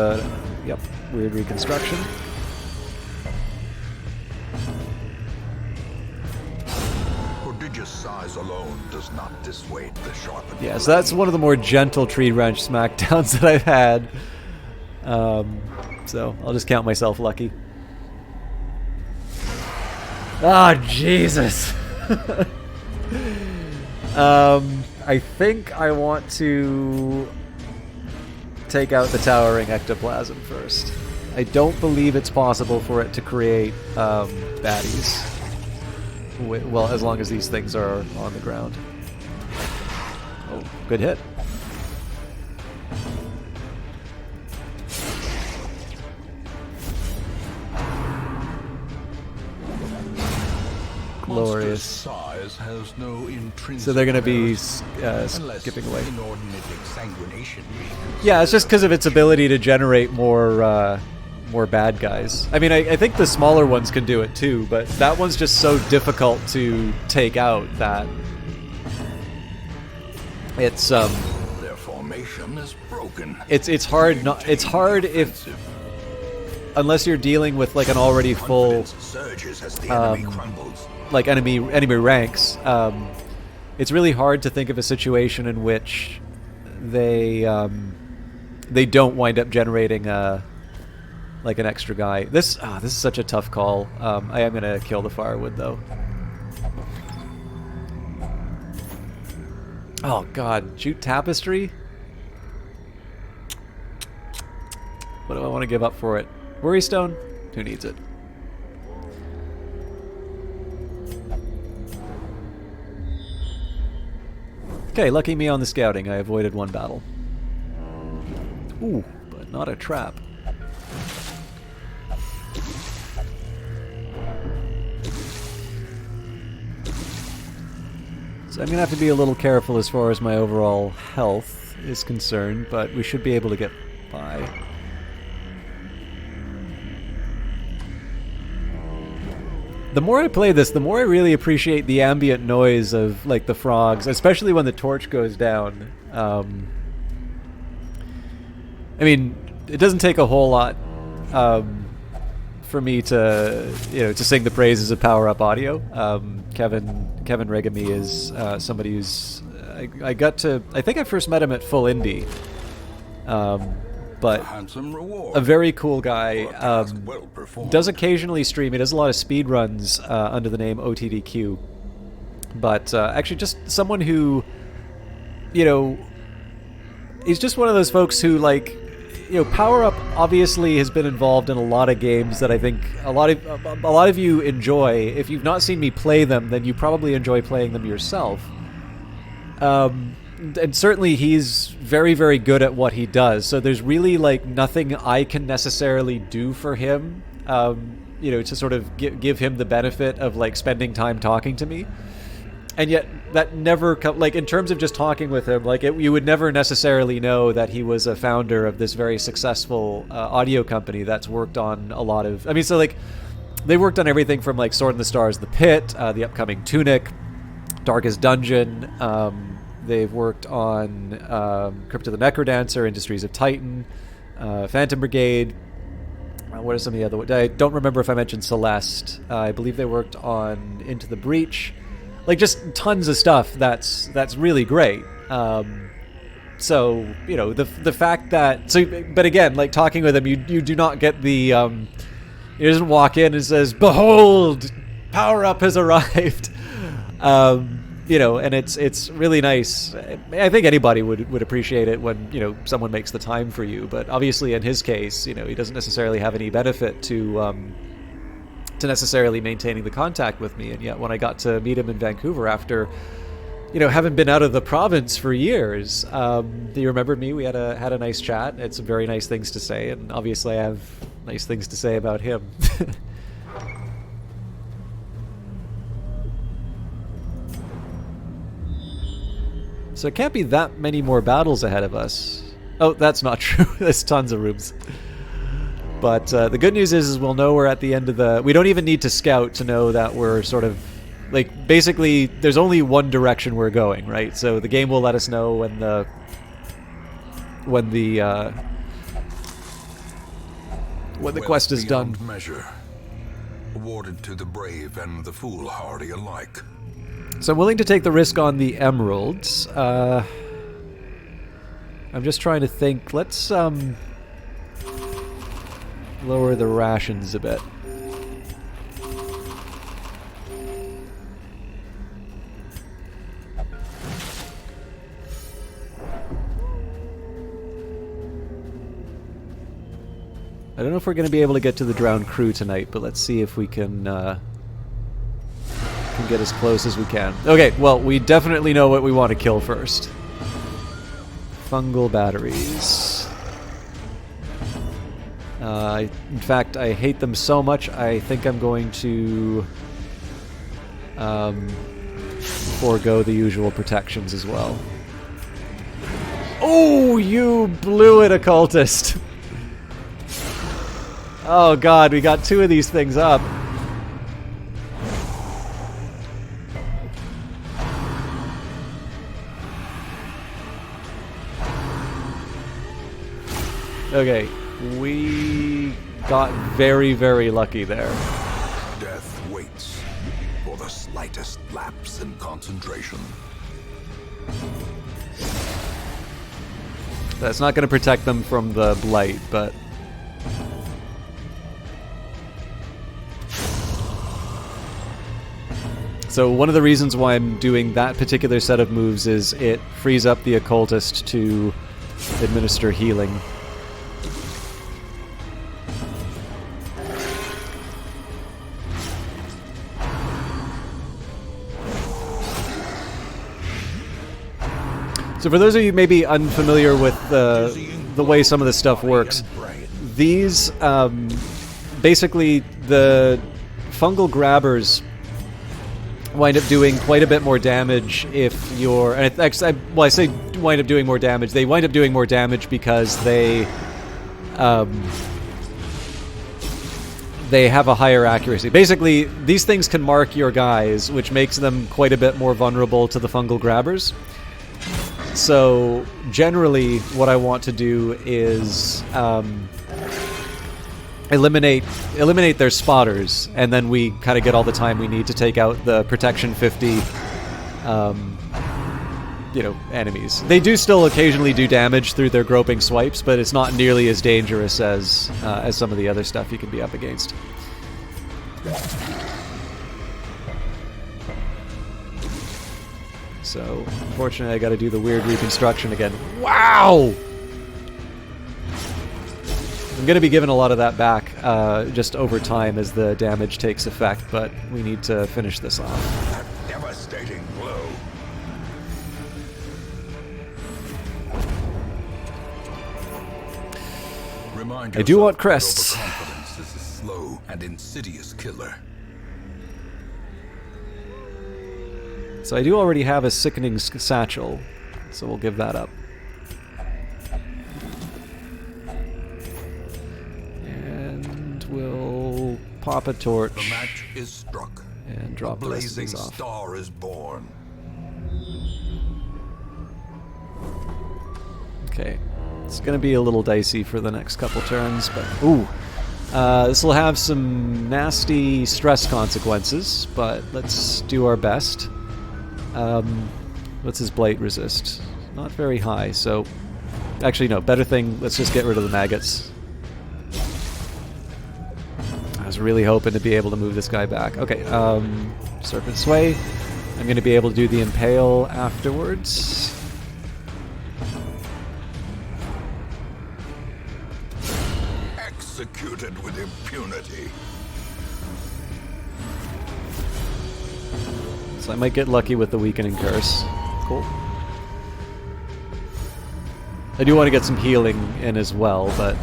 yep, weird reconstruction. Prodigious size alone does not dissuade the sharpened. Yeah, so that's one of the more gentle tree branch smackdowns that I've had. So I'll just count myself lucky. Ah, Jesus! I think I want to take out the towering ectoplasm first. I don't believe it's possible for it to create baddies. Well, as long as these things are on the ground. Oh, good hit. Glorious. Size has no intrinsic So they're going to be unless skipping away. inordinate exsanguination Yeah, it's just because of its ability to generate more bad guys. I mean, I think the smaller ones can do it too, but that one's just so difficult to take out that it's their formation is broken. it's hard not it's hard if unless you're dealing with like an already full Surges as the enemy crumbles. like enemy ranks. It's really hard to think of a situation in which they don't wind up generating like an extra guy. This is such a tough call. I am gonna kill the firewood though. Oh god, shoot tapestry? What do I want to give up for it? Worry stone? Who needs it? Okay, lucky me on the scouting. I avoided one battle. Ooh, but not a trap. So I'm going to have to be a little careful as far as my overall health is concerned, but we should be able to get by. The more I play this, the more I really appreciate the ambient noise of like the frogs, especially when the torch goes down. I mean, it doesn't take a whole lot for me to to sing the praises of Power Up Audio. Kevin Regami is somebody who's I think I first met him at Full Indie. But a very cool guy. Does occasionally stream. He does a lot of speed runs under the name OTDQ. But actually, just someone who, he's just one of those folks who Power Up obviously has been involved in a lot of games that I think a lot of you enjoy. If you've not seen me play them, then you probably enjoy playing them yourself. And certainly he's very, very good at what he does. So there's really nothing I can necessarily do for him, to sort of give him the benefit of spending time talking to me. And yet that never in terms of just talking with him, you would never necessarily know that he was a founder of this very successful audio company that's worked on a lot of. I mean, so they worked on everything from Sword in the Stars, The Pit, the upcoming Tunic, Darkest Dungeon. They've worked on Crypt of the Necrodancer, Industries of Titan, Phantom Brigade, What are some of the other? I don't remember if I mentioned Celeste. I believe they worked on Into the Breach, like just tons of stuff. That's really great. So the fact that but again, like talking with him, you do not get the he doesn't walk in and says, "Behold, power up has arrived." And it's really nice. I think anybody would appreciate it when someone makes the time for you. But obviously, in his case, he doesn't necessarily have any benefit to necessarily maintaining the contact with me. And yet, when I got to meet him in Vancouver after having been out of the province for years, he remembered me. We had a nice chat. Had some very nice things to say, and obviously, I have nice things to say about him. So it can't be that many more battles ahead of us. Oh, that's not true. There's tons of rooms. But the good news is we'll know we're at the end of the... We don't even need to scout to know that we're sort of... Like, basically, there's only one direction we're going, right? So the game will let us know when the quest is done. Measure, awarded to the brave and the foolhardy alike. So I'm willing to take the risk on the emeralds. I'm just trying to think. Let's lower the rations a bit. I don't know if we're going to be able to get to the drowned crew tonight, but let's see if we can get as close as we can. Okay, well, we definitely know what we want to kill first. Fungal batteries. In fact, I hate them so much, I think I'm going to forego the usual protections as well. Oh, you blew it, occultist! Oh god, we got two of these things up. Okay, we got very, very lucky there. Death waits for the slightest lapse in concentration. That's not going to protect them from the blight, but... So one of the reasons why I'm doing that particular set of moves is it frees up the occultist to administer healing. So for those of you maybe unfamiliar with the way some of this stuff works, these basically the fungal grabbers wind up doing quite a bit more damage if you're... And I say wind up doing more damage. They wind up doing more damage because they have a higher accuracy. Basically, these things can mark your guys, which makes them quite a bit more vulnerable to the fungal grabbers. So generally, what I want to do is eliminate their spotters, and then we kind of get all the time we need to take out the Protection 50 enemies. They do still occasionally do damage through their groping swipes, but it's not nearly as dangerous as some of the other stuff you can be up against. So, unfortunately, I got to do the weird reconstruction again. Wow! I'm going to be giving a lot of that back just over time as the damage takes effect, but we need to finish this off. A devastating blow. I do want crests. Overconfidence is a slow and insidious killer. So I do already have a sickening satchel, so we'll give that up. And we'll pop a torch. The match is struck. And drop the rest of these off. Star is born. Okay. It's going to be a little dicey for the next couple turns, but... Ooh! This will have some nasty stress consequences, but let's do our best. What's his blight resist? Not very high, so... Actually, no, better thing, let's just get rid of the maggots. I was really hoping to be able to move this guy back. Okay, Serpent Sway. I'm going to be able to do the Impale afterwards. Executed with impunity. So I might get lucky with the Weakening Curse. Cool. I do want to get some healing in as well, but...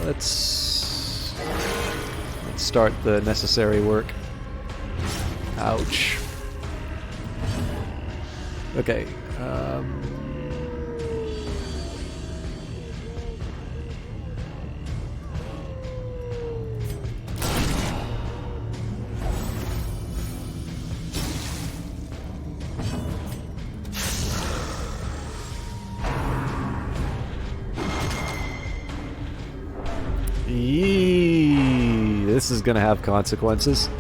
Let's start the necessary work. Ouch. Okay. This is gonna have consequences.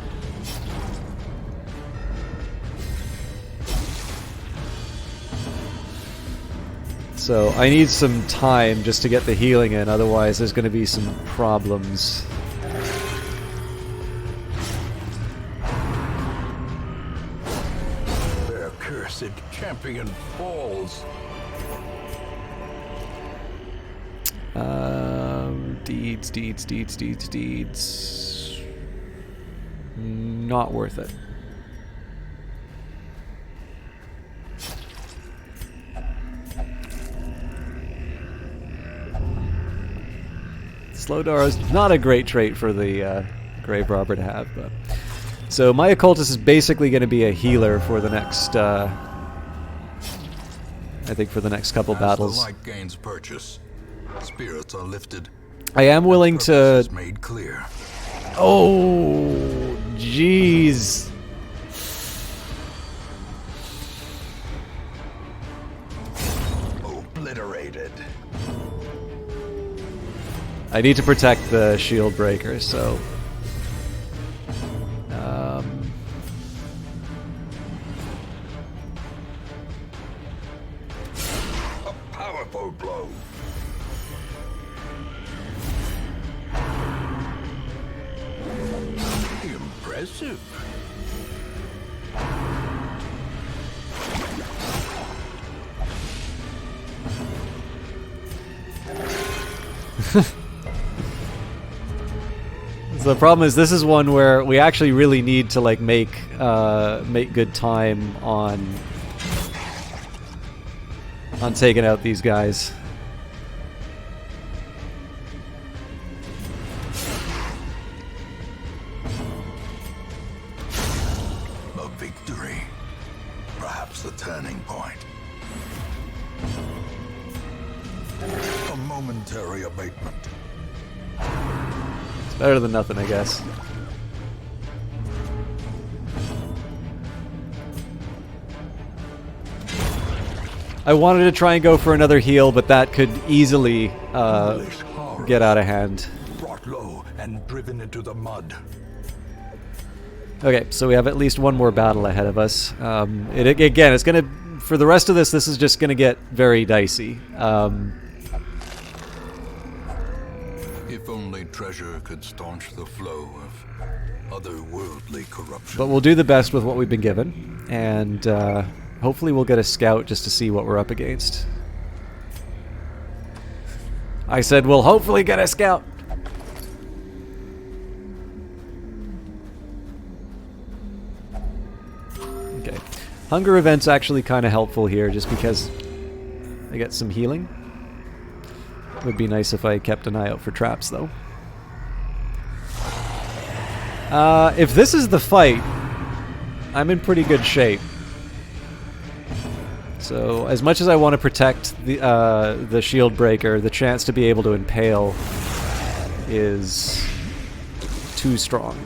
So I need some time just to get the healing in, otherwise there's gonna be some problems. Their cursed champion falls. Deeds. Not worth it. Slowdar is not a great trait for the Grave Robber to have, but... So my Occultist is basically going to be a healer for the next, I think for the next couple battles. As the light gains purchase, spirits are lifted. I am willing to... Is made clear. Oh, jeez. Obliterated. I need to protect the shield breaker, so... A powerful blow. Impressive. So the problem is, this is one where we actually really need to like make good time on taking out these guys. A victory. Perhaps the turning point. A momentary abatement. Better than nothing, I guess. I wanted to try and go for another heal, but that could easily get out of hand. Brought low and driven into the mud. Okay, so we have at least one more battle ahead of us. Again, it's gonna... For the rest of this is just gonna get very dicey. If only treasure could staunch the flow of otherworldly corruption. But we'll do the best with what we've been given, and hopefully we'll get a scout just to see what we're up against. I said we'll hopefully get a scout. Okay. Hunger event's actually kind of helpful here just because I get some healing. Would be nice if I kept an eye out for traps, though. If this is the fight, I'm in pretty good shape. So as much as I want to protect the shield breaker, the chance to be able to impale is too strong.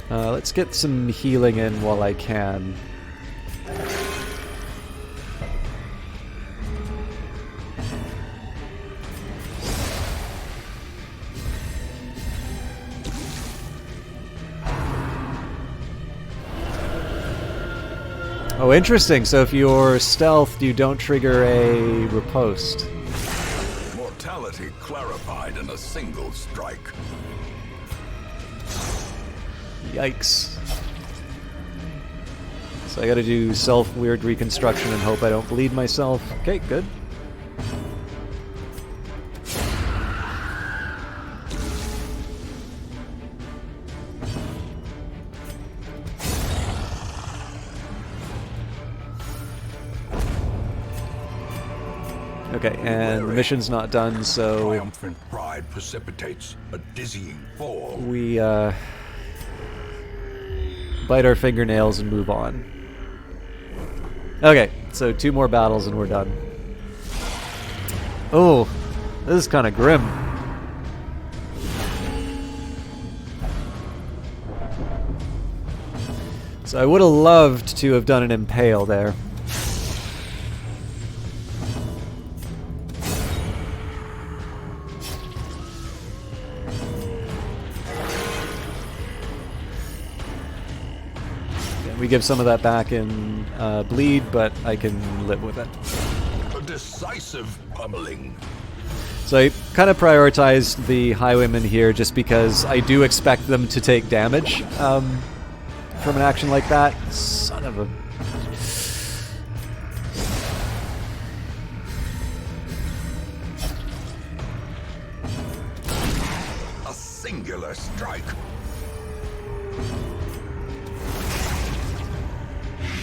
Let's get some healing in while I can. Oh, interesting. So if you're stealthed, you don't trigger a riposte. Mortality clarified in a single strike. Yikes. So I gotta do self-weird reconstruction and hope I don't bleed myself. Okay, good. Okay, and the mission's not done, so Triumphant pride precipitates a dizzying fall. we bite our fingernails and move on. Okay, so 2 more battles and we're done. Oh, this is kind of grim. So I would have loved to have done an impale there. We give some of that back in bleed, but I can live with it. A decisive pummeling. So I kind of prioritized the highwaymen here just because I do expect them to take damage from an action like that. Son of a... A singular strike.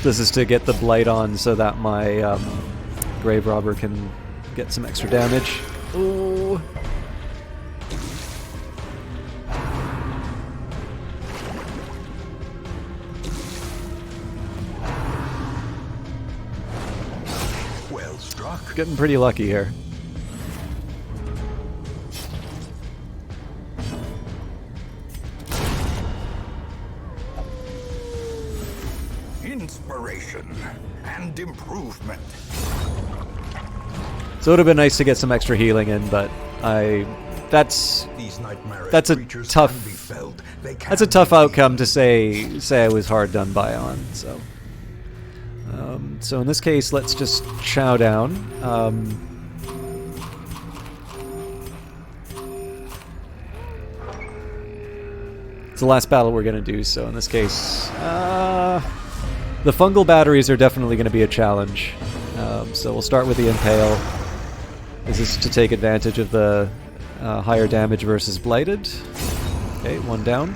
This is to get the blight on so that my grave robber can get some extra damage. Ooh. Well struck. Getting pretty lucky here. Inspiration and improvement. So it would have been nice to get some extra healing in, but that's These nightmarish That's a creatures tough- can be felled. They that's a can tough be outcome to say I was hard done by on. So in this case, let's just chow down. It's the last battle we're gonna do. So in this case, the fungal batteries are definitely going to be a challenge. So we'll start with the impale. Is this to take advantage of the higher damage versus blighted? Okay, 1 down.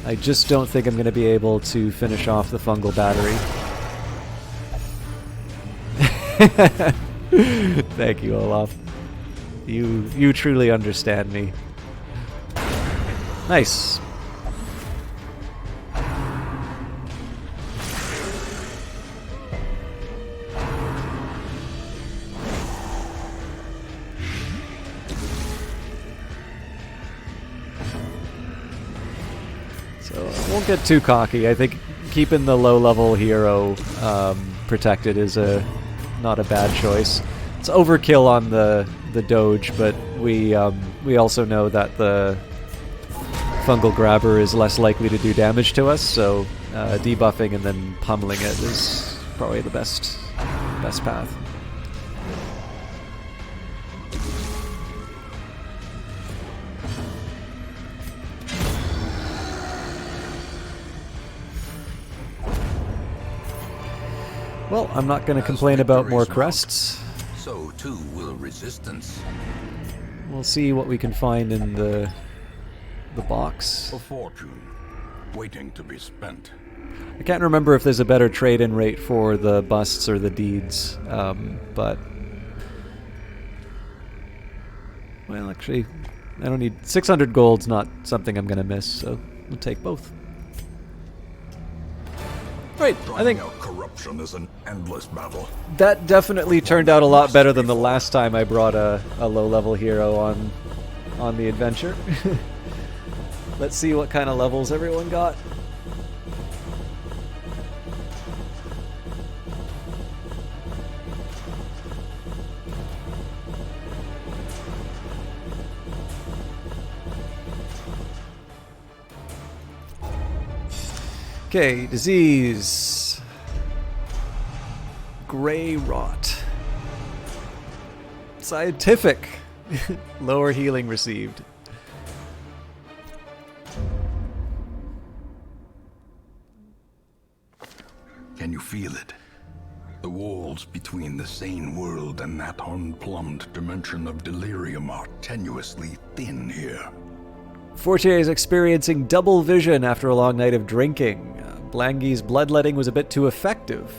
I just don't think I'm going to be able to finish off the fungal battery. Thank you, Olaf. You truly understand me. Nice. So I won't get too cocky. I think keeping the low-level hero protected is not a bad choice. It's overkill on the doge, but we also know that the fungal grabber is less likely to do damage to us, so debuffing and then pummeling it is probably the best path. Well, I'm not going to complain about more crests. So too will resistance. We'll see what we can find in the box. A fortune waiting to be spent. I can't remember if there's a better trade-in rate for the busts or the deeds, but... Well, actually, I don't need... 600 gold's not something I'm going to miss, so we'll take both. Right, I think Driving out corruption is an endless battle. that definitely turned out a lot better than the last time I brought a low-level hero on the adventure. Let's see what kind of levels everyone got. Okay, disease. Gray rot. Scientific. Lower healing received. Can you feel it? The walls between the sane world and that unplumbed dimension of delirium are tenuously thin here. Fortier is experiencing double vision after a long night of drinking. Blangy's bloodletting was a bit too effective.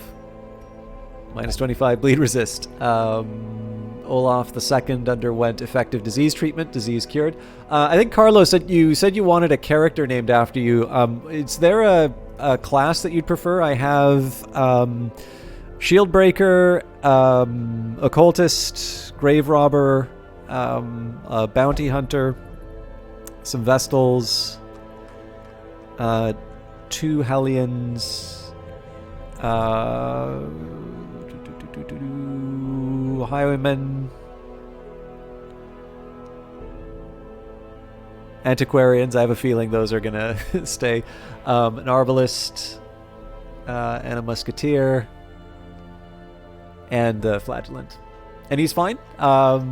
Minus 25 bleed resist. Olaf II underwent effective disease treatment, disease cured. I think Carlos said you wanted a character named after you. Is there a class that you'd prefer? I have Shieldbreaker, Occultist, Grave Robber, a Bounty Hunter, some Vestals, 2 Hellions, Highwaymen, Antiquarians. I have a feeling those are gonna stay. An Arbalist, and a Musketeer, and a Flagellant. And he's fine. All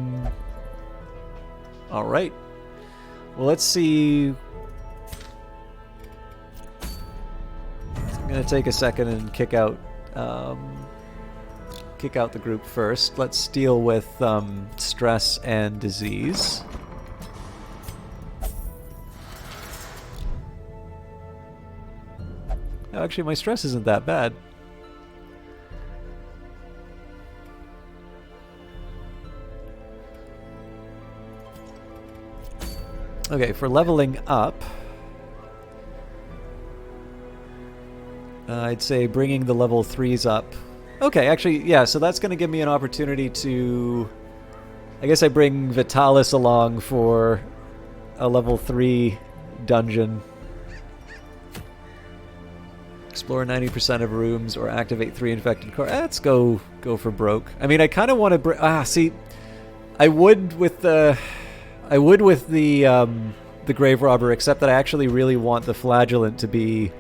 right. Well, let's see. I'm gonna take a second and kick out the group first. Let's deal with stress and disease. Oh, actually, my stress isn't that bad. Okay, for leveling up, I'd say bringing the level 3s up. Okay, actually, yeah, so that's going to give me an opportunity to... I guess I bring Vitalis along for a level 3 dungeon. Explore 90% of rooms or activate 3 infected core. Let's go for broke. I mean, I kind of want to... see, I would with the Grave Robber, except that I actually really want the Flagellant to be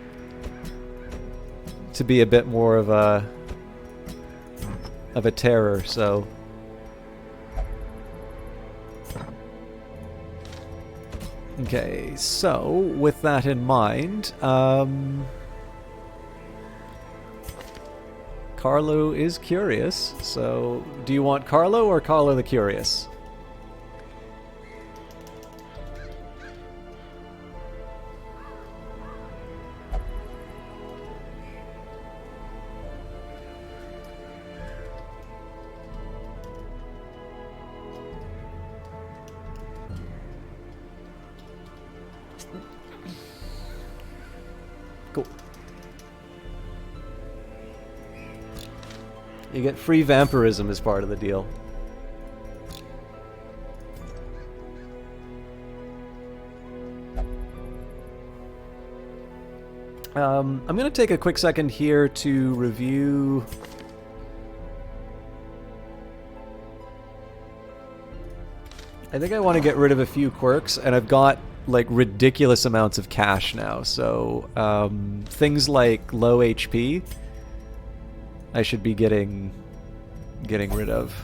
a bit more of a terror, so okay, so with that in mind, Carlo is curious, so do you want Carlo or Carlo the Curious? Cool. You get free vampirism as part of the deal. I'm going to take a quick second here to review... I think I want to get rid of a few quirks, and I've got like ridiculous amounts of cash now, so things like low HP I should be getting rid of.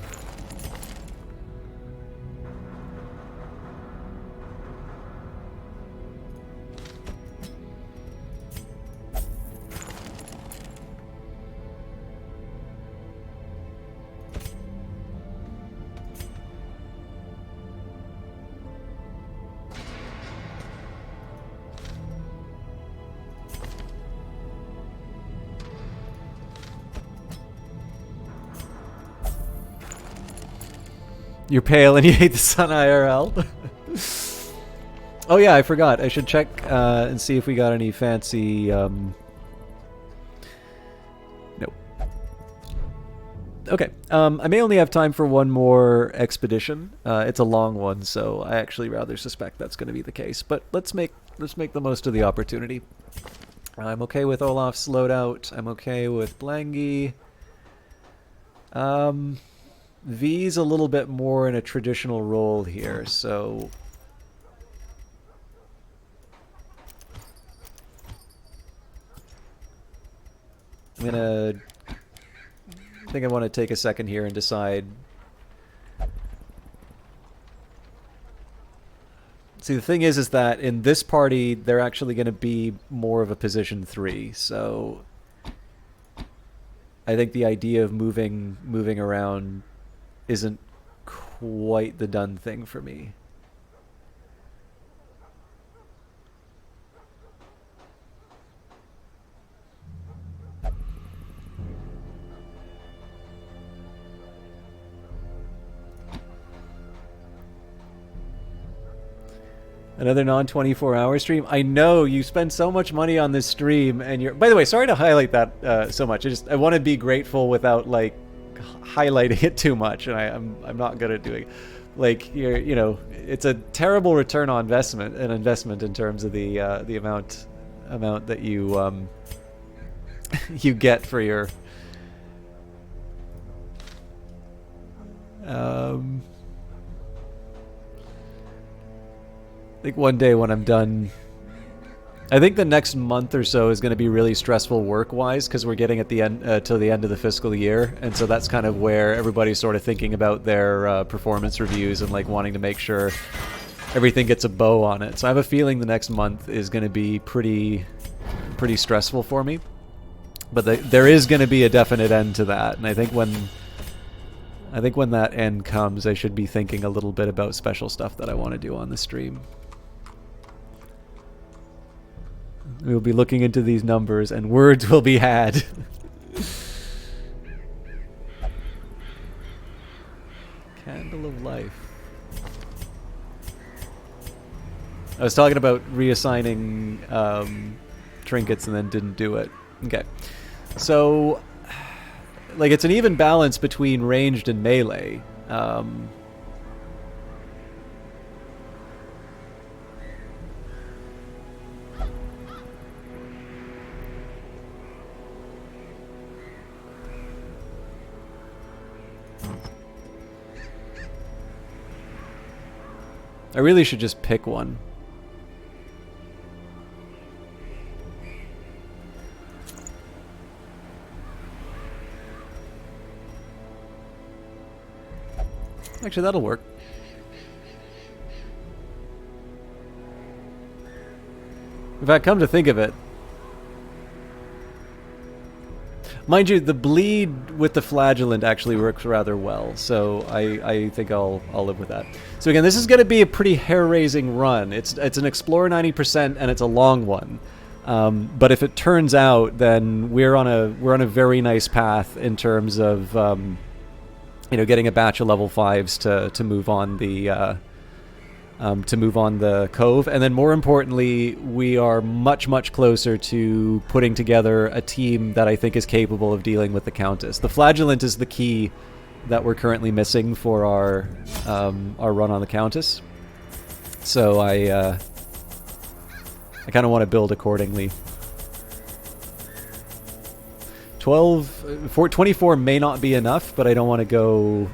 You're pale and you hate the sun IRL. Oh yeah, I forgot. I should check and see if we got any fancy. Nope. Okay. I may only have time for one more expedition. It's a long one, so I actually rather suspect that's going to be the case. But let's make the most of the opportunity. I'm okay with Olaf's loadout. I'm okay with Blangy. V's a little bit more in a traditional role here, so I think I want to take a second here and decide. See, the thing is that in this party, they're actually going to be more of a position 3, so I think the idea of moving around isn't quite the done thing for me. Another non-24-hour stream. I know you spend so much money on this stream, and you're. By the way, sorry to highlight that so much. I want to be grateful without like highlighting it too much, and I'm not good at doing. Like it's a terrible return on investment in terms of the amount that you you get for your. I think one day when I'm done, I think the next month or so is going to be really stressful work-wise because we're getting at the end till the end of the fiscal year, and so that's kind of where everybody's sort of thinking about their performance reviews and like wanting to make sure everything gets a bow on it. So I have a feeling the next month is going to be pretty stressful for me, but there is going to be a definite end to that, and I think when that end comes, I should be thinking a little bit about special stuff that I want to do on the stream. We'll be looking into these numbers, and words will be had. Candle of Life. I was talking about reassigning trinkets and then didn't do it. Okay. So, like, it's an even balance between ranged and melee. I really should just pick one. Actually, that'll work. In fact, come to think of it, mind you, the bleed with the flagellant actually works rather well, so I think I'll live with that. So again, this is going to be a pretty hair-raising run. It's an Explore 90% and it's a long one. But if it turns out, then we're on a very nice path in terms of getting a batch of level 5s to move on the cove, and then more importantly, we are much closer to putting together a team that I think is capable of dealing with the Countess. The Flagellant is the key that we're currently missing for our run on the Countess. So I kind of want to build accordingly. 24 may not be enough, but I don't want to go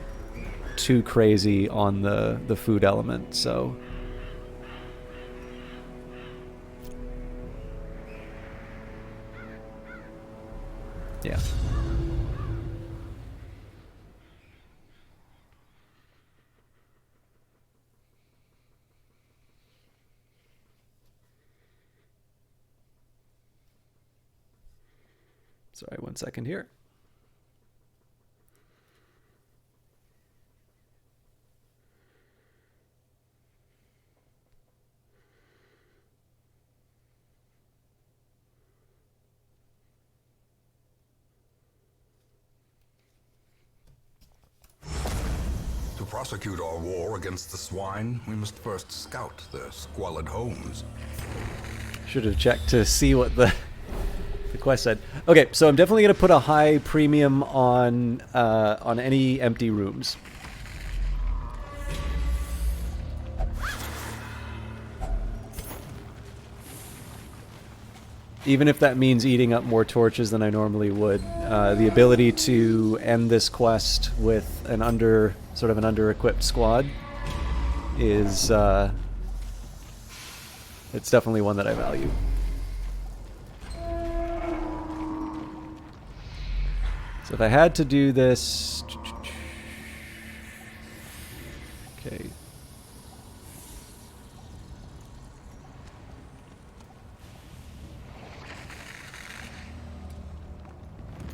too crazy on the food element, so yeah. Sorry, 1 second here. To prosecute our war against the swine, we must first scout their squalid homes. Should have checked to see what the quest said. Okay, so I'm definitely going to put a high premium on any empty rooms. Even if that means eating up more torches than I normally would. The ability to end this quest with an under-equipped squad is it's definitely one that I value. So if I had to do this... Okay.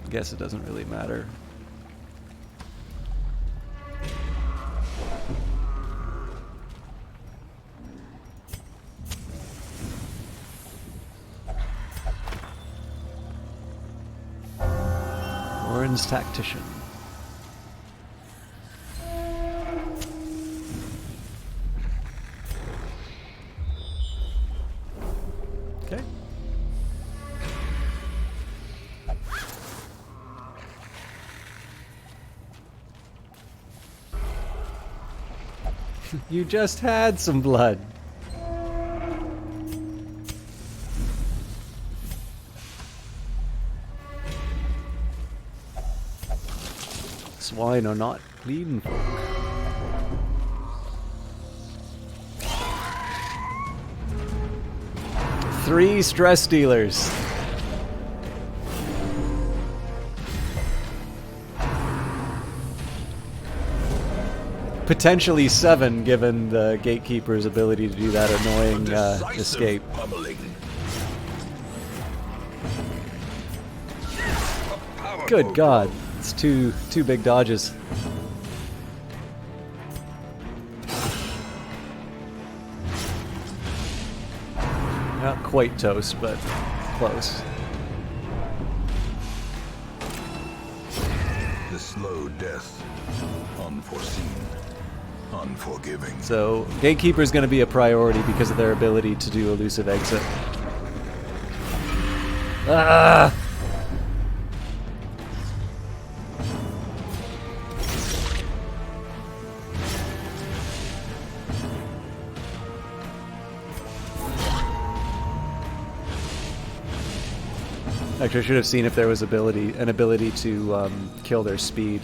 I guess it doesn't really matter. Orin's Tactician. Okay. You just had some blood. Swine are not clean folk. Three stress dealers. Potentially 7, given the gatekeeper's ability to do that annoying escape. Good God, it's two big dodges. Not quite toast, but close. The slow death, unforeseen. Unforgiving. So, Gatekeeper is going to be a priority because of their ability to do elusive exit. Ah! Actually, I should have seen if there was an ability to kill their speed.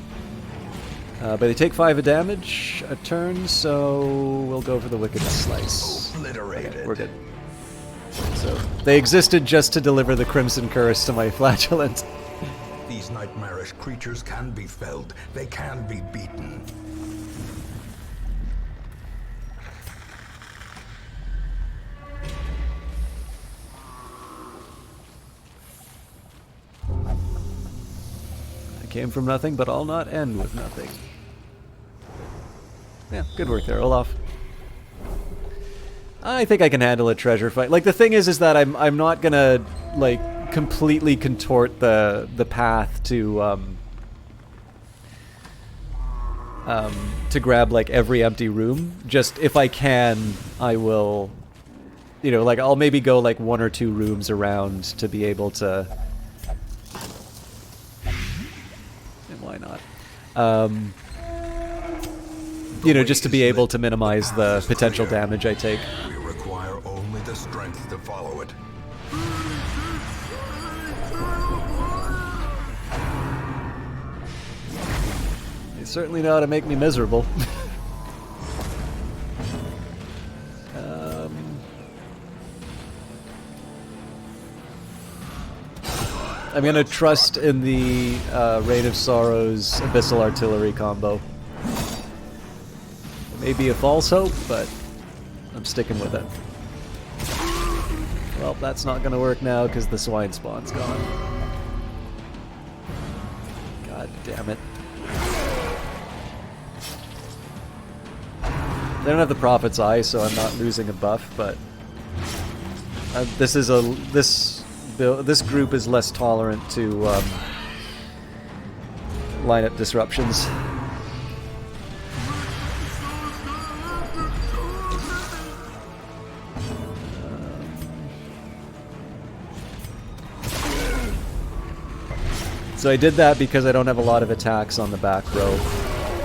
But they take 5 of damage a turn, so we'll go for the Wicked Slice. Obliterated. Okay, we're good. So they existed just to deliver the Crimson Curse to my flagellant. These nightmarish creatures can be felled. They can be beaten. I came from nothing, but I'll not end with nothing. Yeah, good work there, Olaf. I think I can handle a treasure fight. Like, the thing is that I'm not gonna, like, completely contort the path to grab, like, every empty room. Just, if I can, I will, you know, like, I'll maybe go, like, 1 or 2 rooms around to be able to... And why not? You know, just to be able to minimize the potential damage I take. We require only the strength to follow it. They certainly know how to make me miserable. I'm gonna trust in the Rain of Sorrow's Abyssal Artillery combo. Maybe a false hope, but I'm sticking with it. Well, that's not going to work now because the swine spawn's gone. God damn it. They don't have the Prophet's Eye, so I'm not losing a buff, but this group is less tolerant to lineup disruptions. So I did that because I don't have a lot of attacks on the back row.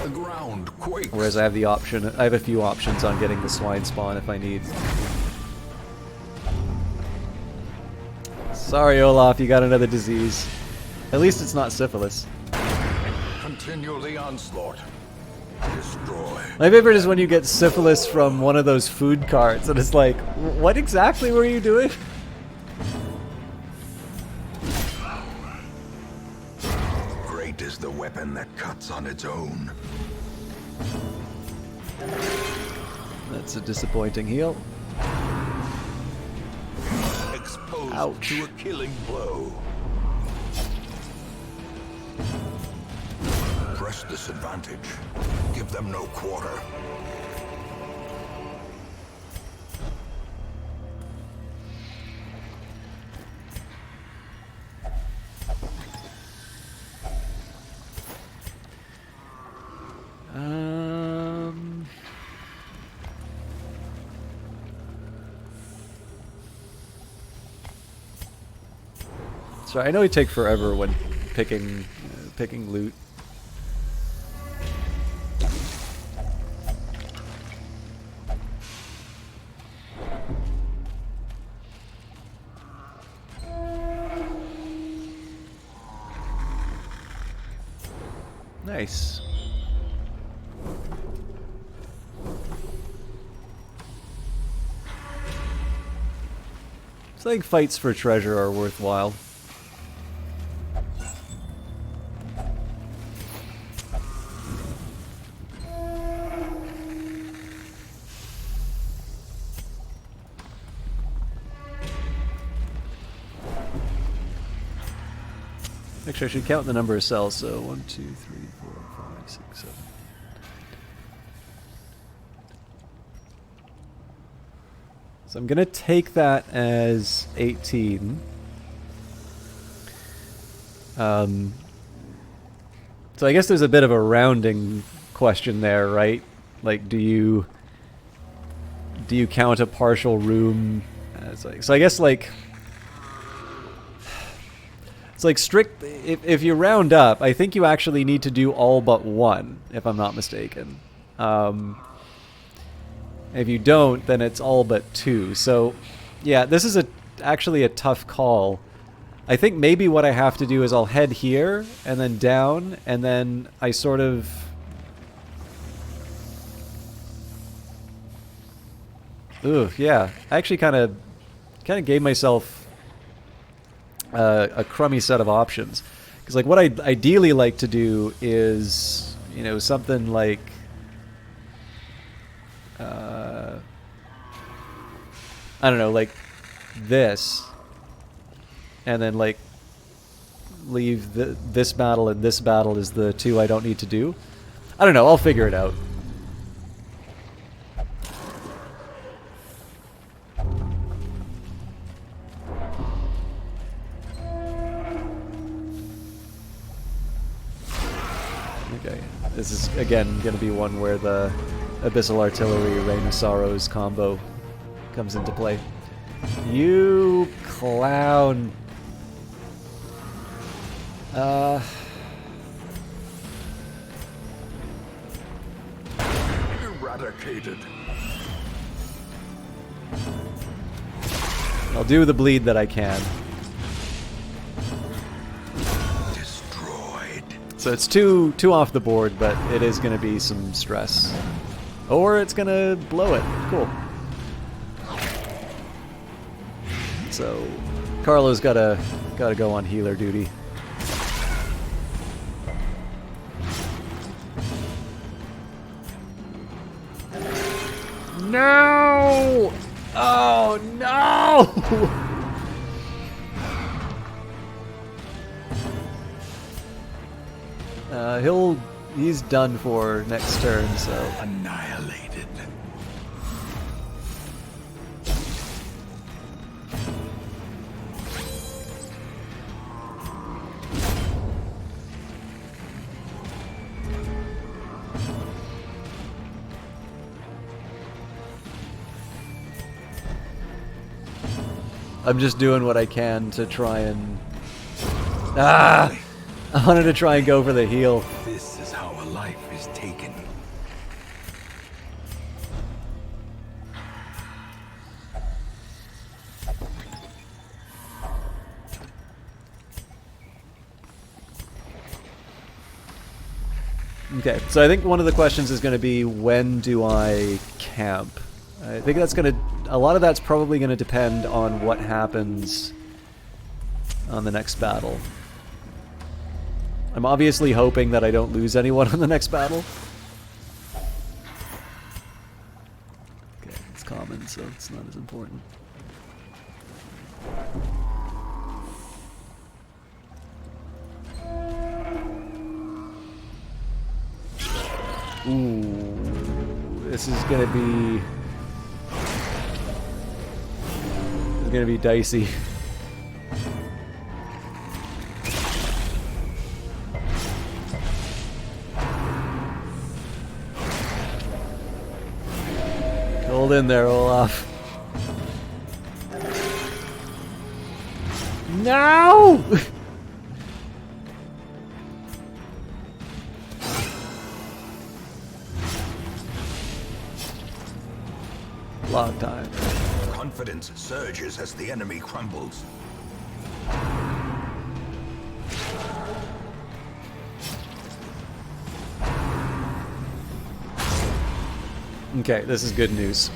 The ground quakes. Whereas I have the option, I have a few options on getting the swine spawn if I need. Sorry, Olaf, you got another disease. At least it's not syphilis. Continue the onslaught. Destroy. My favorite is when you get syphilis from one of those food carts, and it's like, what exactly were you doing? Great is the weapon that cuts on its own. That's a disappointing heal. Exposed Ouch. to a killing blow. Press this advantage. Give them no quarter. Sorry, I know you take forever when picking loot. Nice. So I think fights for treasure are worthwhile. Actually, I should count the number of cells. So 1, 2, 3, 4, 5, 6, 7. So I'm gonna take that as 18. So I guess there's a bit of a rounding question there, right? Like, do you count a partial room as like? So I guess like. It's like strict, if you round up, I think you actually need to do all but one, if I'm not mistaken. If you don't, then it's all but two. So, yeah, this is actually a tough call. I think maybe what I have to do is I'll head here, and then down, and then I sort of... Ooh, yeah. I actually kind of gave myself a crummy set of options, because like what I'd ideally like to do is, you know, something like I don't know, like this, and then like leave this battle and this battle is the two I don't need to do. I don't know, I'll figure it out. Okay, this is again going to be one where the Abyssal Artillery Rain of Sorrows combo comes into play. You clown. Eradicated. I'll do the bleed that I can. So it's two off the board, but it is going to be some stress. Or it's going to blow it. Cool. So Carlo's gotta go on healer duty. No! Oh no! He's done for next turn, so. Annihilated. I'm just doing what I can to try and... I wanted to try and go for the heal. This is how a life is taken. Okay, so I think one of the questions is going to be, when do I camp? I think that's going to... A lot of that's probably going to depend on what happens on the next battle. I'm obviously hoping that I don't lose anyone on the next battle. Okay, it's common, so it's not as important. Ooh, this is gonna be... It's gonna be dicey. Hold in there, Olaf. No! Long time. Confidence surges as the enemy crumbles. Okay, this is good news.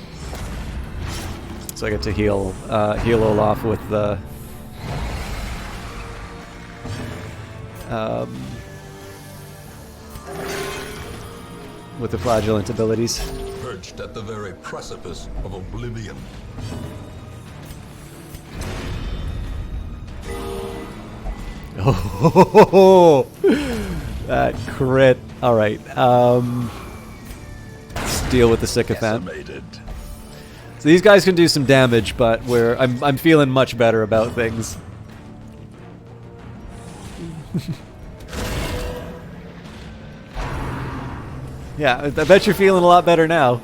So I get to heal Olaf with the flagellant abilities. Perched at the very precipice of oblivion. Oh, that crit. All right. Let's deal with the sycophant. Decimated. So these guys can do some damage, but I'm feeling much better about things. Yeah, I bet you're feeling a lot better now.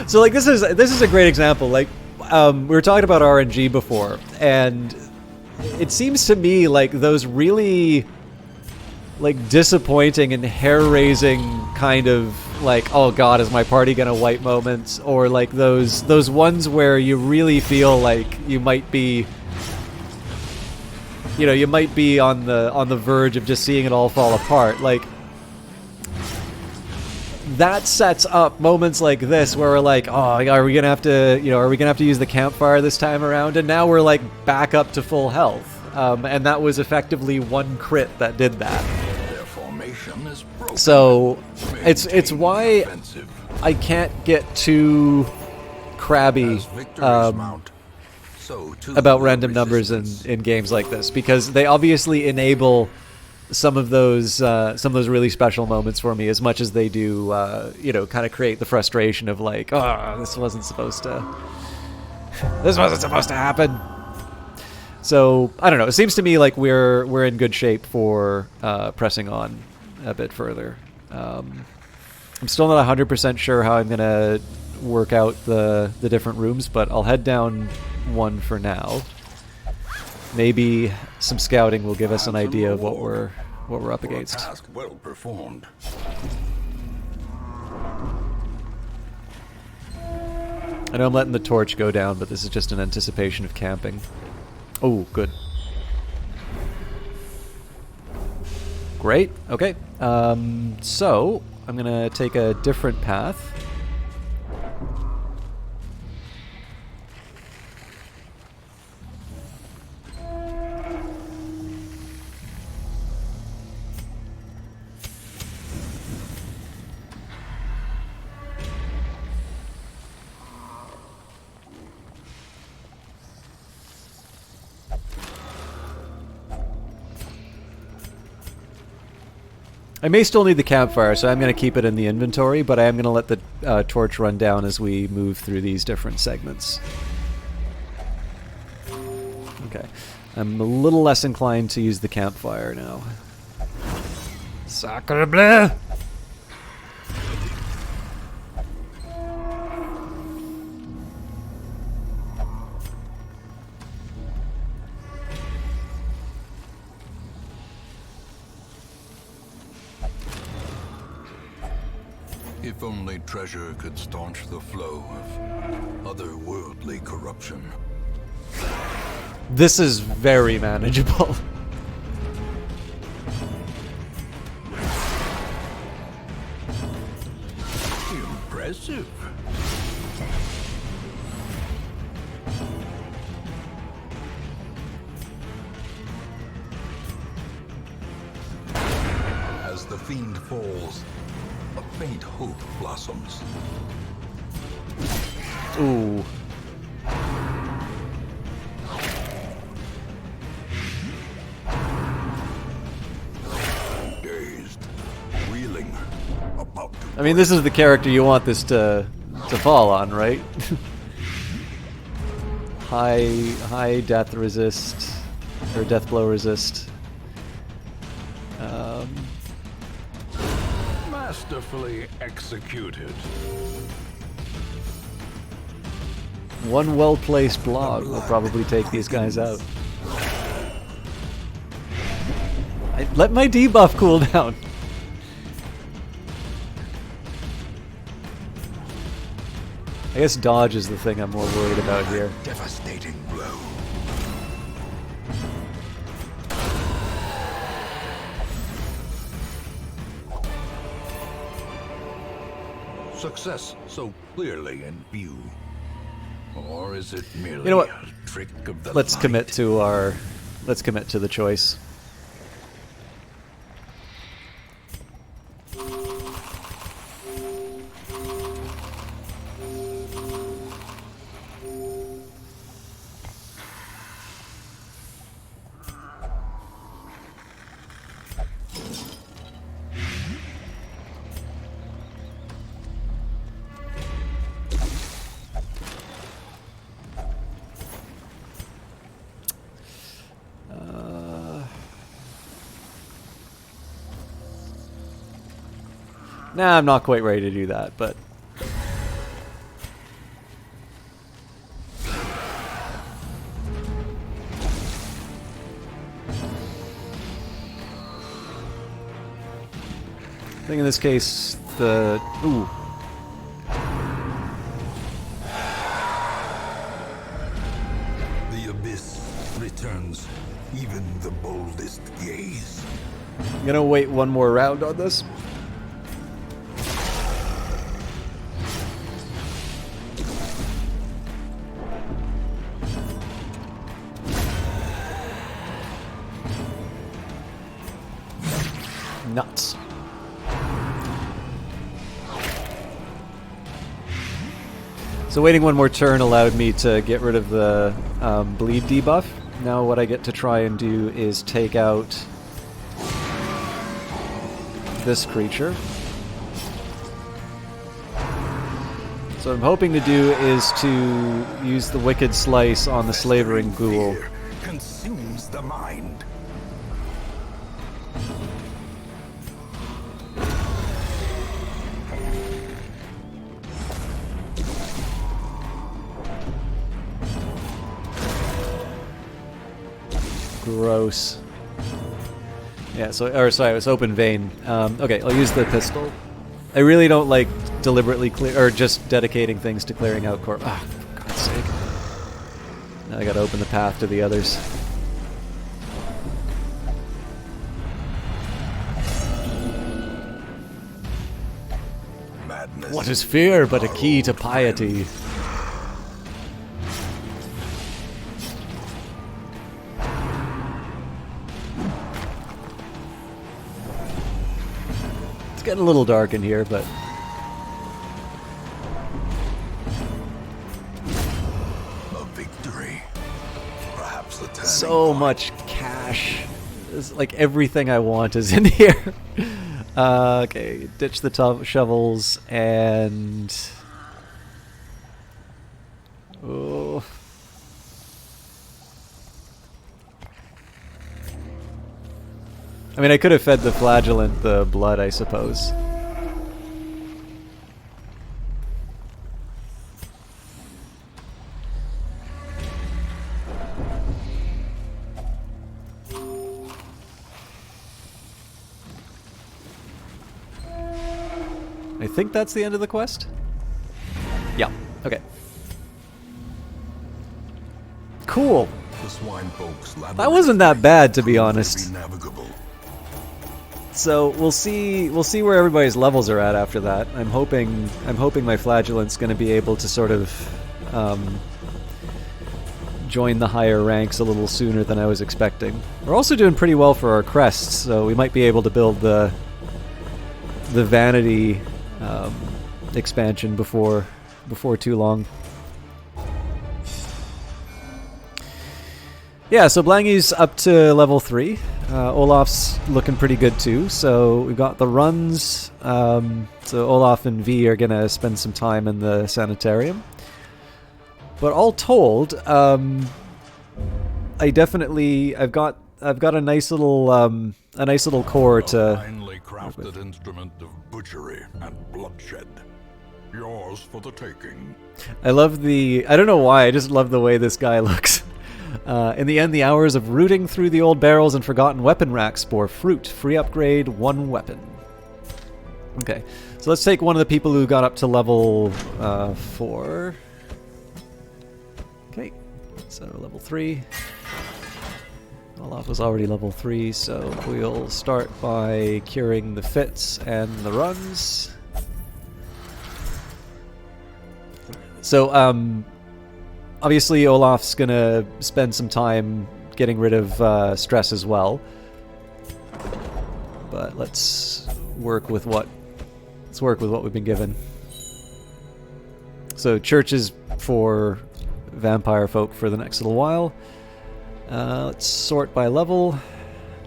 So like this is a great example. Like we were talking about RNG before, and it seems to me like those really like disappointing and hair-raising kind of like, oh god, is my party gonna wipe moments, or like those ones where you really feel like you might be, you know, you might be on the verge of just seeing it all fall apart. Like that sets up moments like this where we're like, oh, are we gonna have to use the campfire this time around? And now we're like back up to full health, and that was effectively one crit that did that. Their formation is broken. So it's Maintain why defensive. I can't get too crabby As victories mount, so too about will random numbers resistance. in games like this, because they obviously enable some of those really special moments for me, as much as they do kind of create the frustration of like, oh, this wasn't supposed to happen. So I don't know, it seems to me like we're in good shape for pressing on a bit further. I'm still not 100% sure how I'm gonna work out the different rooms, but I'll head down one for now. Maybe some scouting will give us an idea of what we're up For a against. task well performed. I know I'm letting the torch go down, but this is just an anticipation of camping. Oh, good. Great. Okay. So I'm gonna take a different path. I may still need the campfire, so I'm going to keep it in the inventory, but I am going to let the torch run down as we move through these different segments. Okay. I'm a little less inclined to use the campfire now. Sacre bleu! If only treasure could staunch the flow of otherworldly corruption. This is very manageable. Impressive. As the fiend falls, a faint hope blossoms. Ooh. Dazed, reeling, about to I mean, this is the character you want this to fall on, right? high death resist, or death blow resist. masterfully executed. One well-placed blog will probably take these guys out. Let my debuff cool down. I guess dodge is the thing I'm more worried about here. Devastating blow. Success so clearly in view. Or is it merely You know what? a trick of the Let's light? commit to the choice. Nah, I'm not quite ready to do that, but... I think in this case, the... Ooh. The abyss returns even the boldest gaze. I'm gonna wait one more round on this. Nuts. So waiting one more turn allowed me to get rid of the bleed debuff. Now what I get to try and do is take out this creature. So what I'm hoping to do is to use the Wicked Slice on the Slavering Ghoul. Fear consumes the mind. Gross. Yeah, so, or sorry, it was open vein. Okay, I'll use the pistol. I really don't like deliberately clear, or just dedicating things to clearing out corp. Ah, for God's sake. Now I gotta open the path to the others. Madness. What is fear but a key to piety? It's getting a little dark in here, but A victory. Perhaps a turning so point. much cash. It's like everything I want is in here. Okay, ditch the shovels and... Oh. I mean, I could have fed the flagellant the blood, I suppose. I think that's the end of the quest. Yeah. Okay. Cool. The swine folks That wasn't that bad, to be honest. navigable. So we'll see where everybody's levels are at after that. I'm hoping my flagellant's going to be able to sort of join the higher ranks a little sooner than I was expecting. We're also doing pretty well for our crests, so we might be able to build the vanity expansion before too long. Yeah, so Blangy's up to level 3. Olaf's looking pretty good too. So we've got the runs. So Olaf and V are gonna spend some time in the sanitarium. But all told, I've got a nice little core to. Finely crafted instrument of butchery and bloodshed. Yours for the taking. I don't know why, I just love the way this guy looks. In the end, the hours of rooting through the old barrels and forgotten weapon racks bore fruit. Free upgrade, 1 weapon. Okay, so let's take one of the people who got up to level 4. Okay, so level 3. Olaf was already level 3, so we'll start by curing the fits and the runs. So, obviously, Olaf's gonna spend some time getting rid of stress as well. But let's work with what we've been given. So churches for vampire folk for the next little while. Let's sort by level.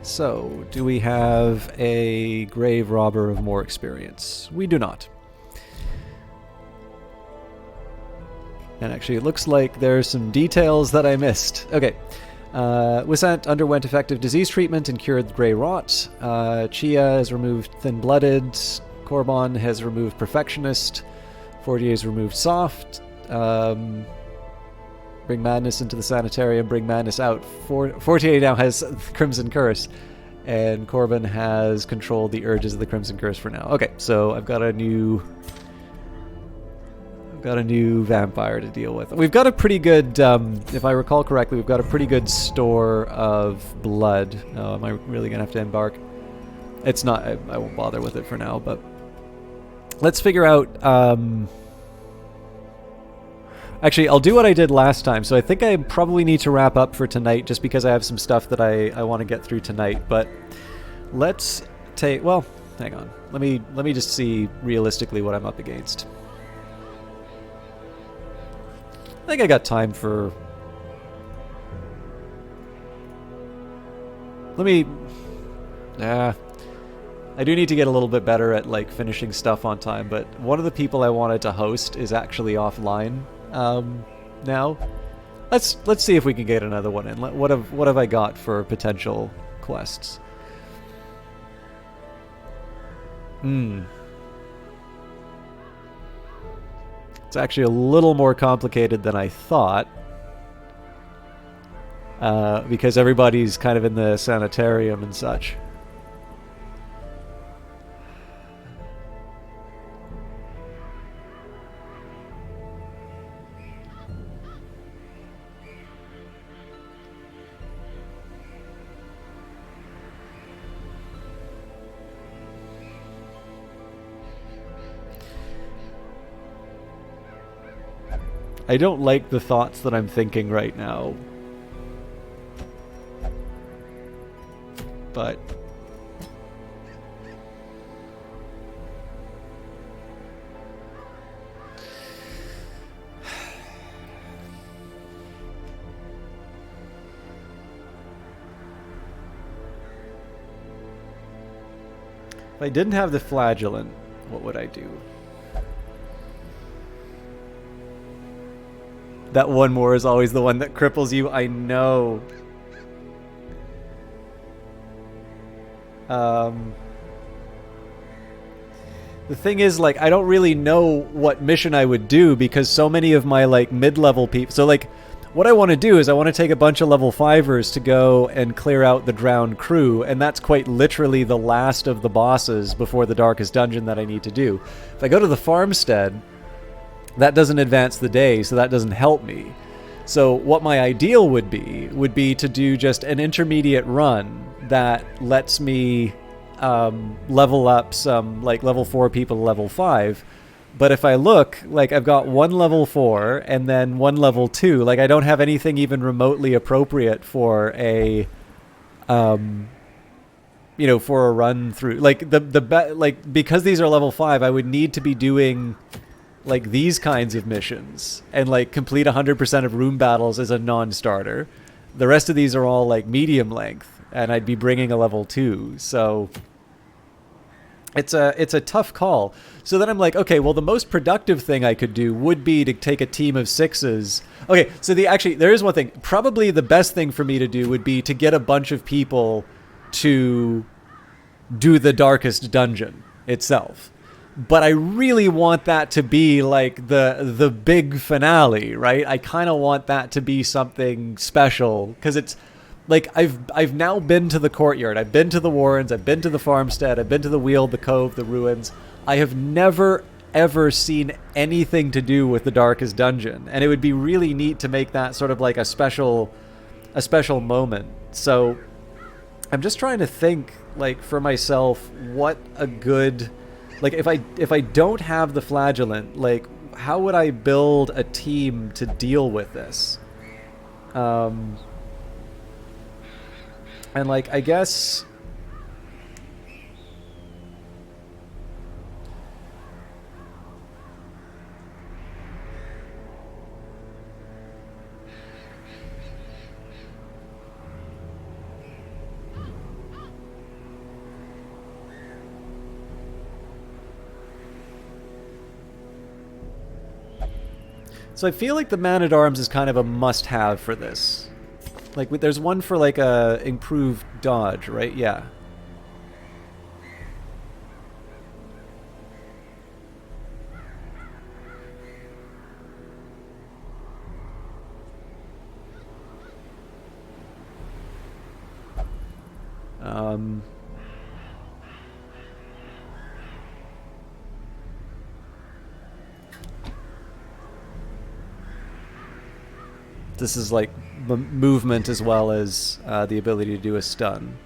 So, do we have a grave robber of more experience? We do not. And actually, it looks like there's some details that I missed. Okay. Wisant underwent effective disease treatment and cured grey rot. Chia has removed thin-blooded. Korban has removed perfectionist. Fortier has removed soft. Bring madness into the sanitarium. Bring madness out. Fortier now has Crimson Curse. And Korban has controlled the urges of the Crimson Curse for now. Okay, so I've got a new vampire to deal with. We've got a pretty good, if I recall correctly, we've got a pretty good store of blood. Oh, am I really going to have to embark? It's not, I won't bother with it for now, but let's figure out, actually, I'll do what I did last time. So I think I probably need to wrap up for tonight just because I have some stuff that I want to get through tonight, but let's take, well, hang on. Let me just see realistically what I'm up against. I think I got time for... I do need to get a little bit better at, like, finishing stuff on time, but one of the people I wanted to host is actually offline now. Let's see if we can get another one in. What have I got for potential quests? It's actually a little more complicated than I thought. Because everybody's kind of in the sanitarium and such. I don't like the thoughts that I'm thinking right now. But... if I didn't have the flagellant, what would I do? That one more is always the one that cripples you. I know. The thing is, like, I don't really know what mission I would do because so many of my, like, mid-level people... So, like, what I want to do is I want to take a bunch of level 5ers to go and clear out the drowned crew, and that's quite literally the last of the bosses before the darkest dungeon that I need to do. If I go to the farmstead, that doesn't advance the day, so that doesn't help me. So what my ideal would be to do just an intermediate run that lets me level up some, like, level 4 people to level 5. But if I look, like, I've got one level 4 and then one level 2. Like, I don't have anything even remotely appropriate for a, you know, for a run through. Like, like, because these are level 5, I would need to be doing, like, these kinds of missions and, like, complete 100% of room battles as a non-starter. The rest of these are all, like, medium length, and I'd be bringing a level 2. So it's a tough call. So then I'm like, okay, well, the most productive thing I could do would be to take a team of 6s. Okay, so there is one thing. Probably the best thing for me to do would be to get a bunch of people to do the darkest dungeon itself. But I really want that to be like the big finale, right? I kind of want that to be something special, because it's like I've now been to the courtyard, I've been to the warrens, I've been to the farmstead, I've been to the weald, the cove, the ruins. I have never ever seen anything to do with the darkest dungeon, and it would be really neat to make that sort of like a special moment. So I'm just trying to think, like, for myself, what a good, like, if I don't have the flagellant, like, how would I build a team to deal with this? And, like, I guess so I feel like the Man-at-Arms is kind of a must-have for this. Like, there's one for, like, a improved dodge, right? Yeah. This is like movement as well as the ability to do a stun.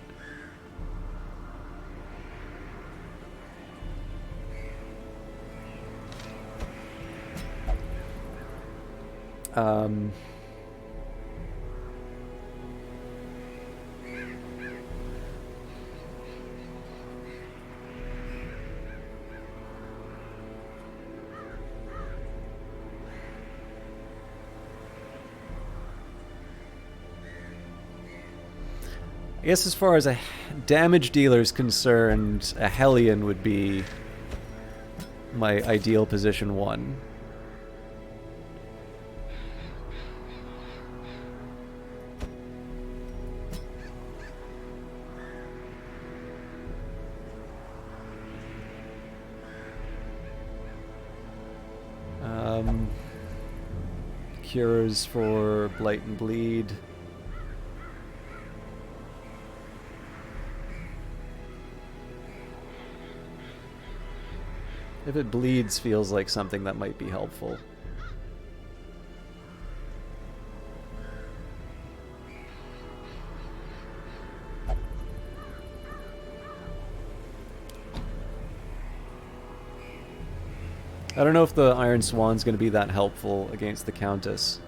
I guess as far as a damage dealer is concerned, a Hellion would be my ideal position 1. Cures for Blight and Bleed. If it bleeds, feels like something that might be helpful. I don't know if the Iron Swan's going to be that helpful against the Countess.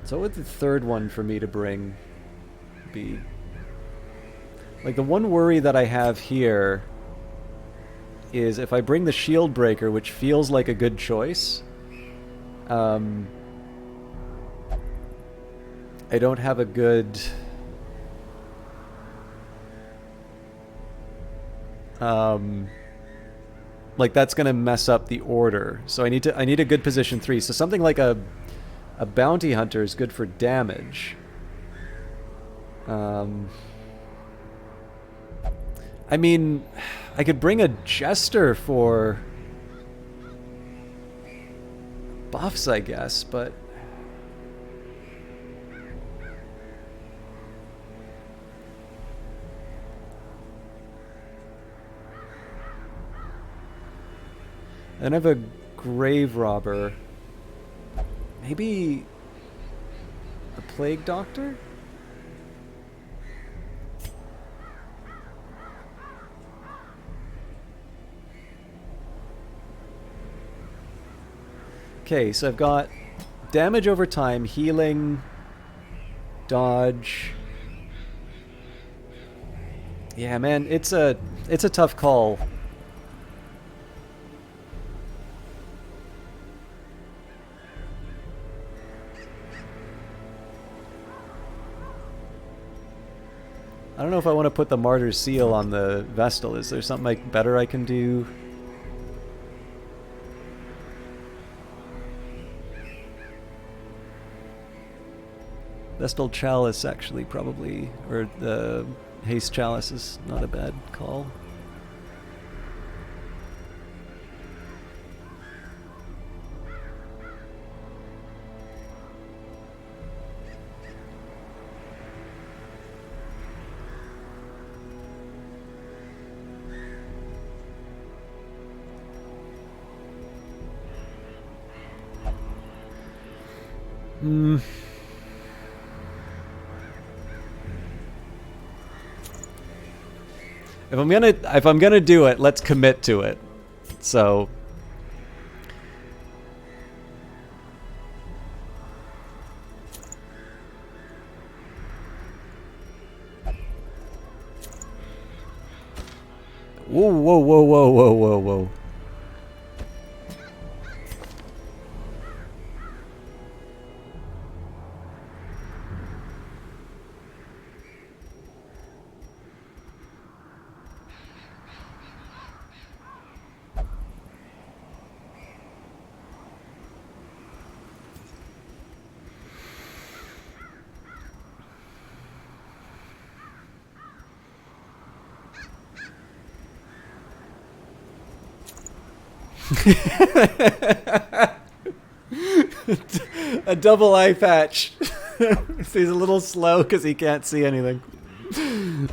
So what would the third one for me to bring be? Like, the one worry that I have here is if I bring the Shield Breaker, which feels like a good choice, I don't have a good like, that's gonna mess up the order. So I need a good position 3. So something like a Bounty Hunter is good for damage. I mean, I could bring a Jester for buffs, I guess, but Then I have a grave robber. Maybe a plague doctor? Okay, so I've got damage over time, healing, dodge. Yeah, man, it's a tough call. I don't know if I want to put the Martyr's Seal on the Vestal. Is there something better I can do? Vestal Chalice, actually, probably. Or the Haste Chalice is not a bad call. If I'm gonna do it, let's commit to it. So whoa, whoa, whoa, whoa, whoa, whoa, whoa. A double eye patch. He's a little slow because he can't see anything.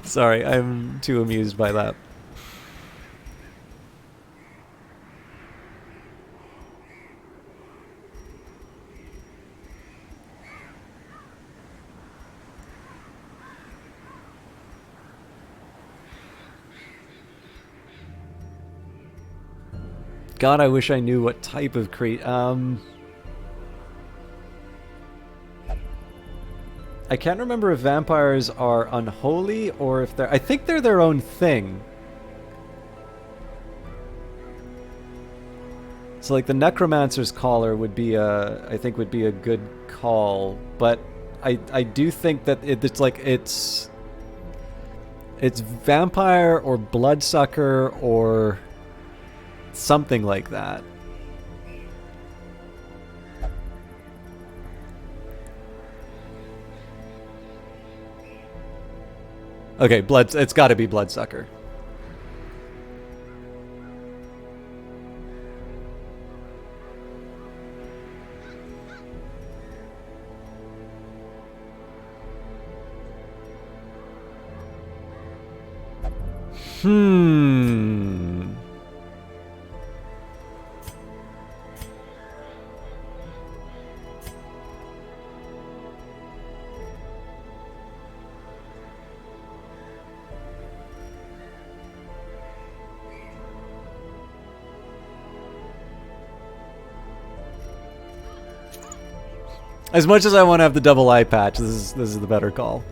Sorry, I'm too amused by that. God, I wish I knew what type of I can't remember if vampires are unholy or if they're... I think they're their own thing. So like the Necromancer's Collar would be I think would be a good call, but I do think that it's like it's vampire or bloodsucker or something like that. Okay, it's got to be bloodsucker. As much as I want to have the double eye patch, this is the better call.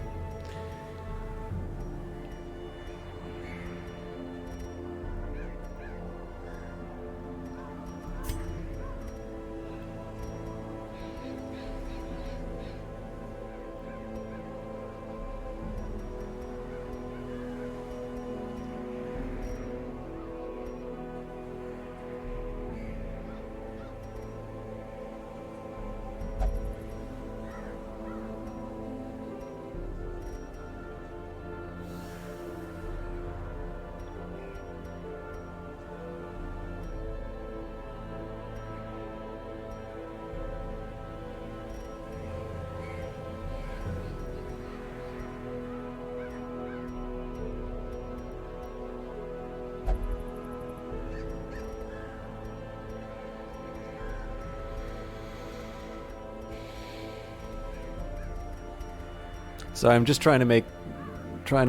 So I'm just trying to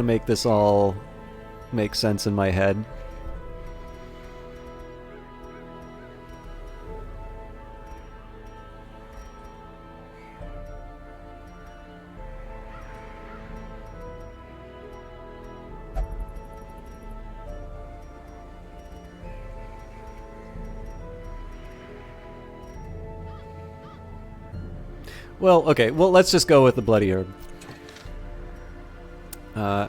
make this all make sense in my head. Well, okay. Well, let's just go with the bloody herb.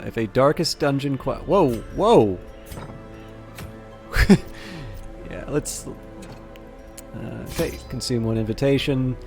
If a darkest dungeon whoa, whoa! Yeah, let's... okay, consume one invitation.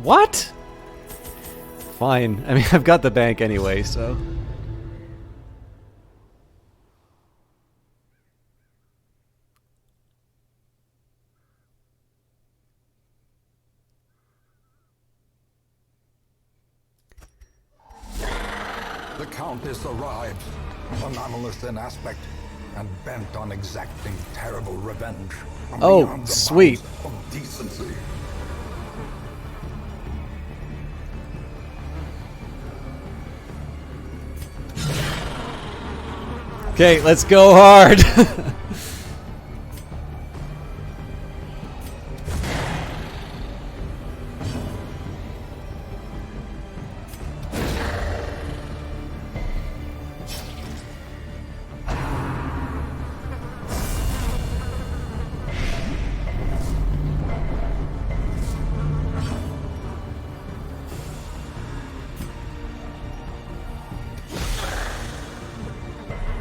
What? Fine. I mean, I've got the bank anyway, so... The Countess arrives, anomalous in aspect, and bent on exacting terrible revenge. From Oh, beyond the sweet. bounds of decency. Okay, let's go hard!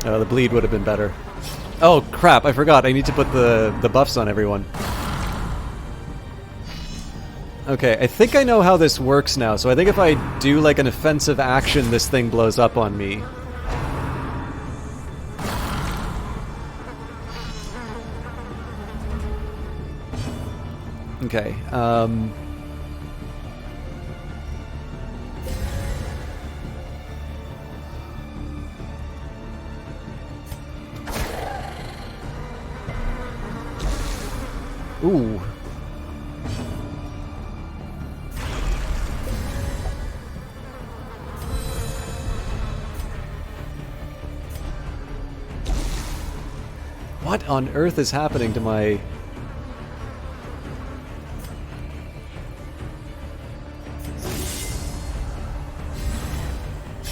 The bleed would have been better. Oh crap, I forgot. I need to put the buffs on everyone. Okay, I think I know how this works now. So I think if I do like an offensive action, this thing blows up on me. Okay, ooh. What on earth is happening to my...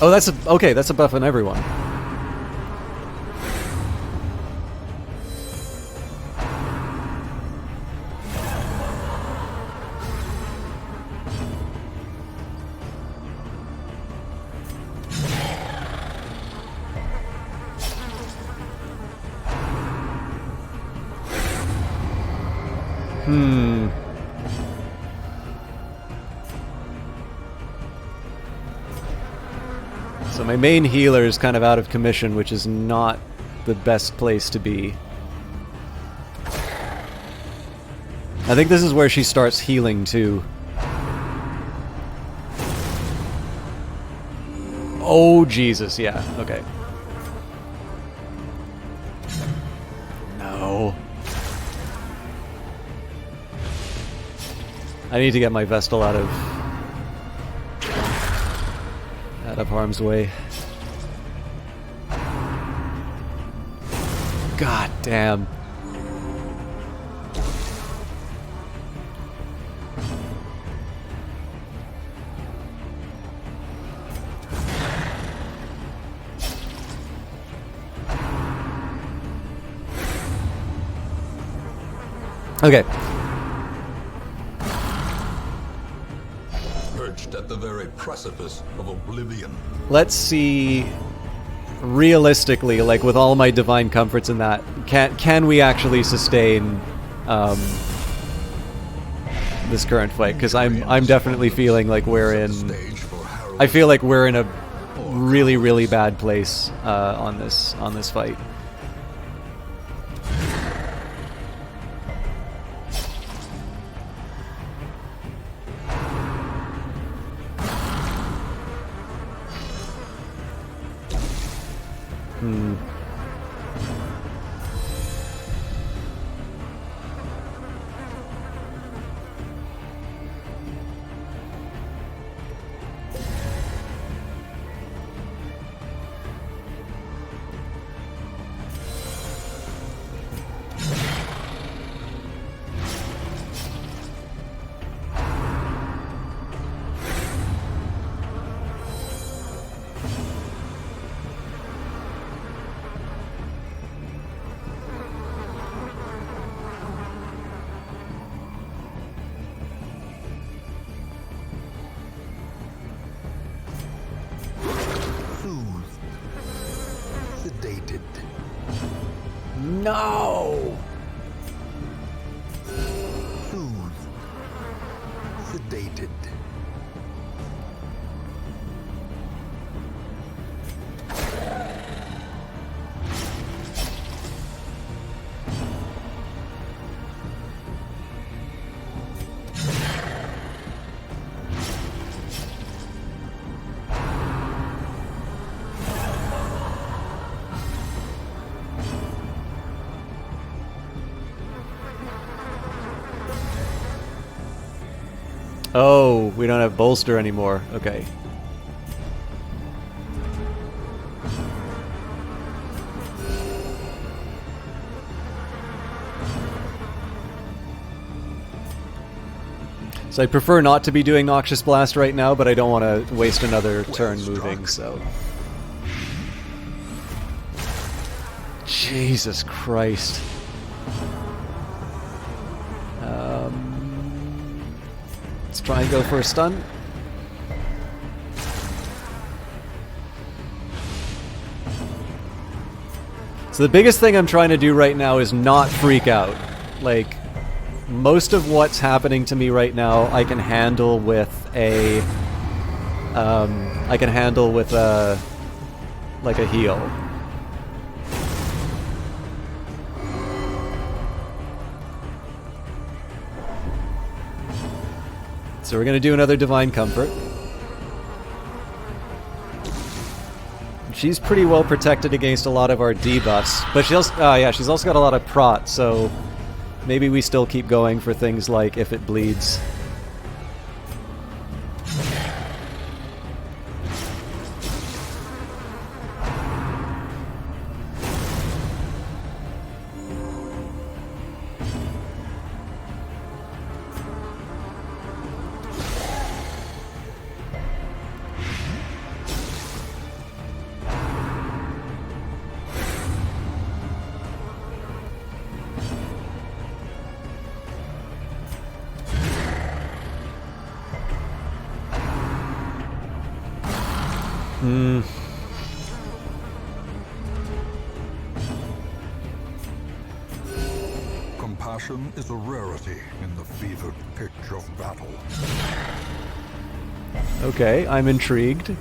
Oh, that's a... Okay, that's a buff on everyone. So my main healer is kind of out of commission, which is not the best place to be. I think this is where she starts healing too. Oh Jesus, yeah, okay. No. I need to get my Vestal out of harm's way. God damn. Okay. the very precipice of oblivion. Let's see, realistically, like with all my divine comforts in that, can we actually sustain this current fight? Because I'm definitely feeling like I feel like we're in a really, really bad place on this fight. Sedated. No! Soothed. Sedated. Oh, we don't have bolster anymore. Okay. So I prefer not to be doing Noxious Blast right now, but I don't want to waste another turn moving, so... Jesus Christ. Let's try and go for a stun. So the biggest thing I'm trying to do right now is not freak out. Like, most of what's happening to me right now I can handle with a... like a heal. So we're going to do another Divine Comfort. She's pretty well protected against a lot of our debuffs, but she also, she's also got a lot of prot, so maybe we still keep going for things like if it bleeds. Compassion is a rarity in the fevered pitch of battle. Okay, I'm intrigued.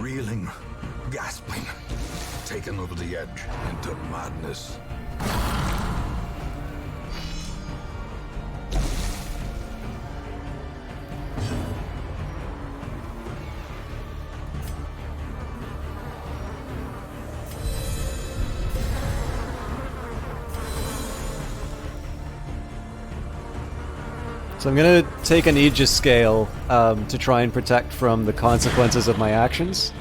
Reeling, gasping, taken over the edge into madness. So I'm going to take an Aegis Scale to try and protect from the consequences of my actions.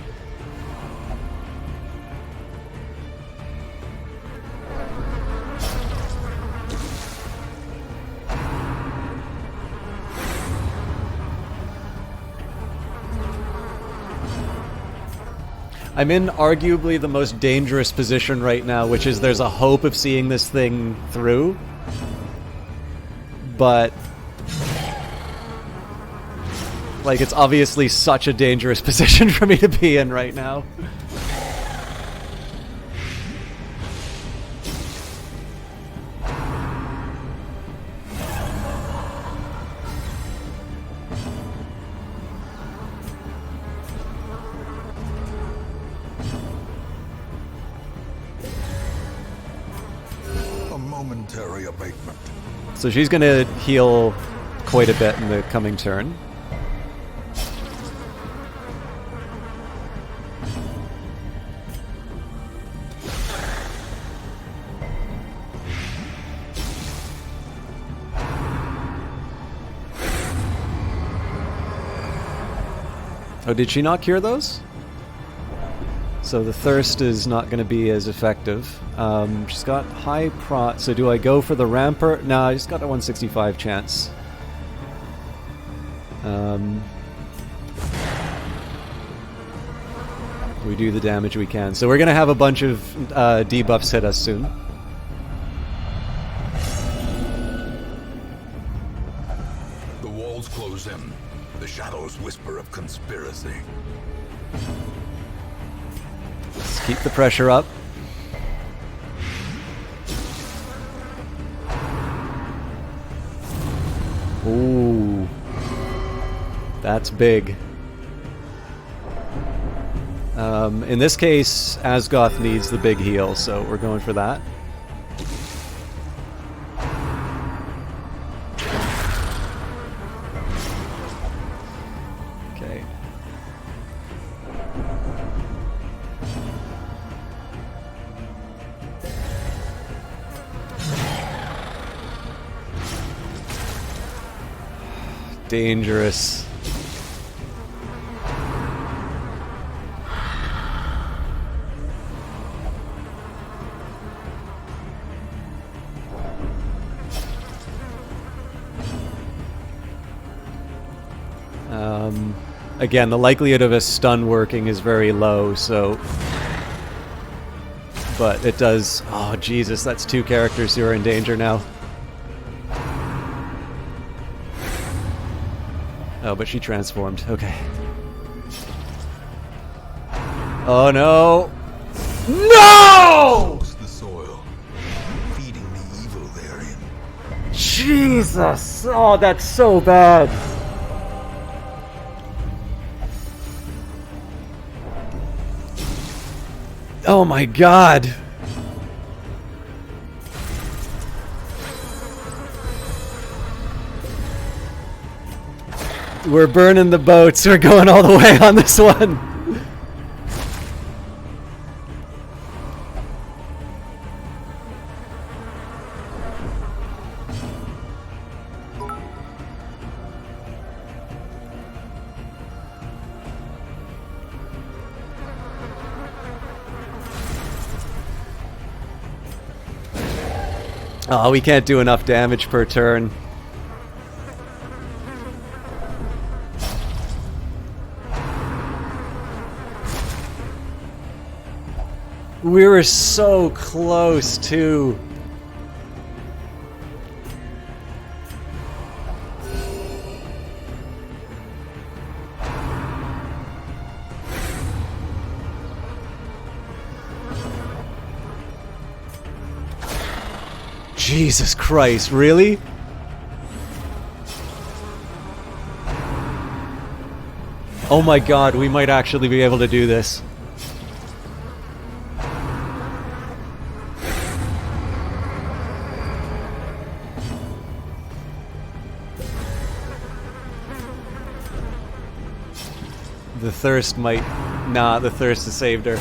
I'm in arguably the most dangerous position right now, which is there's a hope of seeing this thing through. But like, it's obviously such a dangerous position for me to be in right now. A momentary abatement. So she's gonna heal quite a bit in the coming turn. Oh, did she not cure those? So the thirst is not going to be as effective. She's got high pro... So do I go for the Rampart? No, I just got a 165 chance. We do the damage we can. So we're going to have a bunch of debuffs hit us soon. The walls close in. The shadows whisper of conspiracy. Let's keep the pressure up. Ooh. That's big. In this case, Asgoth needs the big heal, so we're going for that. Okay. Dangerous. Again, the likelihood of a stun working is very low, so... But it does... Oh, Jesus, that's two characters who are in danger now. Oh, but she transformed. Okay. Oh, no! No! The soil, feeding the evil therein. Jesus! Oh, that's so bad! Oh my god! We're burning the boats. We're going all the way on this one. Oh, we can't do enough damage per turn. We were so close, too. Jesus Christ, really? Oh my god, we might actually be able to do this. The thirst might... Nah, the thirst has saved her.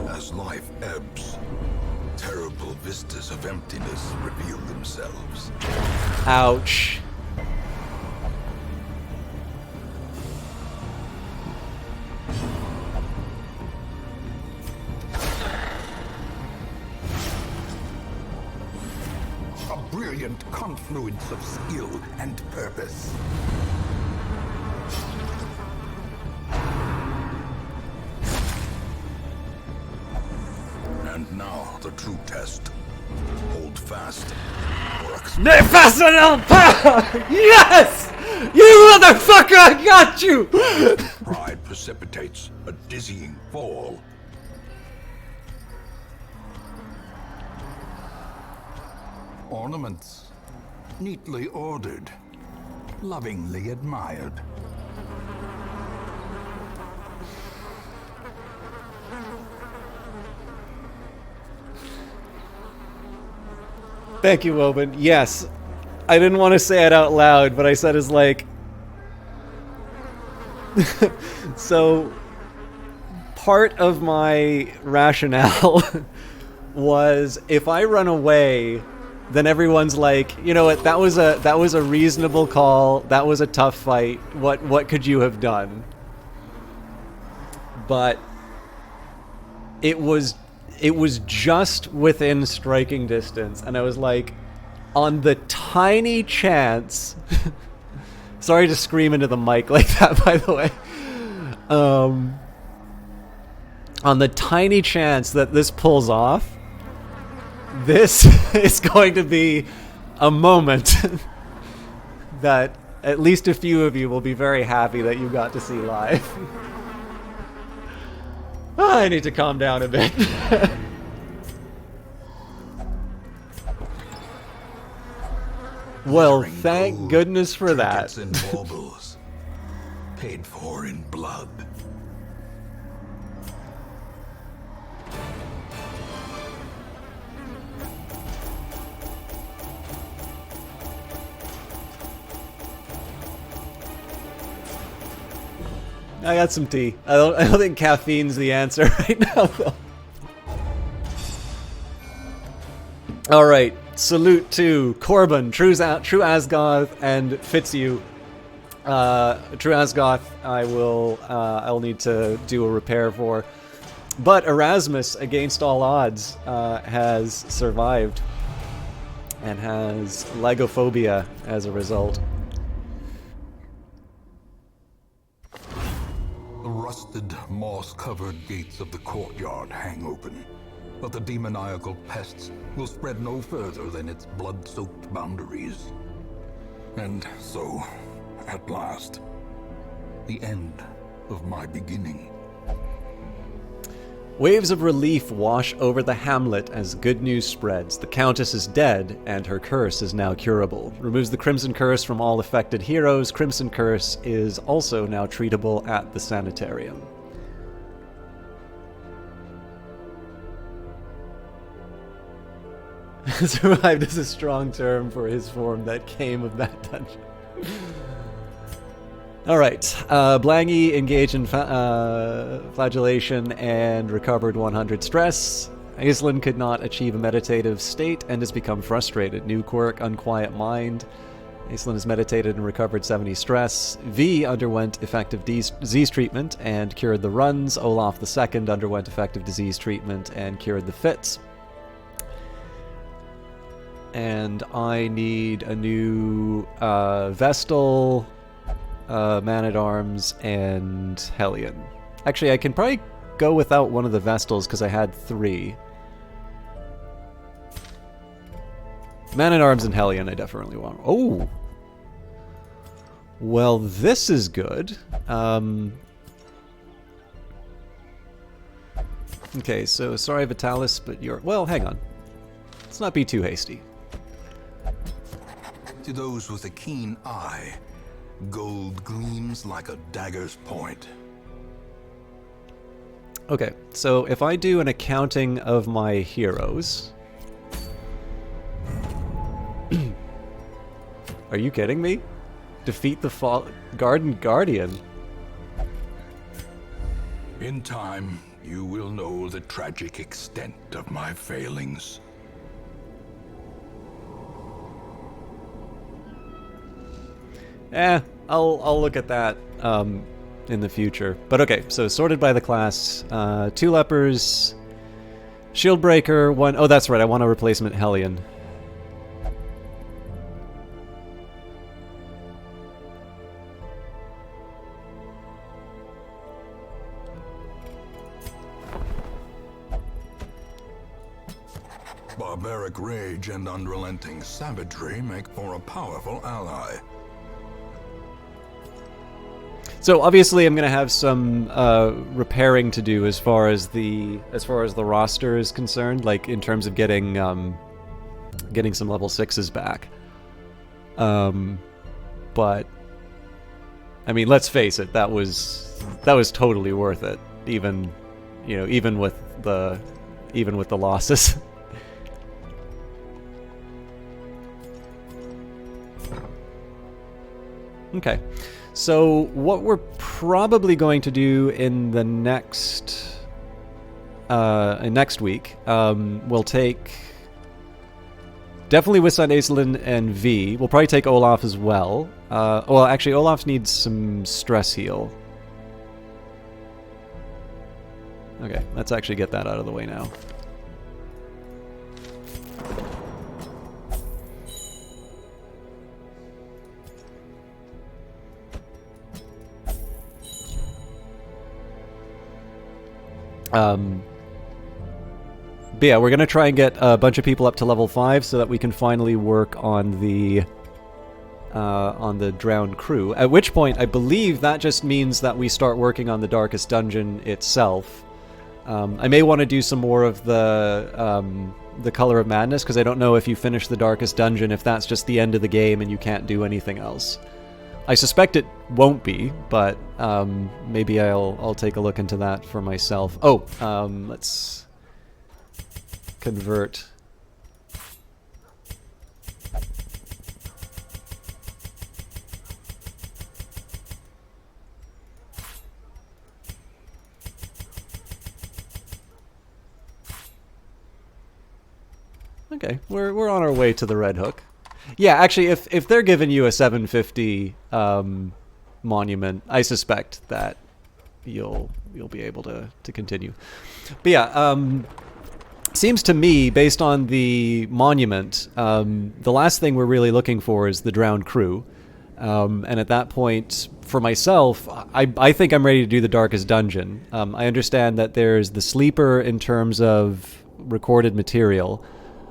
As life ebbs, terrible vistas of emptiness reveal themselves. Ouch. A brilliant confluence of skill and purpose. the true test. Hold fast, or Medicinal power! Yes! You motherfucker, I got you! pride precipitates a dizzying fall. Ornaments, neatly ordered, lovingly admired. Thank you, Oben. Yes. I didn't want to say it out loud, but I said it's like... So, part of my rationale was if I run away, then everyone's like, you know what, that was a reasonable call, that was a tough fight, what could you have done? But it was just within striking distance, and I was like, on the tiny chance... Sorry to scream into the mic like that, by the way. On the tiny chance that this pulls off, this is going to be a moment that at least a few of you will be very happy that you got to see live. I need to calm down a bit. Well, thank goodness for that. In baubles, paid for in blood. I got some tea. I don't think caffeine's the answer right now, though. All right. Salute to Corbin, True Asgoth, and Fitzhugh. True Asgoth, I'll need to do a repair for. But Erasmus, against all odds, has survived and has legophobia as a result. The rusted, moss-covered gates of the courtyard hang open, but the demoniacal pests will spread no further than its blood-soaked boundaries. And so, at last, the end of my beginning. Waves of relief wash over the hamlet as good news spreads. The Countess is dead, and her curse is now curable. Removes the Crimson Curse from all affected heroes. Crimson Curse is also now treatable at the sanitarium. Survived is a strong term for his form that came of that dungeon. Alright, Blangy engaged in flagellation and recovered 100 stress. Aislinn could not achieve a meditative state and has become frustrated. New quirk, Unquiet Mind. Aislinn has meditated and recovered 70 stress. V underwent effective disease treatment and cured the runs. Olaf II underwent effective disease treatment and cured the fits. And I need a new Vestal, Man-at-Arms, and Hellion. Actually, I can probably go without one of the Vestals because I had 3. Man-at-Arms and Hellion I definitely want. Oh! Well, this is good. Okay, so sorry Vitalis, but you're... Well, hang on. Let's not be too hasty. To those with a keen eye, gold gleams like a dagger's point. Okay, so if I do an accounting of my heroes... Are you kidding me? Defeat the Garden Guardian. In time, you will know the tragic extent of my failings. I'll look at that in the future. But okay, so sorted by the class. 2 lepers, Shieldbreaker, 1... Oh, that's right, I want a replacement Hellion. barbaric rage and unrelenting savagery make for a powerful ally. So obviously, I'm going to have some repairing to do as far as the roster is concerned, like in terms of getting some level 6s back. But I mean, let's face it, that was totally worth it, even with the losses. Okay. So what we're probably going to do in the next week, we'll take definitely with Sandaislin and V. We'll probably take Olaf as well. Well, actually, Olaf needs some stress heal. Okay, let's actually get that out of the way now. But yeah, we're going to try and get a bunch of people up to level 5 so that we can finally work on the drowned crew. At which point, I believe that just means that we start working on the Darkest Dungeon itself. I may want to do some more of the Color of Madness, because I don't know if you finish the Darkest Dungeon, if that's just the end of the game and you can't do anything else. I suspect it won't be, but maybe I'll take a look into that for myself. Oh, let's convert. Okay, we're on our way to the Red Hook. Yeah, actually, if they're giving you a 750 monument, I suspect that you'll be able to continue. But yeah, seems to me, based on the monument, the last thing we're really looking for is the drowned crew. And at that point, for myself, I think I'm ready to do the Darkest Dungeon. I understand that there's the sleeper in terms of recorded material.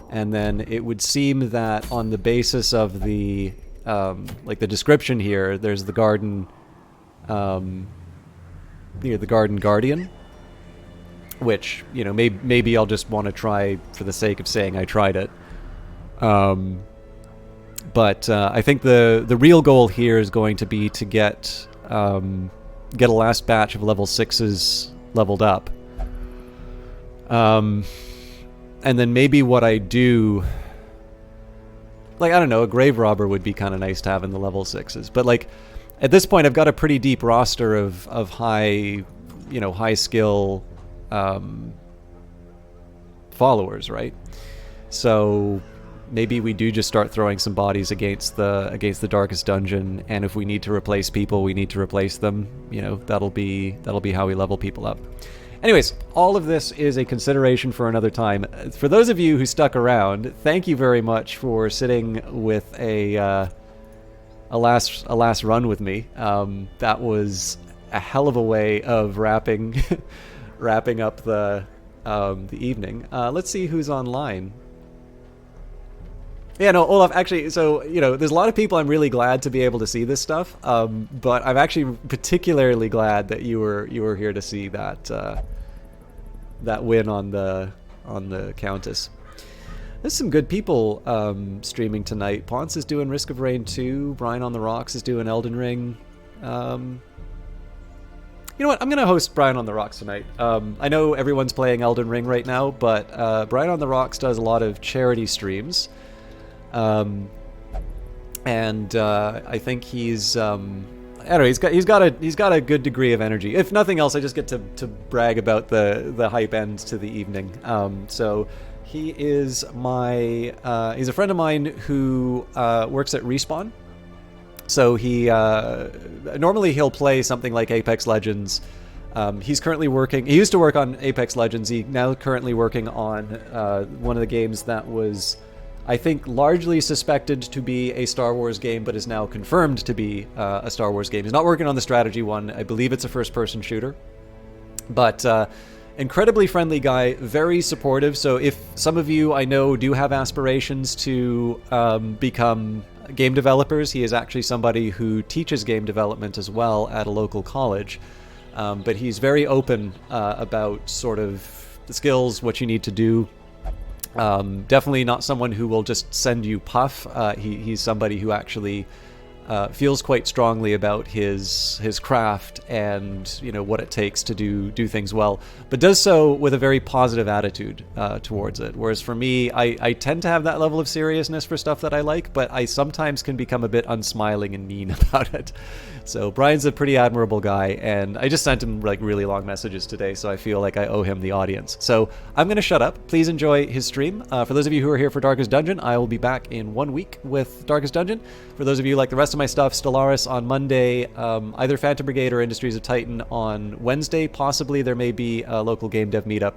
And then it would seem that on the basis of the like the description here, there's the garden, the garden guardian, which maybe I'll just want to try for the sake of saying I tried it. But I think the real goal here is going to be to get a last batch of level 6s leveled up. And then maybe what I do, like, I don't know, a grave robber would be kind of nice to have in the level 6s. But like, at this point, I've got a pretty deep roster of high skill followers, right? So maybe we do just start throwing some bodies against the Darkest Dungeon, and if we need to replace people, we need to replace them. That'll be how we level people up. Anyways, all of this is a consideration for another time. For those of you who stuck around, thank you very much for sitting with a last run with me. That was a hell of a way of wrapping up the evening. Let's see who's online. Yeah, no, Olaf, actually, so, there's a lot of people I'm really glad to be able to see this stuff, but I'm actually particularly glad that you were here to see that win on the Countess. There's some good people streaming tonight. Ponce is doing Risk of Rain 2, Brian on the Rocks is doing Elden Ring. You know what, I'm going to host Brian on the Rocks tonight. I know everyone's playing Elden Ring right now, but Brian on the Rocks does a lot of charity streams. And I think he's I don't know, he's got a good degree of energy. If nothing else, I just get to brag about the hype end to the evening. So he is he's a friend of mine who works at Respawn. So he normally he'll play something like Apex Legends. He's currently working. He used to work on Apex Legends. He's now currently working on one of the games that was, I think, largely suspected to be a Star Wars game, but is now confirmed to be a Star Wars game. He's not working on the strategy one. I believe it's a first-person shooter. But incredibly friendly guy, very supportive. So if some of you I know do have aspirations to become game developers, he is actually somebody who teaches game development as well at a local college. But he's very open about sort of the skills, what you need to do. Definitely not someone who will just send you puff. He's somebody who actually feels quite strongly about his craft and what it takes to do things well, but does so with a very positive attitude towards it. Whereas for me, I tend to have that level of seriousness for stuff that I like, but I sometimes can become a bit unsmiling and mean about it. So Brian's a pretty admirable guy, and I just sent him like really long messages today, so I feel like I owe him the audience. So I'm going to shut up. Please enjoy his stream. For those of you who are here for Darkest Dungeon, I will be back in 1 week with Darkest Dungeon. For those of you like the rest of my stuff, Stellaris on Monday, either Phantom Brigade or Industries of Titan on Wednesday. Possibly there may be a local game dev meetup.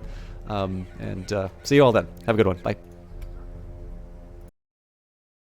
And see you all then. Have a good one. Bye.